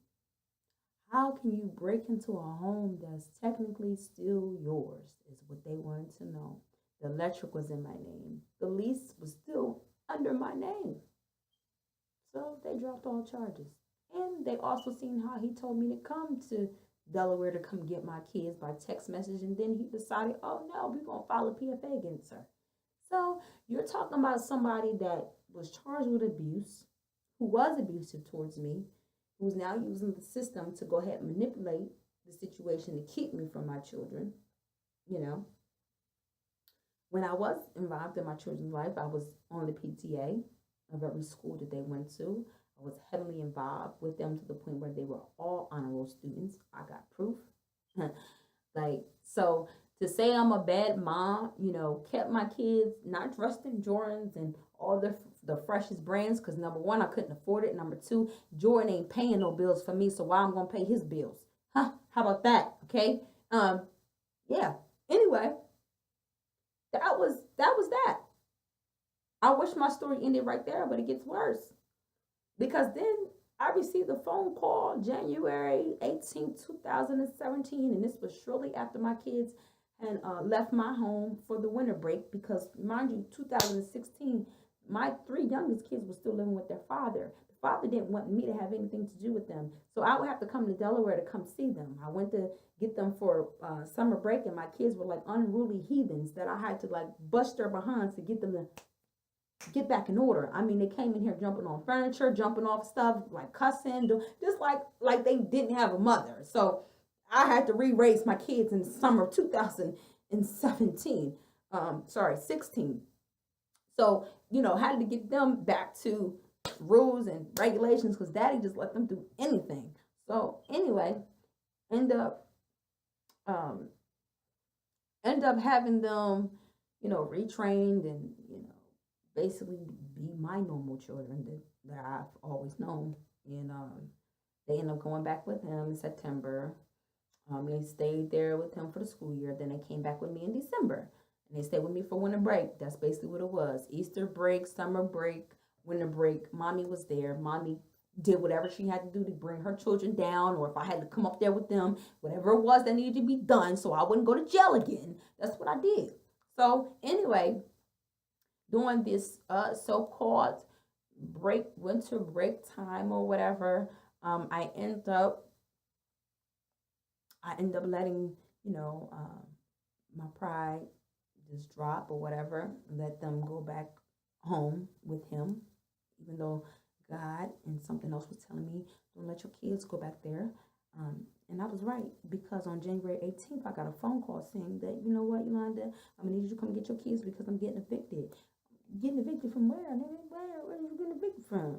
How can you break into a home that's technically still yours, is what they wanted to know. The electric was in my name. The lease was still under my name. So they dropped all charges. And they also seen how he told me to come to Delaware to come get my kids by text message. And then he decided, oh no, we're going to file a PFA against her. So you're talking about somebody that was charged with abuse, who was abusive towards me, who's now using the system to go ahead and manipulate the situation to keep me from my children. you know. When I was involved in my children's life, I was on the PTA of every school that they went to. I was heavily involved with them to the point where they were all honor roll students. I got proof. Like, so to say I'm a bad mom, kept my kids not dressed in Jordans and all the freshest brands, because number one, I couldn't afford it. Number two, Jordan ain't paying no bills for me, so why I'm gonna pay his bills? Huh? How about that? Okay. Yeah. Anyway, that. I wish my story ended right there, but it gets worse. Because then I received a phone call January 18th, 2017, and this was shortly after my kids had left my home for the winter break. Because, mind you, 2016, my three youngest kids were still living with their father. The father didn't want me to have anything to do with them, so I would have to come to Delaware to come see them. I went to get them for summer break, and my kids were like unruly heathens that I had to like bust their behinds to get them to get back in order. I mean, they came in here jumping on furniture, jumping off stuff, like cussing, just like they didn't have a mother. So I had to re-raise my kids in the summer of 2017. 16. So, had to get them back to rules and regulations, because daddy just let them do anything. So anyway, end up having them, retrained and, basically be my normal children that I've always known. And they ended up going back with him in September. They stayed there with him for the school year. Then they came back with me in December. And they stayed with me for winter break. That's basically what it was. Easter break, summer break, winter break. Mommy was there. Mommy did whatever she had to do to bring her children down, or if I had to come up there with them, whatever it was that needed to be done so I wouldn't go to jail again. That's what I did. So anyway, during this so-called winter break time or whatever, I end up letting, my pride just drop or whatever, let them go back home with him, even though God and something else was telling me, don't let your kids go back there. And I was right, because on January 18th, I got a phone call saying that, you know what, Yolanda, I'm going to need you to come get your kids because I'm getting evicted. Getting evicted from where? Where are you getting evicted from?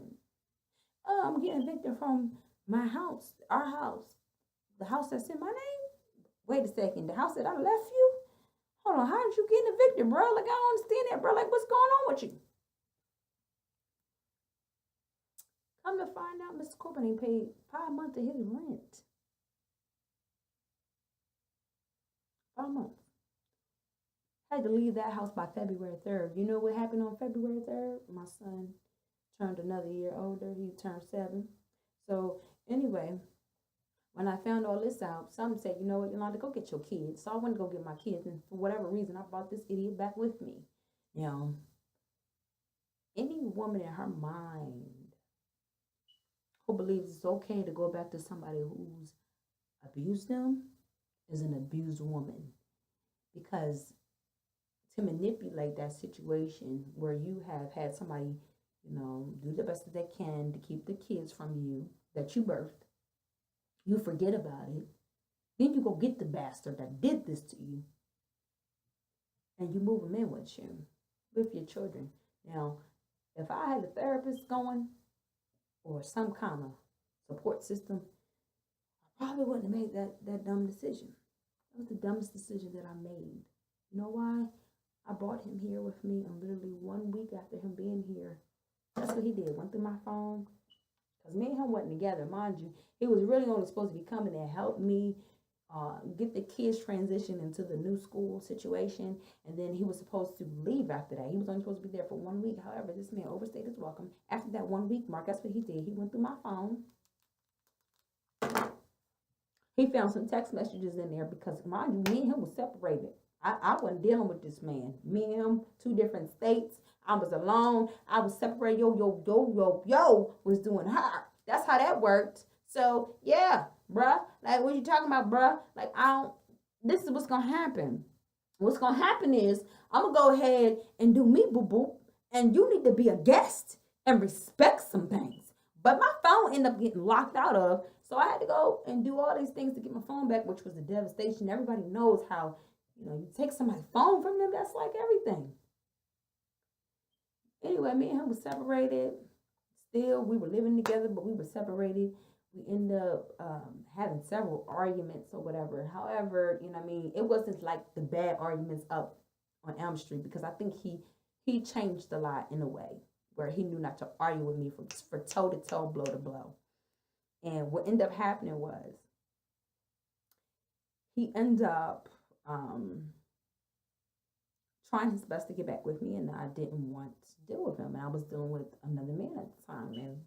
Oh, I'm getting evicted from my house, our house, the house that's in my name. Wait a second, the house that I left you? Hold on, how did you get evicted, bro? Like, I don't understand that, bro. Like, what's going on with you? Come to find out, Mr. Corbin ain't paid 5 months of his rent. 5 months. I had to leave that house by February 3rd. You know what happened on February 3rd? My son turned another year older. He turned 7. So anyway, when I found all this out, some said, you know what, Yolanda, go get your kids. So I went to go get my kids, and for whatever reason, I brought this idiot back with me. Any woman in her mind who believes it's okay to go back to somebody who's abused them is an abused woman. Because to manipulate that situation where you have had somebody, do the best that they can to keep the kids from you that you birthed, you forget about it, then you go get the bastard that did this to you, and you move them in with your children. Now, if I had a therapist going or some kind of support system, I probably wouldn't have made that dumb decision. That was the dumbest decision that I made. You know why? I brought him here with me, and literally 1 week after him being here, that's what he did. Went through my phone. Because me and him wasn't together, mind you. He was really only supposed to be coming and help me get the kids transition into the new school situation. And then he was supposed to leave after that. He was only supposed to be there for 1 week. However, this man overstayed his welcome. After that 1 week mark, that's what he did. He went through my phone. He found some text messages in there because, mind you, me and him was separated. I wasn't dealing with this man. Me and him, 2 different states. I was alone. I was separated. Yo was doing her. That's how that worked. So, yeah, bruh. Like, what you talking about, bruh? Like, this is what's going to happen. What's going to happen is, I'm going to go ahead and do me, boo-boo. And you need to be a guest and respect some things. But my phone ended up getting locked out of. So I had to go and do all these things to get my phone back, which was a devastation. Everybody knows how, You take somebody's phone from them, that's like everything. Anyway, me and him was separated. Still, we were living together, but we were separated. We ended up having several arguments or whatever. However, it wasn't like the bad arguments up on Elm Street, because I think he changed a lot in a way where he knew not to argue with me for toe to toe, blow to blow. And what ended up happening was he ended up trying his best to get back with me, and I didn't want to deal with him. And I was dealing with another man at the time, and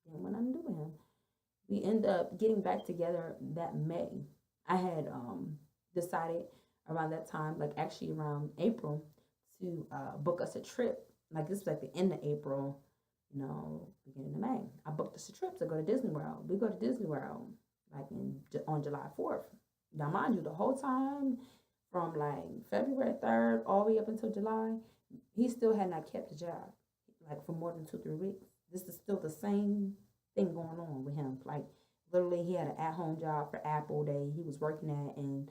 didn't want nothing to do with him. We ended up getting back together that May. I had decided around that time, like actually around April, to book us a trip. Like this was like the end of April, beginning of May. I booked us a trip to go to Disney World. We go to Disney World like on July 4th. Now, mind you, the whole time from like February 3rd all the way up until July, he still had not kept a job, like for more than 2-3 weeks. This is still the same thing going on with him. Like literally, he had an at-home job for Apple that he was working at, and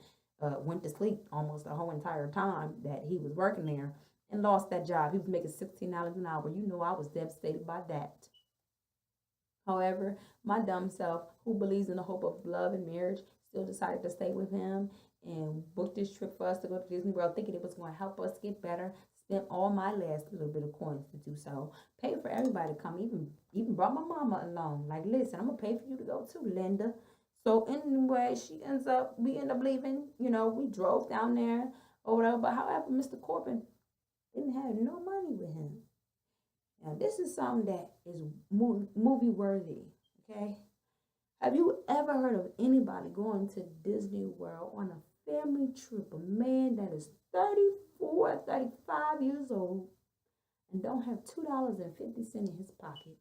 went to sleep almost the whole entire time that he was working there, and lost that job. He was making $16 an hour. I was devastated by that. However, my dumb self, who believes in the hope of love and marriage, still decided to stay with him and booked this trip for us to go to Disney World, thinking it was going to help us get better. Spent all my last little bit of coins to do so. Paid for everybody to come. Even brought my mama along. Like, listen, I'm gonna pay for you to go too, Linda. So anyway, we end up leaving. We drove down there or whatever. But however, Mr. Corbin didn't have no money with him. Now, this is something that is movie worthy. Okay. Have you ever heard of anybody going to Disney World on a family trip? A man that is 34, 35 years old and don't have $2.50 in his pocket.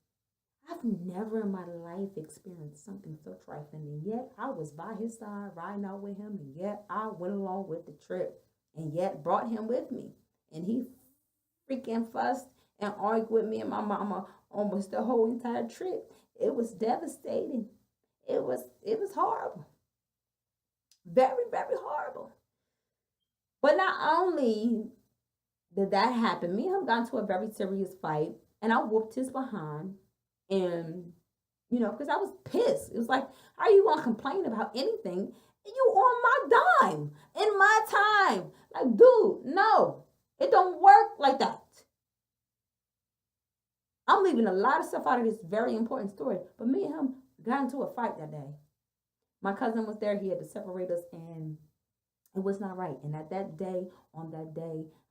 I've never in my life experienced something so trifling, and yet I was by his side riding out with him, and yet I went along with the trip, and yet brought him with me. And he freaking fussed and argued with me and my mama almost the whole entire trip. It was devastating. It was horrible. Very, very horrible. But not only did that happen, me and him got into a very serious fight, and I whooped his behind. And, because I was pissed. It was like, how are you going to complain about anything? And you on my dime, in my time. Like, dude, no, it don't work like that. I'm leaving a lot of stuff out of this very important story. But me and him got into a fight that day. My cousin was there. He had to separate us, and it was not right. And on that day, I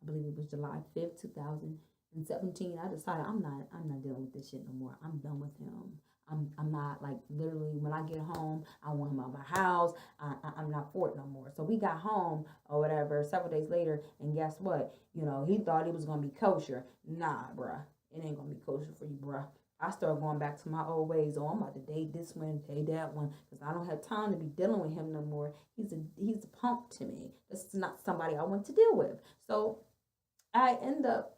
believe it was July 5th, 2017, I decided I'm not dealing with this shit no more. I'm done with him. I'm not, like, literally, when I get home, I want him out of my house. I'm not for it no more. So we got home or whatever several days later, and guess what? He thought it was going to be kosher. Nah, bruh. It ain't going to be kosher for you, bruh. I started going back to my old ways. Oh, I'm about to date this one, date that one, because I don't have time to be dealing with him no more. He's a punk to me. This is not somebody I want to deal with. So I end up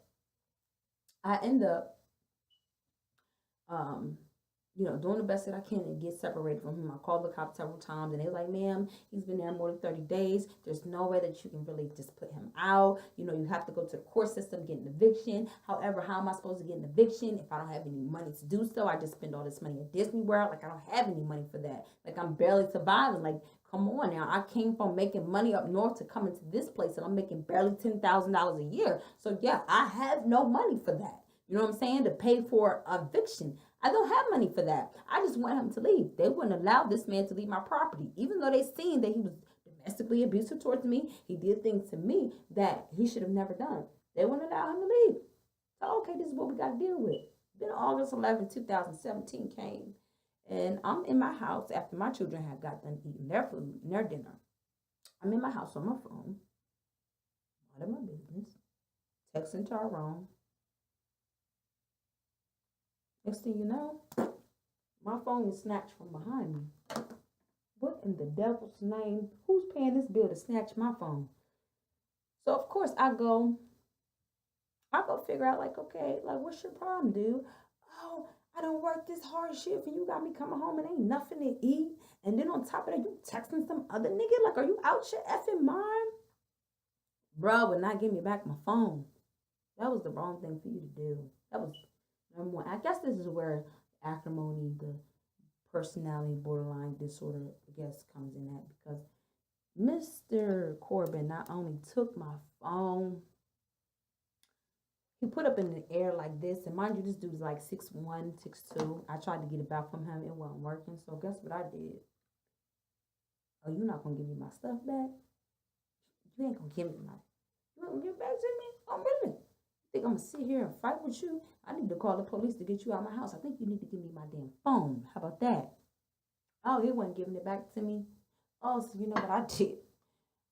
doing the best that I can to get separated from him. I called the cops several times, and they were like, ma'am, he's been there more than 30 days. There's no way that you can really just put him out. You have to go to the court system, get an eviction. However, how am I supposed to get an eviction if I don't have any money to do so? I just spend all this money at Disney World. Like, I don't have any money for that. Like, I'm barely surviving. Like, come on now. I came from making money up north to come into this place, and I'm making barely $10,000 a year. So, yeah, I have no money for that. You know what I'm saying? To pay for eviction. I don't have money for that. I just want him to leave. They wouldn't allow this man to leave my property. Even though they seen that he was domestically abusive towards me, he did things to me that he should have never done. They wouldn't allow him to leave. So, okay, this is what we got to deal with. Then August 11, 2017 came, and I'm in my house after my children had got done eating their food and their dinner. I'm in my house on my phone, out of my business, texting Tyrone. Next thing you know, my phone is snatched from behind me. What in the devil's name? Who's paying this bill to snatch my phone? So, of course, I go figure out, like, okay, like, what's your problem, dude? Oh, I don't work this hard shift, and you got me coming home and ain't nothing to eat. And then on top of that, you texting some other nigga? Like, are you out your effing mind? Bruh would not give me back my phone. That was the wrong thing for you to do. That was number one. I guess this is where acrimony, the personality borderline disorder, I guess, comes in at, because Mr. Corbin not only took my phone, he put up in the air like this. And mind you, this dude's like 6'1", 6'2". I tried to get it back from him. It wasn't working. So guess what I did? Oh, you're not going to give me my stuff back? You ain't going to give me my... You ain't going to give it back to me? Oh, really? Think I'm going to sit here and fight with you? I need to call the police to get you out of my house. I think you need to give me my damn phone. How about that? Oh, he wasn't giving it back to me. Oh, so you know what I did?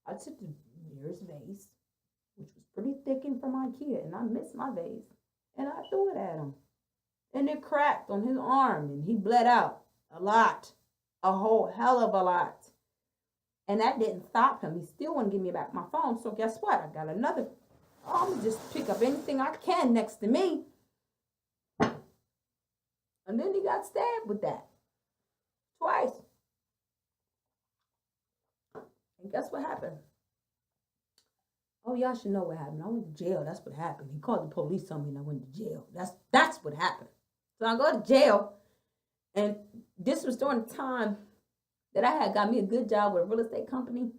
I took the nearest vase, which was pretty thick and from IKEA, and I missed my vase, and I threw it at him. And it cracked on his arm, and he bled out a lot, a whole hell of a lot. And that didn't stop him. He still wouldn't give me back my phone. So guess what? I got another. Oh, I'm going to just pick up anything I can next to me. And then he got stabbed with that. Twice. And guess what happened? Oh, y'all should know what happened. I went to jail. That's what happened. He called the police on me and I went to jail. That's what happened. So I go to jail. And this was during the time that I had got me a good job with a real estate company.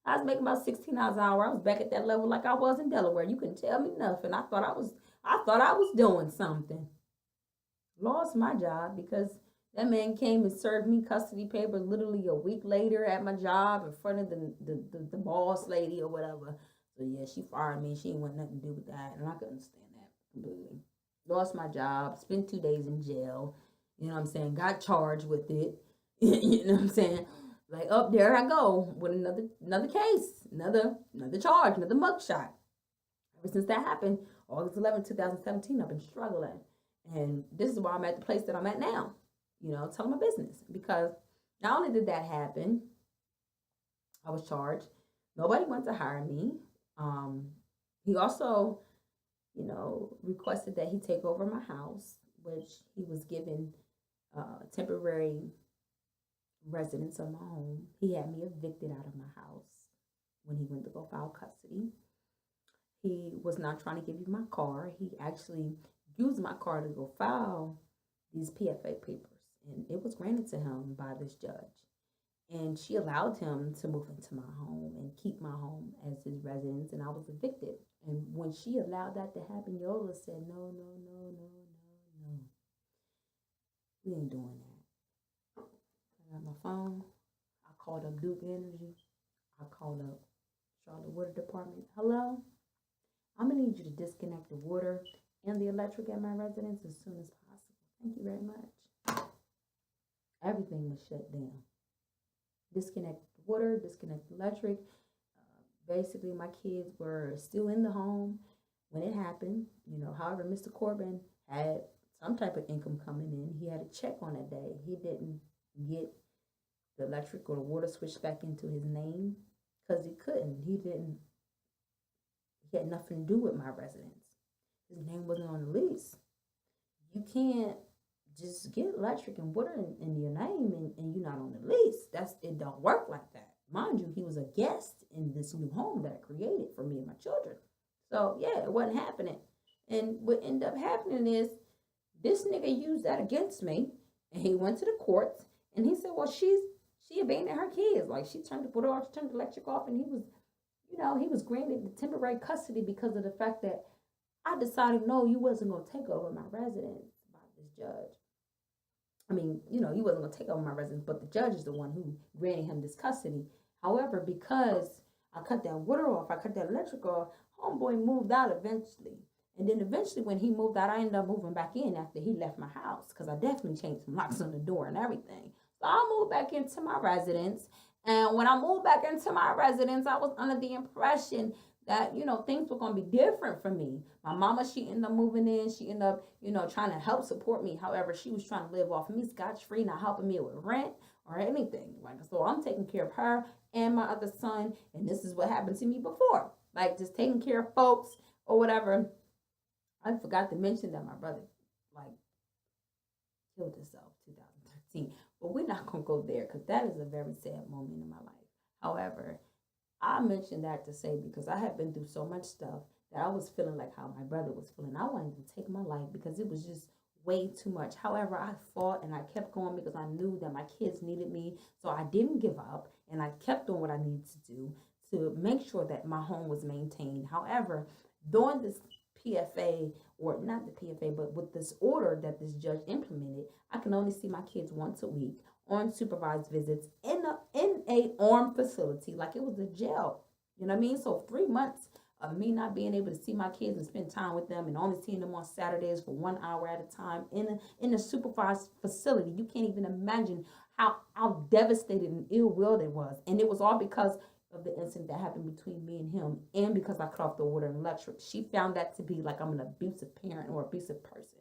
I was making about $16 an hour. I was back at that level like I was in Delaware. You couldn't tell me nothing. I thought I was doing something. Lost my job because that man came and served me custody papers literally a week later at my job in front of the boss lady or whatever. So yeah, she fired me. She didn't want nothing to do with that, and I couldn't stand that completely. Lost my job. Spent 2 days in jail. You know what I'm saying? Got charged with it. You know what I'm saying? Like, up there I go with another case, another charge, another mugshot. Ever since that happened, August 11, 2017, I've been struggling. And this is why I'm at the place that I'm at now, you know, telling my business. Because not only did that happen, I was charged. Nobody wanted to hire me. He also, you know, requested that he take over my house, which he was given temporary residence of my home. He had me evicted out of my house when he went to go file custody. He was not trying to give me my car. He actually used my car to go file these PFA papers, and it was granted to him by this judge. And she allowed him to move into my home and keep my home as his residence, and I was evicted. And when she allowed that to happen, Yola said, no, we ain't doing that. I got my phone. I called up Duke Energy. I called up Charlotte Water Department. Hello? I'm going to need you to disconnect the water and the electric at my residence as soon as possible. Thank you very much. Everything was shut down. Disconnect the water, disconnect the electric. Basically, my kids were still in the home when it happened. You know, however, Mr. Corbin had some type of income coming in. He had a check on that day. He didn't get the electric or the water switched back into his name because he couldn't. He had nothing to do with my residence. His name wasn't on the lease. You can't just get electric and water in your name and you're not on the lease. It don't work like that. Mind you, he was a guest in this new home that I created for me and my children. So yeah, it wasn't happening. And what ended up happening is this nigga used that against me, and he went to the courts and he said, well, she abandoned her kids. Like, she turned the water off, she turned the electric off, and he was granted the temporary custody because of the fact that I decided, no, you wasn't going to take over my residence by this judge. I mean, you know, you wasn't going to take over my residence, but the judge is the one who granted him this custody. However, because I cut that water off, I cut that electric off, homeboy moved out eventually. And then eventually when he moved out, I ended up moving back in after he left my house because I definitely changed some locks on the door and everything. So I moved back into my residence. And when I moved back into my residence, I was under the impression that, you know, things were going to be different for me. My mama, she ended up moving in. She ended up, you know, trying to help support me. However, she was trying to live off me scotch-free, not helping me with rent or anything. Like, so I'm taking care of her and my other son. And this is what happened to me before. Like, just taking care of folks or whatever. I forgot to mention that my brother, like, killed himself in 2013. But we're not going to go there because that is a very sad moment in my life. However, I mentioned that to say because I had been through so much stuff that I was feeling like how my brother was feeling. I wanted to take my life because it was just way too much. However, I fought and I kept going because I knew that my kids needed me. So I didn't give up and I kept doing what I needed to do to make sure that my home was maintained. However, during this PFA, or not the PFA, but with this order that this judge implemented, I can only see my kids once a week on supervised visits in a armed facility, like it was a jail. You know what I mean? So 3 months of me not being able to see my kids and spend time with them, and only seeing them on Saturdays for 1 hour at a time in a supervised facility. You can't even imagine how devastated and ill-willed it was, and it was all because of the incident that happened between me and him, and because I cut off the water and electric. She found that to be like I'm an abusive parent or abusive person.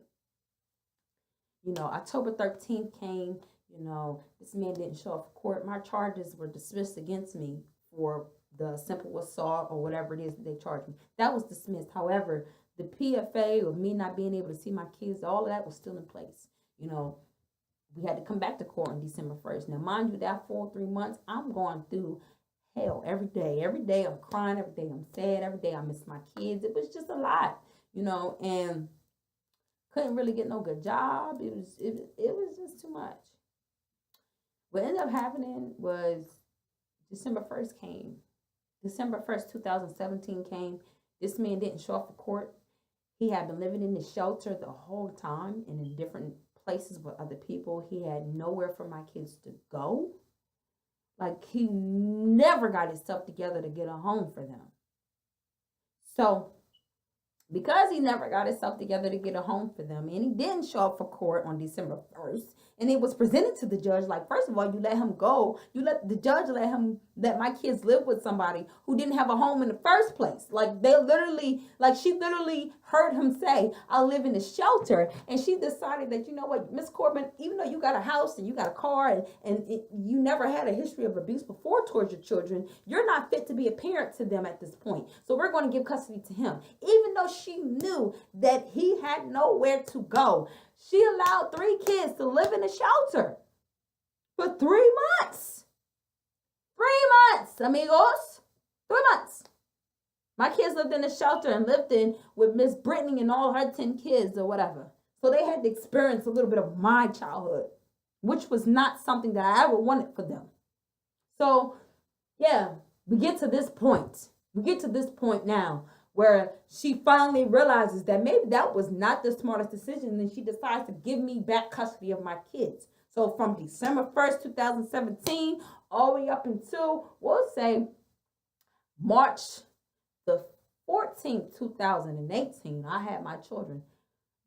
You know, October 13th came. You know, this man didn't show up for court. My charges were dismissed against me for the simple assault or whatever it is that they charged me. That was dismissed. However, the PFA of me not being able to see my kids, all of that was still in place. You know, we had to come back to court on December 1st. Now, mind you, that full 3 months, I'm going through hell every day. Every day I'm crying. Every day I'm sad. Every day I miss my kids. It was just a lot, you know, and couldn't really get no good job. It was just too much. What ended up happening was December 1st came. December 1st, 2017 came. This man didn't show up for court. He had been living in the shelter the whole time and in different places with other people. He had nowhere for my kids to go. Like, he never got himself together to get a home for them. So, because he never got himself together to get a home for them, and he didn't show up for court on December 1st, and it was presented to the judge, like, first of all, you let him go. You let the judge let my kids live with somebody who didn't have a home in the first place. Like, she literally heard him say, I'll live in a shelter. And she decided that, you know what, Miss Corbin, even though you got a house and you got a car you never had a history of abuse before towards your children, you're not fit to be a parent to them at this point. So we're going to give custody to him. Even though she knew that he had nowhere to go, she allowed 3 kids to live in a shelter for 3 months. 3 months, amigos. 3 months. My kids lived in a shelter and lived in with Miss Brittany and all her 10 kids or whatever. So they had to experience a little bit of my childhood, which was not something that I ever wanted for them. So, yeah, we get to this point. We get to this point now where she finally realizes that maybe that was not the smartest decision, and she decides to give me back custody of my kids. So from December 1st, 2017, all the way up until, we'll say, March the 14th, 2018, I had my children.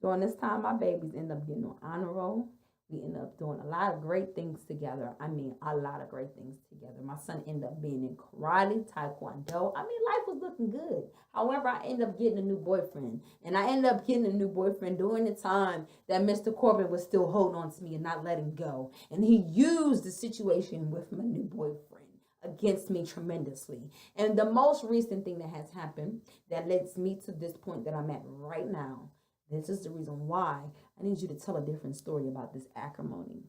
During this time, my babies end up getting on honor roll. We end up doing a lot of great things together. I mean, a lot of great things together. My son ended up being in karate, taekwondo. I mean, life was looking good. However, I ended up getting a new boyfriend. And I ended up getting a new boyfriend during the time that Mr. Corbin was still holding on to me and not letting go. And he used the situation with my new boyfriend against me tremendously. And the most recent thing that has happened that leads me to this point that I'm at right now, this is the reason why I need you to tell a different story about this acrimony.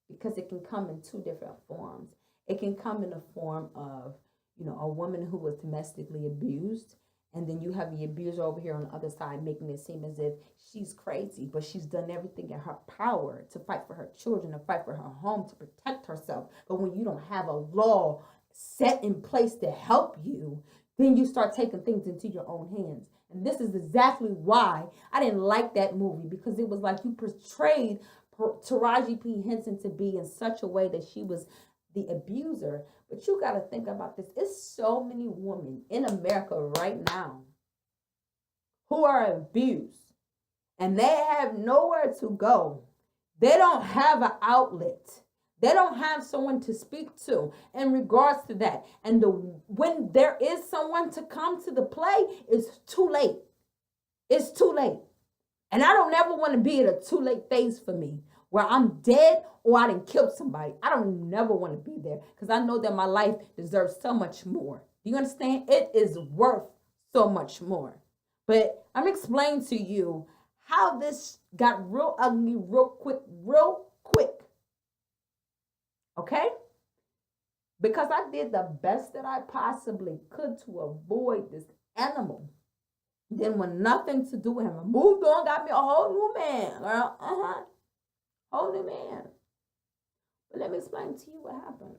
Because it can come in 2 different forms. It can come in the form of, you know, a woman who was domestically abused, and then you have the abuser over here on the other side making it seem as if she's crazy, but she's done everything in her power to fight for her children, to fight for her home, to protect herself. But when you don't have a law set in place to help you, then you start taking things into your own hands. And this is exactly why I didn't like that movie, because it was like you portrayed Taraji P. Henson to be in such a way that she was the abuser. But you got to think about this. It's so many women in America right now who are abused, and they have nowhere to go. They don't have an outlet. They don't have someone to speak to in regards to that. And when there is someone to come to the play, it's too late. It's too late. And I don't ever want to be at a too late phase for me, where I'm dead or I done killed somebody. I don't never want to be there, because I know that my life deserves so much more. Do you understand? It is worth so much more. But I'm explaining to you how this got real ugly real quick. Okay? because I did the best that I possibly could to avoid this animal. Didn't want nothing to do with him. I moved on, got me a whole new man, girl. Whole new man. But let me explain to you what happened.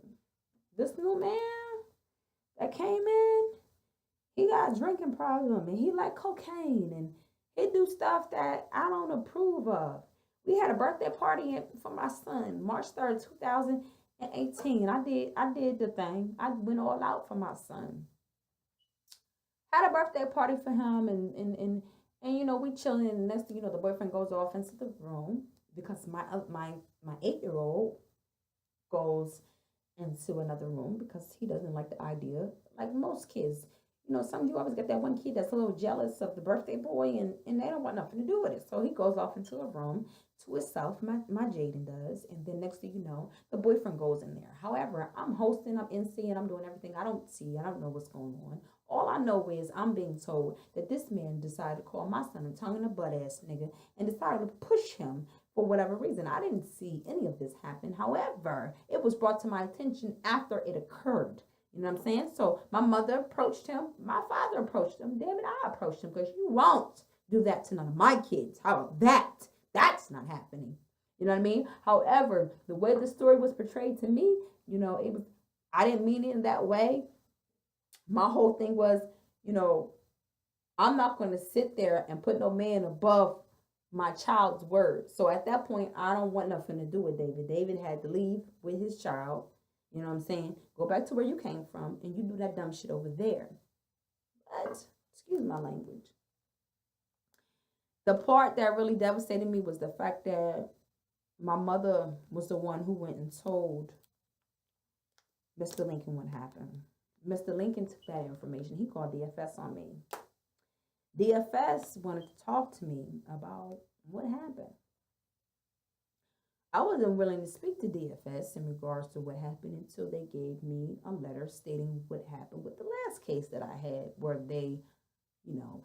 This new man that came in, he got a drinking problem and he like cocaine and he do stuff that I don't approve of. We had a birthday party for my son, March 3rd, 2018. I did the thing. I went all out for my son. Had a birthday party for him and you know, we chilling and next thing you know, the boyfriend goes off into the room because my 8-year-old goes into another room because he doesn't like the idea. Like most kids, you know, some of you always get that one kid that's a little jealous of the birthday boy and they don't want nothing to do with it. So he goes off into a room to himself, my Jaden does, and then next thing you know, the boyfriend goes in there. However, I'm hosting, I'm emceeing, I'm doing everything. I don't know what's going on. All I know is I'm being told that this man decided to call my son a tongue in a butt ass nigga and decided to push him for whatever reason. I didn't see any of this happen. However, it was brought to my attention after it occurred. You know what I'm saying? So my mother approached him. My father approached him. Damn it, I approached him because you won't do that to none of my kids. How about that? That's not happening. You know what I mean? However, the way the story was portrayed to me, you know, it was, I didn't mean it in that way. My whole thing was, you know, I'm not going to sit there and put no man above my child's word. So at that point, I don't want nothing to do with David. David had to leave with his child. You know what I'm saying? Go back to where you came from and you do that dumb shit over there. But, excuse my language. The part that really devastated me was the fact that my mother was the one who went and told Mr. Lincoln what happened. Mr. Lincoln took that information. He called DFS on me. DFS wanted to talk to me about what happened. I wasn't willing to speak to DFS in regards to what happened until they gave me a letter stating what happened with the last case that I had where they, you know,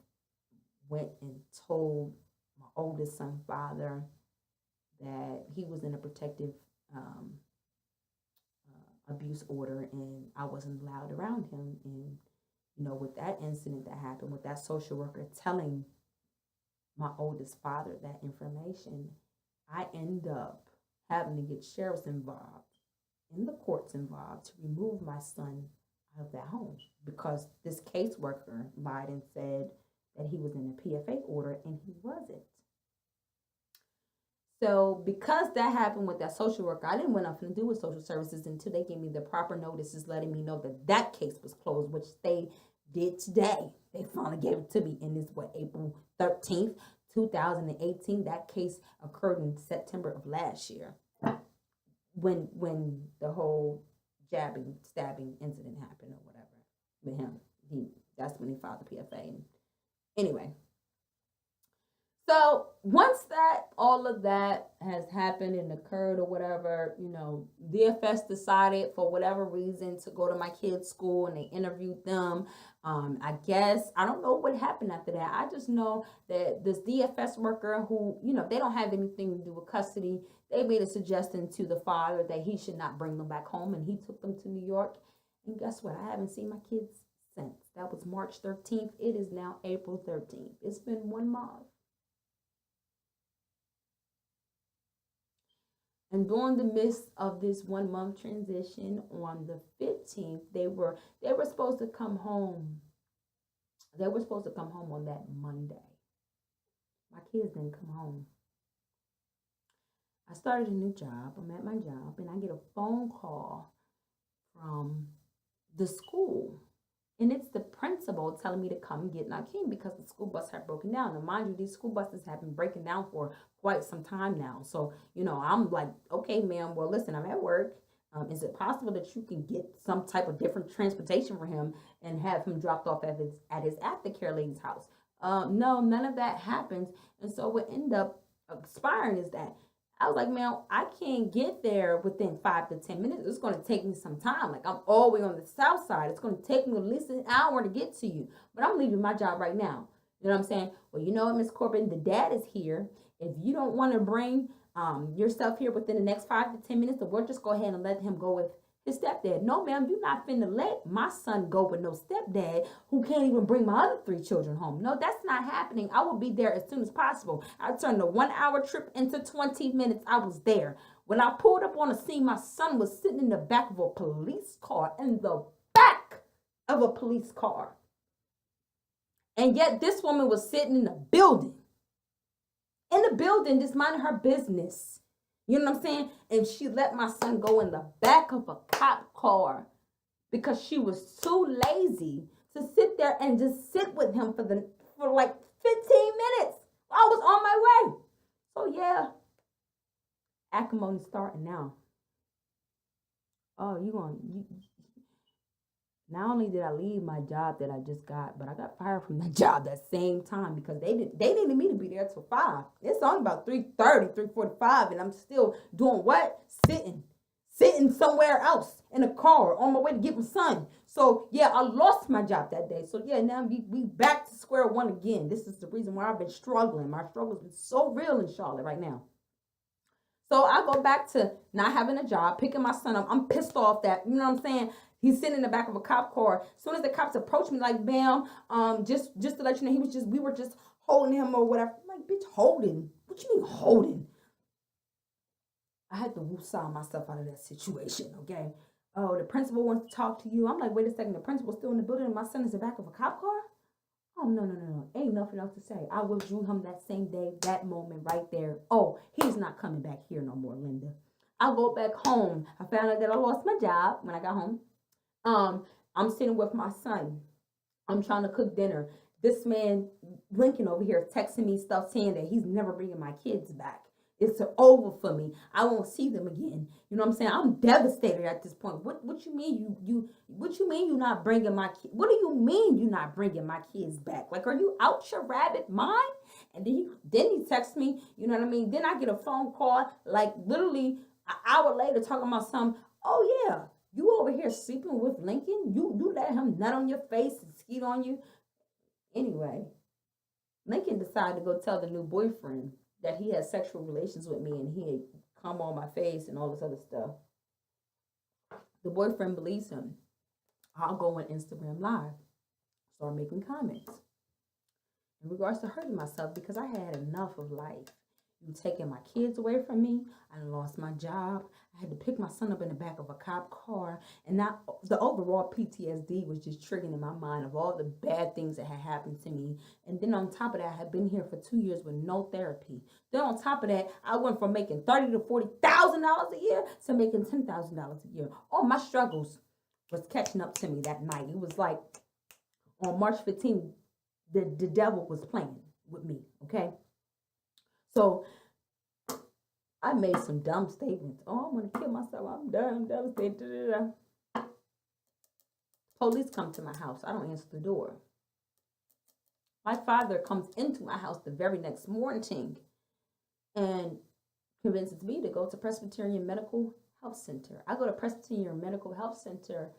went and told my oldest son's father that he was in a protective abuse order and I wasn't allowed around him. And, you know, with that incident that happened, with that social worker telling my oldest father that information, I end up having to get sheriffs involved and the courts involved to remove my son out of that home because this caseworker lied and said that he was in a PFA order and he wasn't. So because that happened with that social worker, I didn't want nothing to do with social services until they gave me the proper notices letting me know that that case was closed, which they did today. They finally gave it to me in this, April 13th, 2018. That case occurred in September of last year when the whole stabbing incident happened or whatever with him. That's when he filed the PFA. Anyway. So once all of that has happened and occurred or whatever, you know, DFS decided for whatever reason to go to my kids' school and they interviewed them. I guess, I don't know what happened after that. I just know that this DFS worker who, you know, they don't have anything to do with custody. They made a suggestion to the father that he should not bring them back home and he took them to New York. And guess what? I haven't seen my kids since. That was March 13th. It is now April 13th. It's been 1 month. And during the midst of this 1 month transition, on the 15th, they were supposed to come home. They were supposed to come home on that Monday. My kids didn't come home. I started a new job. I'm at my job, and I get a phone call from the school. And it's the principal telling me to come get Nakeem because the school bus had broken down. And mind you, these school buses have been breaking down for quite some time now. So, you know, I'm like, okay, ma'am, well, listen, I'm at work. Is it possible that you can get some type of different transportation for him and have him dropped off at his aftercare lady's house? No, none of that happens. And so what ended up expiring is that I was like, man, I can't get there within 5 to 10 minutes. It's going to take me some time. Like, I'm all the way on the south side. It's going to take me at least an hour to get to you. But I'm leaving my job right now. You know what I'm saying? Well, you know what, Miss Corbin, the dad is here. If you don't want to bring your stuff here within the next 5 to 10 minutes, then we'll just go ahead and let him go with His stepdad. No, ma'am, you're not finna let my son go with no stepdad who can't even bring my other 3 children home. No, that's not happening. I will be there as soon as possible. I turned a 1-hour trip into 20 minutes. I was there. When I pulled up on the scene, my son was sitting in the back of a police car, in the back of a police car. And yet this woman was sitting in the building. In the building, just minding her business. You know what I'm saying? And she let my son go in the back of a cop car because she was too lazy to sit there and just sit with him for like 15 minutes. I was on my way. So yeah, acrimony starting now. Oh, not only did I leave my job that I just got, but I got fired from that job that same time because they needed me to be there till 5. It's only about 3:30, 3:45, and I'm still doing what? Sitting somewhere else in a car on my way to get my son. So yeah, I lost my job that day. So yeah, now we back to square one again. This is the reason why I've been struggling. My struggle's been so real in Charlotte right now. So I go back to not having a job, picking my son up. I'm pissed off that, you know what I'm saying? He's sitting in the back of a cop car. As soon as the cops approached me, like, bam, just to let you know, we were just holding him or whatever. I'm like, bitch, holding? What you mean holding? I had to woosah myself out of that situation, okay? Oh, the principal wants to talk to you. I'm like, wait a second, the principal's still in the building and my son is in the back of a cop car? Oh, no. Ain't nothing else to say. I withdrew him that same day, that moment right there. Oh, he's not coming back here no more, Linda. I go back home. I found out that I lost my job when I got home. I'm sitting with my son. I'm trying to cook dinner. This man, Lincoln over here, texting me stuff saying that he's never bringing my kids back. It's over for me. I won't see them again. You know what I'm saying? I'm devastated at this point. What you mean what you mean you not bringing my kids? What do you mean you not bringing my kids back? Like, are you out your rabbit mind? And then he texts me, you know what I mean? Then I get a phone call like literally an hour later talking about something. Oh yeah, you over here sleeping with Lincoln? You let him nut on your face and skeet on you? Anyway, Lincoln decided to go tell the new boyfriend that he had sexual relations with me and he had come on my face and all this other stuff. The boyfriend believes him. I'll go on Instagram Live, start making comments in regards to hurting myself because I had enough of life. You taking my kids away from me. I lost my job. I had to pick my son up in the back of a cop car. And now the overall PTSD was just triggering in my mind of all the bad things that had happened to me. And then on top of that, I had been here for 2 years with no therapy. Then on top of that, I went from making $30,000 to $40,000 a year to making $10,000 a year. All my struggles was catching up to me that night. It was like on March 15th, the devil was playing with me, okay? So I made some dumb statements. Oh, I'm going to kill myself. I'm done. I'm devastated. Police come to my house. I don't answer the door. My father comes into my house the very next morning and convinces me to go to Presbyterian Medical Health Center. I go to Presbyterian Medical Health Center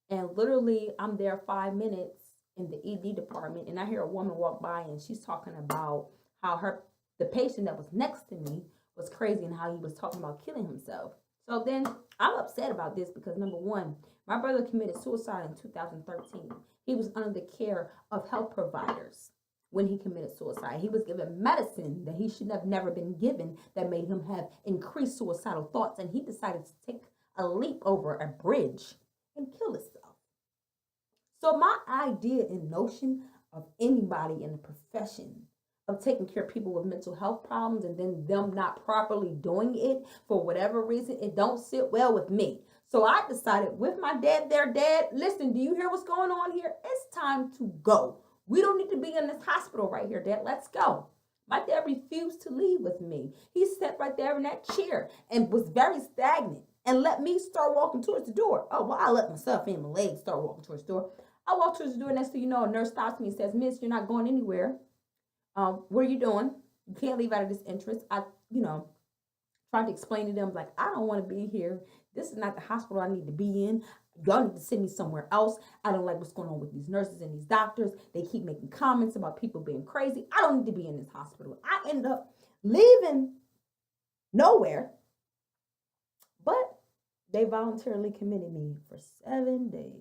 and literally I'm there 5 minutes in the ED department and I hear a woman walk by and she's talking about how the patient that was next to me was crazy and how he was talking about killing himself. So then I'm upset about this because number one, my brother committed suicide in 2013. He was under the care of health providers when he committed suicide. He was given medicine that he should have never been given that made him have increased suicidal thoughts. And he decided to take a leap over a bridge and kill himself. So my idea and notion of anybody in the profession of taking care of people with mental health problems and then them not properly doing it for whatever reason, it don't sit well with me. So I decided with my dad, listen, do you hear what's going on here? It's time to go. We don't need to be in this hospital right here, Dad. Let's go. My dad refused to leave with me. He sat right there in that chair and was very stagnant and let me start walking towards the door. Oh, well, I let myself in. My legs start walking towards the door. I walk towards the door. Next thing you know, a nurse stops me and says, Miss, you're not going anywhere. What are you doing? You can't leave out of this entrance. I tried to explain to them, like, I don't want to be here. This is not the hospital I need to be in. Y'all need to send me somewhere else. I don't like what's going on with these nurses and these doctors. They keep making comments about people being crazy. I don't need to be in this hospital. I end up leaving nowhere, but They voluntarily committed me for 7 days.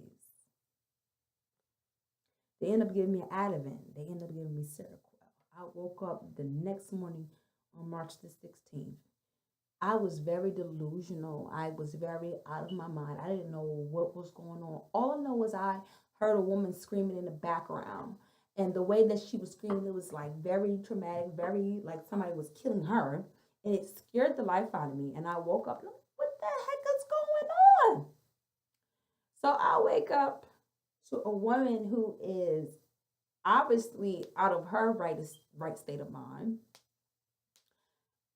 They ended up giving me Ativan. They ended up giving me Seroquel. I woke up the next morning on March the 16th. I was very delusional. I was very out of my mind. I didn't know what was going on. All I know was I heard a woman screaming in the background. And the way that she was screaming, it was like very traumatic, very like somebody was killing her. And it scared the life out of me. And I woke up and I'm like, what the heck is going on? So I wake up to a woman who is obviously out of her right state of mind.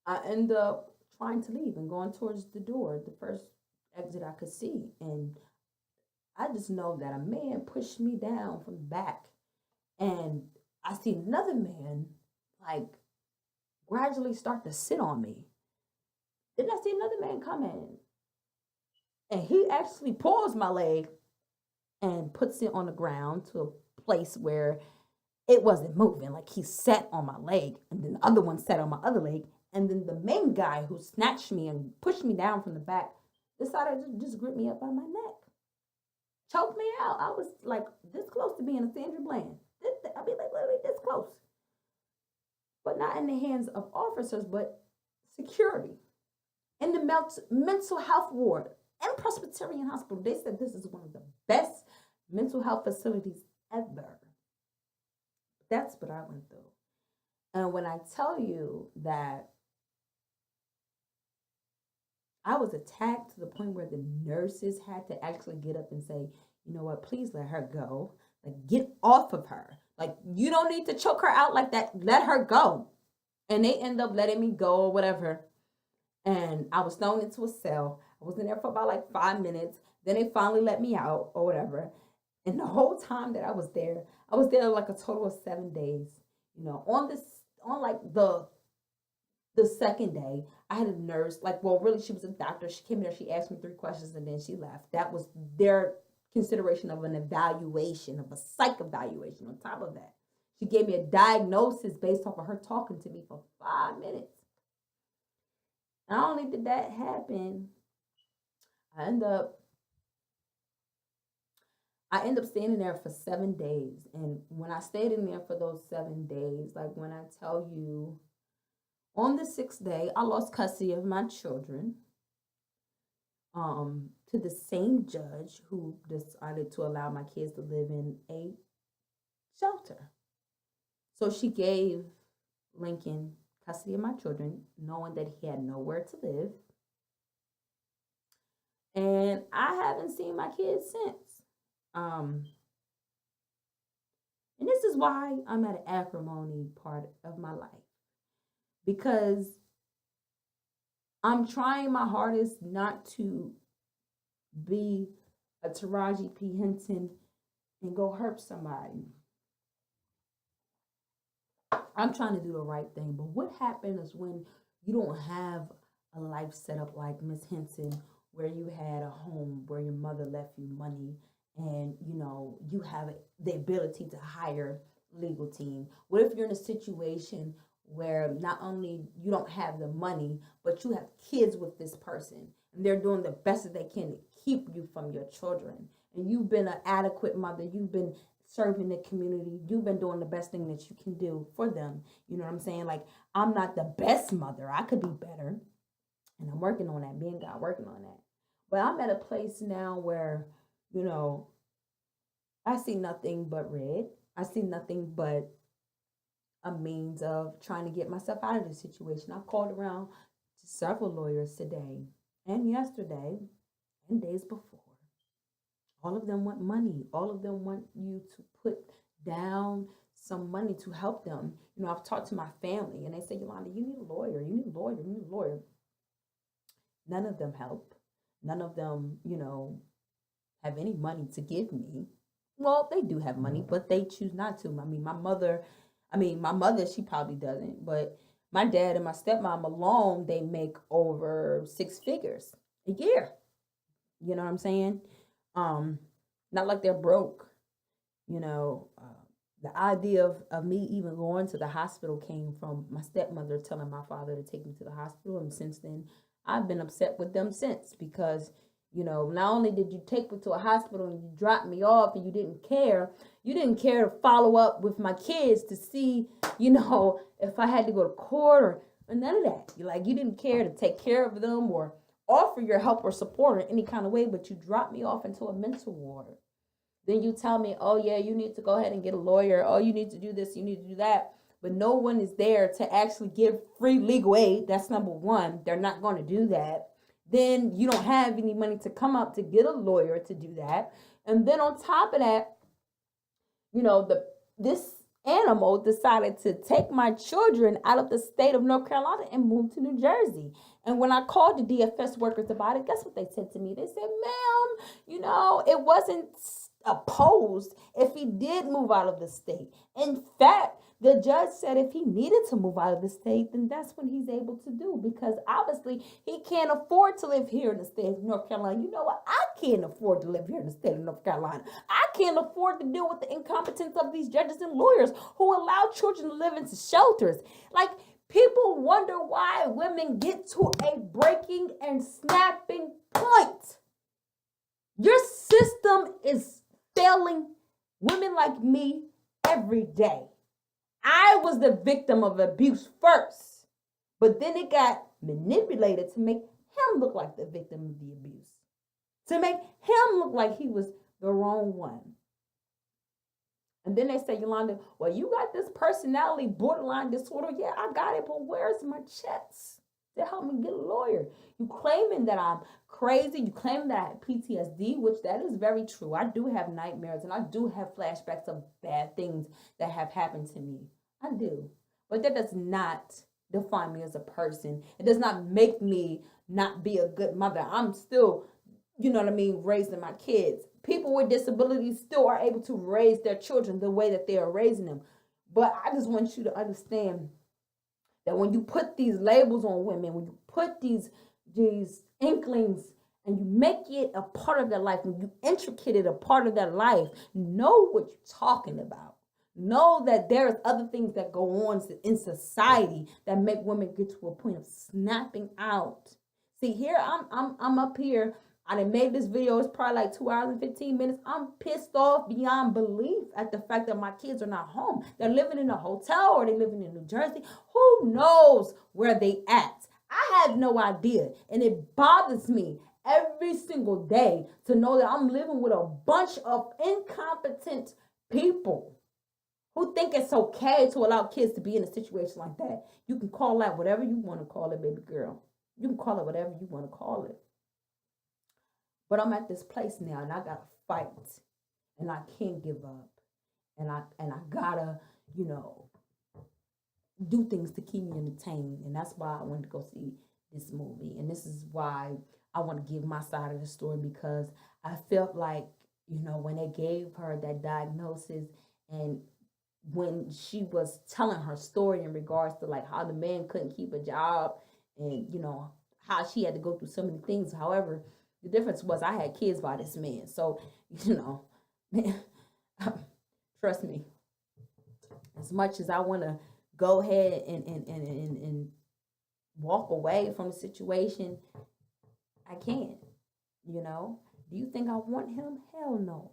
I end up trying to leave and going towards the door, the first exit I could see. And I just know that a man pushed me down from the back. And I see another man like gradually start to sit on me. Then I see another man come in. And he actually pulls my leg and puts it on the ground to a place where it wasn't moving. Like he sat on my leg, and then the other one sat on my other leg. And then the main guy who snatched me and pushed me down from the back decided to just grip me up by my neck, choke me out. I was like this close to being a Sandra Bland. I'd be like literally this close. But not in the hands of officers, but security. In the mental health ward and Presbyterian Hospital, they said this is one of the best mental health facilities ever. That's what I went through. And when I tell you that I was attacked to the point where the nurses had to actually get up and say, you know what, please let her go. Like, get off of her. Like, you don't need to choke her out like that. Let her go. And they end up letting me go or whatever. And I was thrown into a cell. I was in there for about like 5 minutes. Then they finally let me out or whatever. And the whole time that I was there like a total of 7 days. You know, on like the second day, I had a nurse, like, well, really, she was a doctor. She came there, she asked me 3 questions, and then she left. That was their consideration of an evaluation, of a psych evaluation on top of that. She gave me a diagnosis based off of her talking to me for 5 minutes. Not only did that happen, I end up staying in there for 7 days. And when I stayed in there for those 7 days, like when I tell you, on the 6th day, I lost custody of my children to the same judge who decided to allow my kids to live in a shelter. So she gave Lincoln custody of my children, knowing that he had nowhere to live. And I haven't seen my kids since. And this is why I'm at an acrimony part of my life. Because I'm trying my hardest not to be a Taraji P. Henson and go hurt somebody. I'm trying to do the right thing. But what happens when you don't have a life set up like Miss Henson, where you had a home where your mother left you money and, you know, you have the ability to hire a legal team? What if you're in a situation where not only you don't have the money, but you have kids with this person and they're doing the best that they can to keep you from your children, and you've been an adequate mother, you've been serving the community, you've been doing the best thing that you can do for them? You know what I'm saying? Like, I'm not the best mother, I could be better, and I'm working on that, being God, working on that. But I'm at a place now where, you know, I see nothing but red. I see nothing but a means of trying to get myself out of this situation. I've called around to several lawyers today and yesterday and days before. All of them want money. All of them want you to put down some money to help them. You know, I've talked to my family and they say, Yolanda, you need a lawyer. You need a lawyer. You need a lawyer. None of them help. None of them, you know, have any money to give me. Well, they do have money, but they choose not to. My mother, she probably doesn't, but my dad and my stepmom alone, they make over 6 figures a year. You know what I'm saying? Not like they're broke. You know, the idea of me even going to the hospital came from my stepmother telling my father to take me to the hospital. And since then, I've been upset with them since, because, You know, not only did you take me to a hospital and you dropped me off and you didn't care to follow up with my kids to see, if I had to go to court or none of that. You didn't care to take care of them or offer your help or support in any kind of way, but you dropped me off into a mental ward. Then you tell me, oh yeah, you need to go ahead and get a lawyer. Oh, you need to do this, you need to do that. But no one is there to actually give free legal aid. That's number one. They're not going to do that. Then you don't have any money to come up to get a lawyer to do that. And then on top of that, this animal decided to take my children out of the state of North Carolina and move to New Jersey. And when I called the DFS workers about it, guess what they said to me? They said, ma'am, it wasn't opposed if he did move out of the state. In fact, the judge said if he needed to move out of the state, then that's what he's able to do, because obviously he can't afford to live here in the state of North Carolina. You know what? I can't afford to live here in the state of North Carolina. I can't afford to deal with the incompetence of these judges and lawyers who allow children to live into shelters. People wonder why women get to a breaking and snapping point. Your system is failing women like me every day. I was the victim of abuse first, but then it got manipulated to make him look like the victim of the abuse, to make him look like he was the wrong one. And then they say, Yolanda, well, you got this personality borderline disorder. Yeah, I got it, but where's my checks to help me get a lawyer? You claiming that I'm crazy. You claim that I have PTSD, which that is very true. I do have nightmares and I do have flashbacks of bad things that have happened to me. I do. But that does not define me as a person. It does not make me not be a good mother. I'm still, raising my kids. People with disabilities still are able to raise their children the way that they are raising them. But I just want you to understand that when you put these labels on women, when you put these inklings and you make it a part of their life, when you intricate it a part of their life, know what you're talking about. Know that there's other things that go on in society that make women get to a point of snapping out. See, here I'm up here. I done made this video. It's probably like 2 hours and 15 minutes. I'm pissed off beyond belief at the fact that my kids are not home. They're living in a hotel or they're living in New Jersey. Who knows where they at? I have no idea. And it bothers me every single day to know that I'm living with a bunch of incompetent people who think it's okay to allow kids to be in a situation like that. You can call that whatever you want to call it, baby girl. You can call it whatever you want to call it. But I'm at this place now and I gotta fight and I can't give up. And I gotta, do things to keep me entertained. And that's why I wanted to go see this movie. And this is why I want to give my side of the story, because I felt like, when they gave her that diagnosis and when she was telling her story in regards to how the man couldn't keep a job and, how she had to go through so many things. However, the difference was I had kids by this man. So, trust me, as much as I want to go ahead and walk away from the situation, I can't, Do you think I want him? Hell no.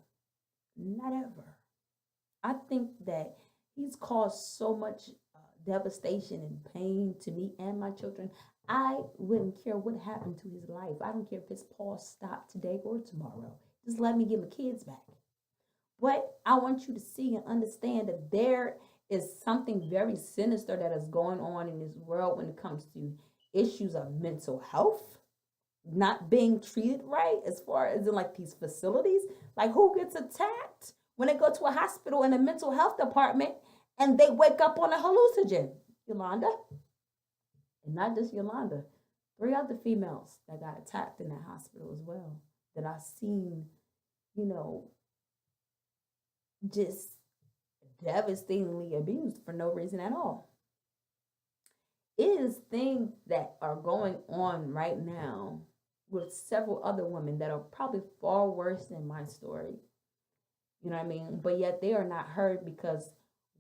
Not ever. I think that he's caused so much devastation and pain to me and my children. I wouldn't care what happened to his life. I don't care if his pulse stopped today or tomorrow. Just let me get my kids back. But I want you to see and understand that there is something very sinister that is going on in this world when it comes to issues of mental health not being treated right, as far as in these facilities. Who gets attacked when they go to a hospital in a mental health department and they wake up on a hallucinogen? Yolanda. And not just Yolanda, 3 other females that got attacked in that hospital as well, that I've seen, just devastatingly abused for no reason at all. It is things that are going on right now with several other women that are probably far worse than my story. You know what I mean? But yet they are not heard, because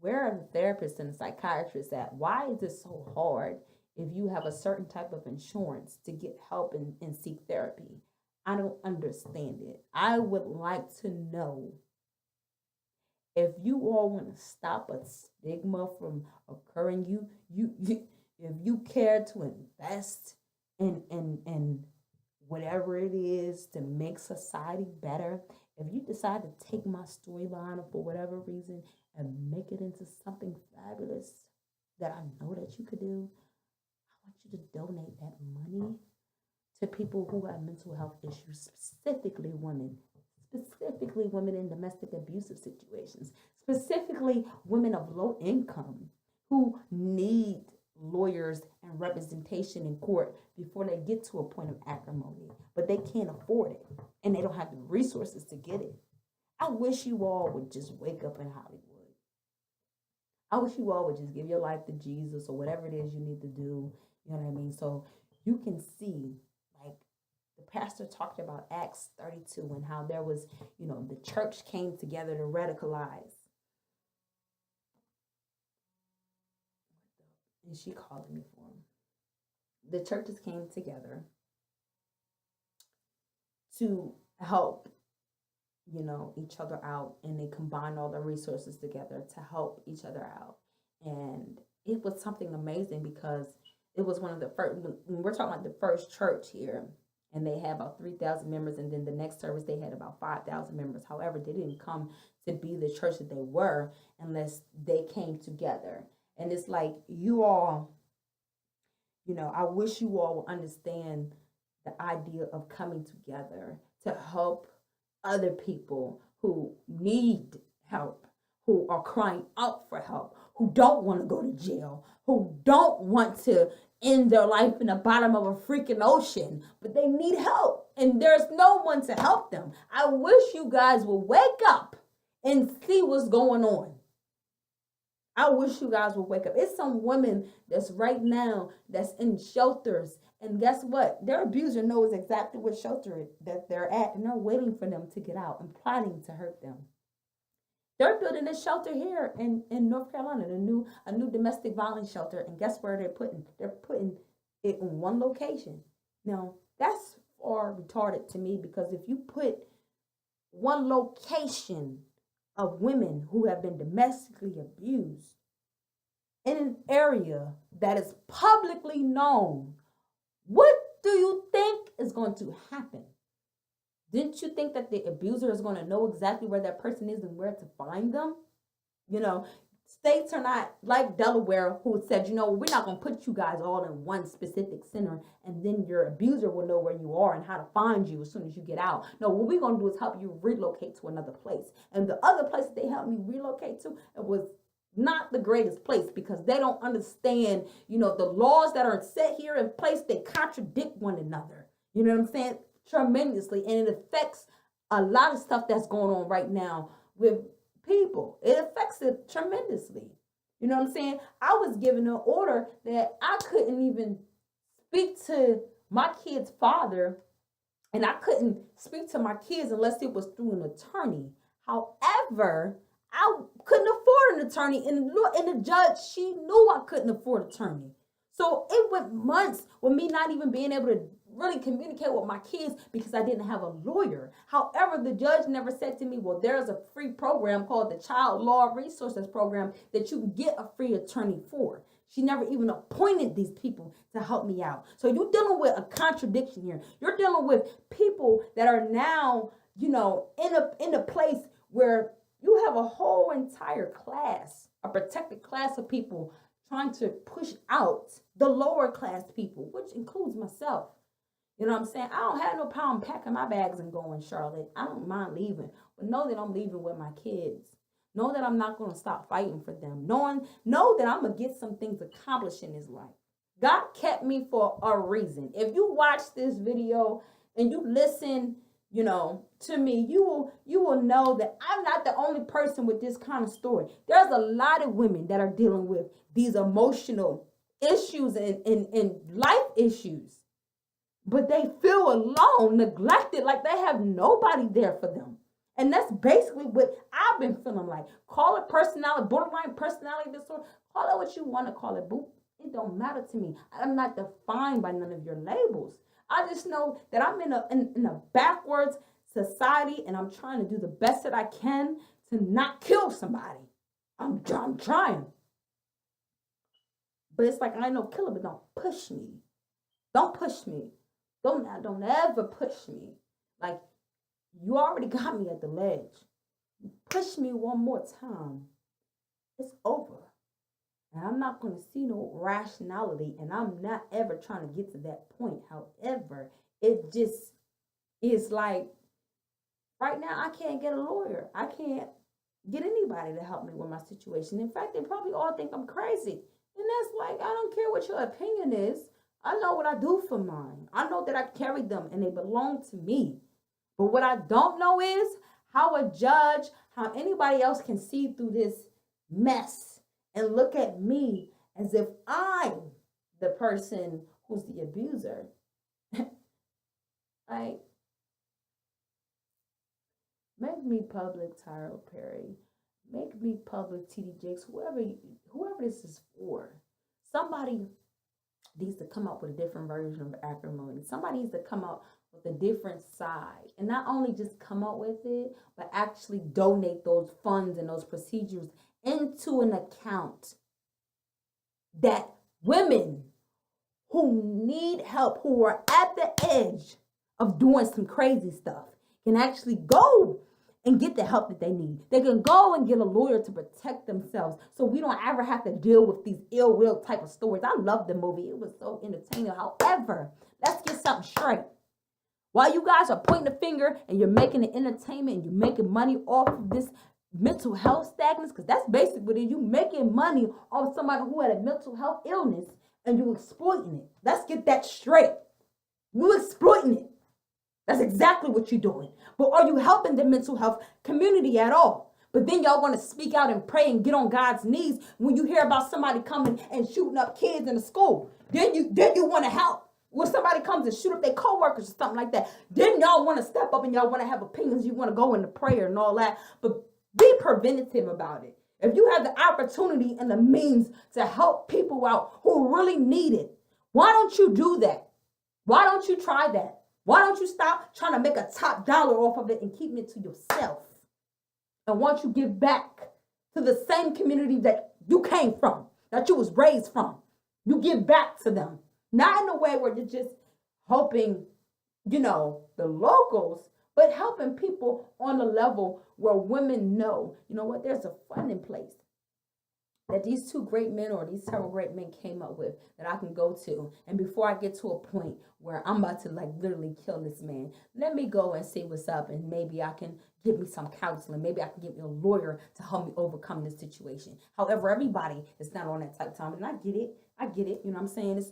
where are the therapists and the psychiatrists at? Why is it so hard if you have a certain type of insurance to get help and seek therapy? I don't understand it. I would like to know if you all want to stop a stigma from occurring. If you care to invest in whatever it is to make society better, if you decide to take my storyline for whatever reason and make it into something fabulous that I know that you could do, I want you to donate that money to people who have mental health issues, specifically women in domestic abusive situations, specifically women of low income who need lawyers and representation in court before they get to a point of acrimony, but they can't afford it and they don't have the resources to get it. I wish you all would just wake up in Hollywood. I wish you all would just give your life to Jesus or whatever it is you need to do. You know what I mean? So you can see, like the pastor talked about Acts 32 and how there was, the church came together to radicalize. And she called me for him. The churches came together to help, each other out, and they combined all the resources together to help each other out. And it was something amazing because it was one of the first, we're talking about the first church here, and they had about 3,000 members, and then the next service they had about 5,000 members. However, they didn't come to be the church that they were unless they came together. And it's like, you all, I wish you all would understand the idea of coming together to help other people who need help, who are crying out for help, who don't want to go to jail, who don't want to end their life in the bottom of a freaking ocean, but they need help and there's no one to help them. I wish you guys would wake up and see what's going on. I wish you guys would wake up. It's some women that's right now that's in shelters, and guess what? Their abuser knows exactly what shelter that they're at, and they're waiting for them to get out and plotting to hurt them. They're building a shelter here in North Carolina, a new domestic violence shelter, and guess where they're putting? They're putting it in one location. Now, that's far retarded to me, because if you put one location of women who have been domestically abused in an area that is publicly known, what do you think is going to happen? Didn't you think that the abuser is going to know exactly where that person is and where to find them? States are not like Delaware, who said, we're not going to put you guys all in one specific center and then your abuser will know where you are and how to find you as soon as you get out. No, what we're going to do is help you relocate to another place. And the other place that they helped me relocate to, it was not the greatest place, because they don't understand, the laws that are set here in place, they contradict one another. You know what I'm saying? Tremendously. And it affects a lot of stuff that's going on right now with people. It affects it tremendously. You know what I'm saying? I was given an order that I couldn't even speak to my kid's father, and I couldn't speak to my kids unless it was through an attorney. However, I couldn't afford an attorney, and the judge, she knew I couldn't afford an attorney. So it went months with me not even being able to really communicate with my kids because I didn't have a lawyer. However, the judge never said to me, well, there's a free program called the Child Law Resources Program that you can get a free attorney for. She never even appointed these people to help me out. So you're dealing with a contradiction here. You're dealing with people that are now, in a place where you have a whole entire class, a protected class of people trying to push out the lower class people, which includes myself. You know what I'm saying? I don't have no problem packing my bags and going, Charlotte. I don't mind leaving. But know that I'm leaving with my kids. Know that I'm not going to stop fighting for them. Know that I'm going to get some things accomplished in this life. God kept me for a reason. If you watch this video and you listen, to me, you will know that I'm not the only person with this kind of story. There's a lot of women that are dealing with these emotional issues and life issues. But they feel alone, neglected, like they have nobody there for them. And that's basically what I've been feeling like. Call it borderline personality disorder. Call it what you want to call it, boo. It don't matter to me. I'm not defined by none of your labels. I just know that I'm in a backwards society, and I'm trying to do the best that I can to not kill somebody. I'm trying. But it's like, I ain't no killer, but don't push me. Don't push me. Don't ever push me. Like, you already got me at the ledge. Push me one more time. It's over. And I'm not going to see no rationality, and I'm not ever trying to get to that point. However, it just is like, right now, I can't get a lawyer. I can't get anybody to help me with my situation. In fact, they probably all think I'm crazy. And that's like, I don't care what your opinion is. I know what I do for mine. I know that I carry them and they belong to me. But what I don't know is how a judge, how anybody else can see through this mess and look at me as if I'm the person who's the abuser. Like, make me public Tyler Perry. Make me public TD Jakes. Whoever this is for. Somebody needs to come up with a different version of acrimony. Somebody needs to come up with a different side. And not only just come up with it, but actually donate those funds and those procedures into an account that women who need help, who are at the edge of doing some crazy stuff, can actually go and get the help that they need. They can go and get a lawyer to protect themselves, so we don't ever have to deal with these ill will type of stories. I love the movie. It was so entertaining. However, let's get something straight. While you guys are pointing the finger and you're making the entertainment and you're making money off of this mental health stagnance, because that's basically what it is. You making money off somebody who had a mental health illness and you exploiting it. Let's get that straight. You exploiting it. That's exactly what you're doing. But are you helping the mental health community at all? But then y'all want to speak out and pray and get on God's knees when you hear about somebody coming and shooting up kids in the school. Then you want to help. When somebody comes and shoot up their coworkers or something like that, then y'all want to step up and y'all want to have opinions. You want to go into prayer and all that. But be preventative about it. If you have the opportunity and the means to help people out who really need it, why don't you do that? Why don't you try that? Why don't you stop trying to make a top dollar off of it and keeping it to yourself? And once you give back to the same community that you came from, that you was raised from, you give back to them. Not in a way where you're just helping, the locals, but helping people on a level where women know, what, there's a funding place that these two great men or these several great men came up with that I can go to. And before I get to a point where I'm about to literally kill this man, let me go and see what's up, and maybe I can give me some counseling. Maybe I can get me a lawyer to help me overcome this situation. However, everybody is not on that type of time, and I get it. You know what I'm saying? It's,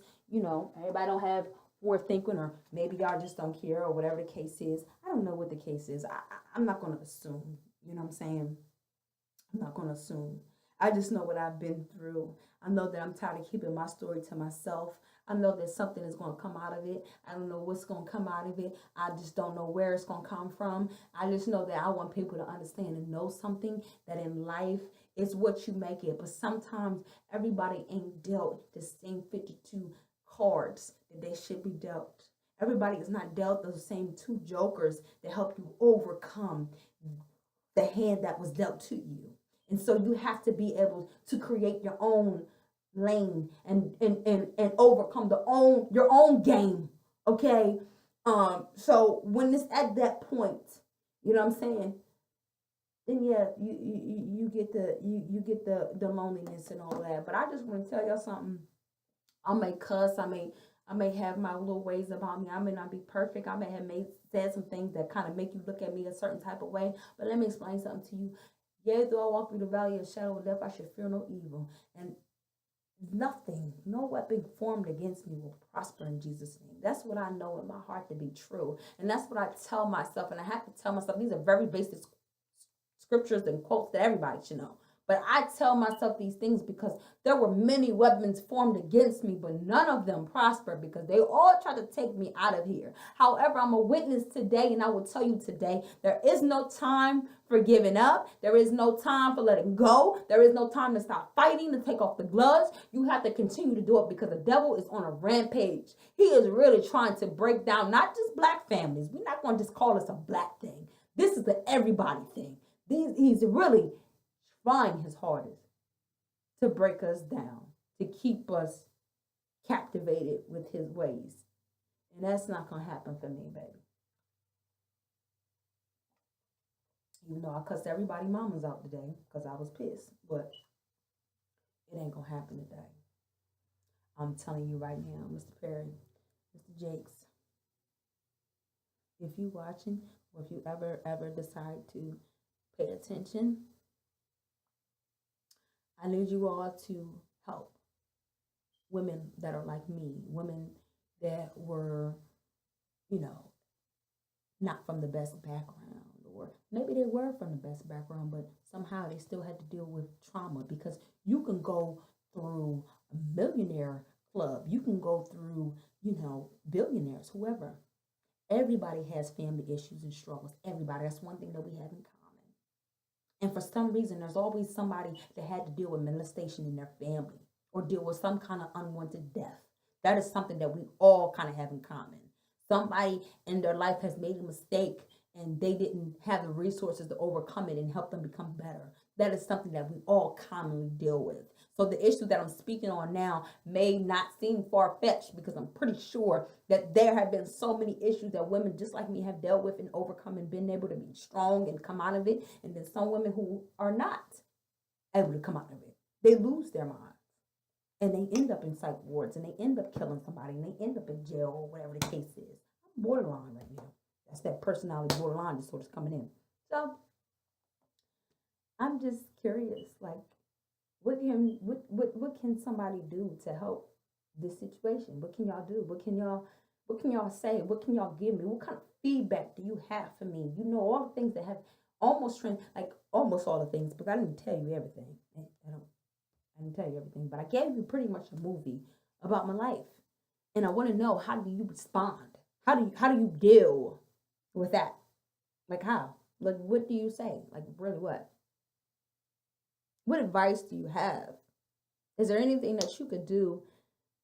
everybody don't have forward thinking, or maybe y'all just don't care, or whatever the case is. I don't know what the case is. I'm not going to assume. You know what I'm saying? I'm not going to assume. I just know what I've been through. I know that I'm tired of keeping my story to myself. I know that something is going to come out of it. I don't know what's going to come out of it. I just don't know where it's going to come from. I just know that I want people to understand and know something, that in life, it's what you make it. But sometimes everybody ain't dealt the same 52 cards that they should be dealt. Everybody is not dealt the same 2 jokers that help you overcome the hand that was dealt to you. And so you have to be able to create your own lane and overcome your own game. Okay. So when it's at that point, you know what I'm saying? Then yeah, you get the loneliness and all that. But I just want to tell y'all something. I may cuss, I may have my little ways about me. I may not be perfect. I may have said some things that kind of make you look at me a certain type of way. But let me explain something to you. Yea, though I walk through the valley of the shadow of death, I should fear no evil. And nothing, no weapon formed against me will prosper in Jesus' name. That's what I know in my heart to be true. And that's what I tell myself. And I have to tell myself, these are very basic scriptures and quotes that everybody should know. But I tell myself these things because there were many weapons formed against me, but none of them prospered because they all tried to take me out of here. However, I'm a witness today, and I will tell you today, there is no time for giving up. There is no time for letting go. There is no time to stop fighting, to take off the gloves. You have to continue to do it because the devil is on a rampage. He is really trying to break down not just black families. We're not going to just call this a black thing. This is the everybody thing. He's really trying his hardest to break us down, to keep us captivated with his ways. And that's not going to happen for me, baby. You know, I cussed everybody mamas out today because I was pissed, but it ain't going to happen today. I'm telling you right now, Mr. Perry, Mr. Jakes, if you watching or if you ever decide to pay attention, I need you all to help women that are like me, women that were, you know, not from the best background, or maybe they were from the best background, but somehow they still had to deal with trauma, because you can go through a millionaire club, you can go through, you know, billionaires, whoever. Everybody has family issues and struggles. Everybody. That's one thing that we have in common. And for some reason, there's always somebody that had to deal with molestation in their family or deal with some kind of unwanted death. That is something that we all kind of have in common. Somebody in their life has made a mistake and they didn't have the resources to overcome it and help them become better. That is something that we all commonly deal with. So the issue that I'm speaking on now may not seem far-fetched, because I'm pretty sure that there have been so many issues that women just like me have dealt with and overcome and been able to be strong and come out of it. And then some women who are not able to come out of it, they lose their minds. And they end up in psych wards, and they end up killing somebody, and they end up in jail, or whatever the case is. I'm borderline right now. That's that personality borderline disorder coming in. So I'm just curious, like, what can somebody do to help this situation? What can y'all do? What can y'all say? What can y'all give me? What kind of feedback do you have for me? You know, all the things that have almost all the things, but I didn't tell you everything. I didn't tell you everything, but I gave you pretty much a movie about my life. And I want to know, how do you respond? How do you deal with that? Like, how? Like, what do you say? Like, really, what? What advice do you have? Is there anything that you could do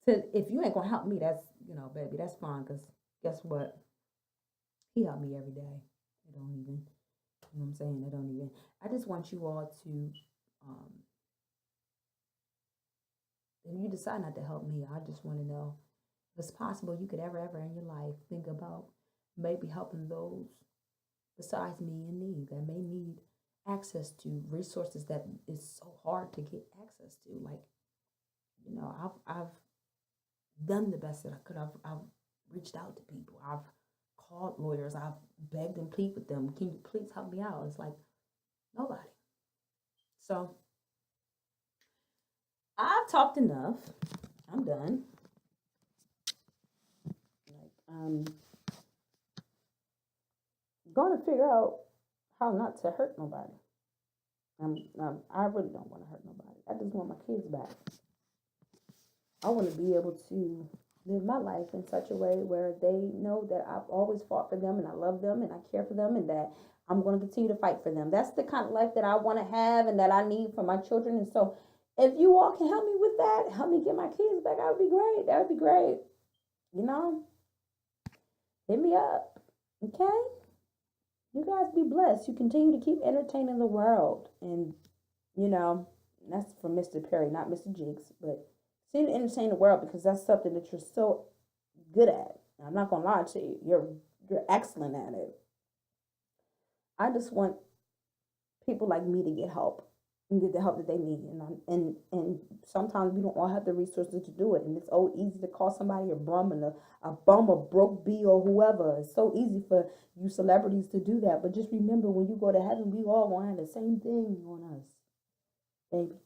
to, if you ain't gonna help me, that's, you know, baby, that's fine, because guess what? He helped me every day. It don't even, you know what I'm saying? It don't even, I just want you all to, if you decide not to help me, I just want to know if it's possible you could ever in your life think about maybe helping those besides me in need, that may need access to resources that is so hard to get access to. Like, you know, I've done the best that I could. I've reached out to people. I've called lawyers. I've begged and pleaded with them. Can you please help me out? It's like, nobody. So I've talked enough. I'm done. Like, going to figure out how not to hurt nobody. I really don't want to hurt nobody. I just want my kids back. I want to be able to live my life in such a way where they know that I've always fought for them and I love them and I care for them and that I'm going to continue to fight for them. That's the kind of life that I want to have and that I need for my children. And so if you all can help me with that, help me get my kids back, that would be great. That would be great. You know, hit me up. Okay? You guys be blessed. You continue to keep entertaining the world. And, you know, that's from Mr. Perry, not Mr. Jinx, but continue to entertain the world, because that's something that you're so good at. I'm not going to lie to you. You're excellent at it. I just want people like me to get help and get the help that they need. And sometimes we don't all have the resources to do it. And it's so easy to call somebody a bum and a bum or broke B or whoever. It's so easy for you celebrities to do that. But just remember, when you go to heaven, we all going to have the same thing on us. Baby,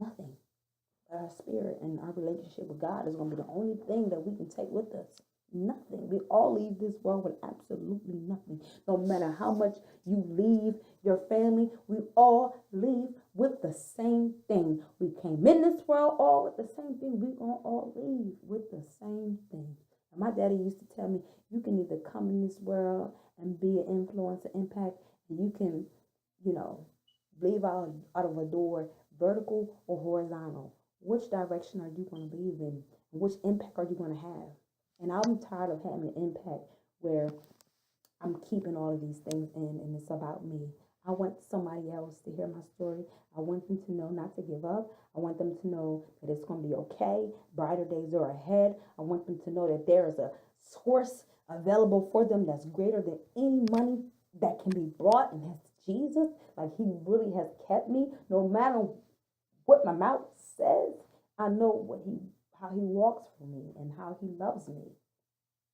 nothing. Our spirit and our relationship with God is going to be the only thing that we can take with us. nothing. We all leave this world with absolutely nothing. No matter how much you leave your family, we all leave with the same thing. We came in this world all with the same thing. We gonna all leave with the same thing. And my daddy used to tell me, you can either come in this world and be an influence, an impact, and you can, you know, leave out of a door, vertical or horizontal. Which direction are you going to leave in? Which impact are you going to have? And I'm tired of having an impact where I'm keeping all of these things in and it's about me. I want somebody else to hear my story. I want them to know not to give up. I want them to know that it's going to be okay. Brighter days are ahead. I want them to know that there is a source available for them that's greater than any money that can be brought, and that's Jesus. Like, he really has kept me. No matter what my mouth says, I know how he walks for me and how he loves me.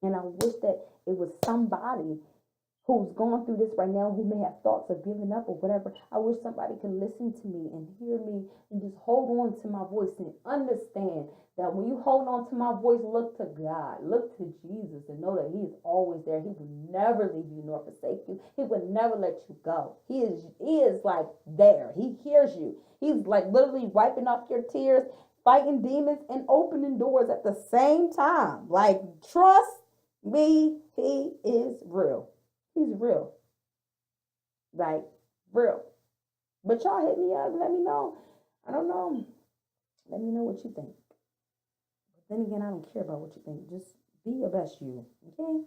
And I wish that it was somebody who's going through this right now, who may have thoughts of giving up or whatever. I wish somebody could listen to me and hear me and just hold on to my voice and understand that when you hold on to my voice, look to God, look to Jesus, and know that he is always there. He will never leave you nor forsake you. He will never let you go. He is like there. He hears you. He's like literally wiping off your tears, fighting demons, and opening doors at the same time. Like, trust me, he is real. He's real. Like, real. But y'all hit me up. Let me know. I don't know. Let me know what you think. But then again, I don't care about what you think. Just be your best you. Okay?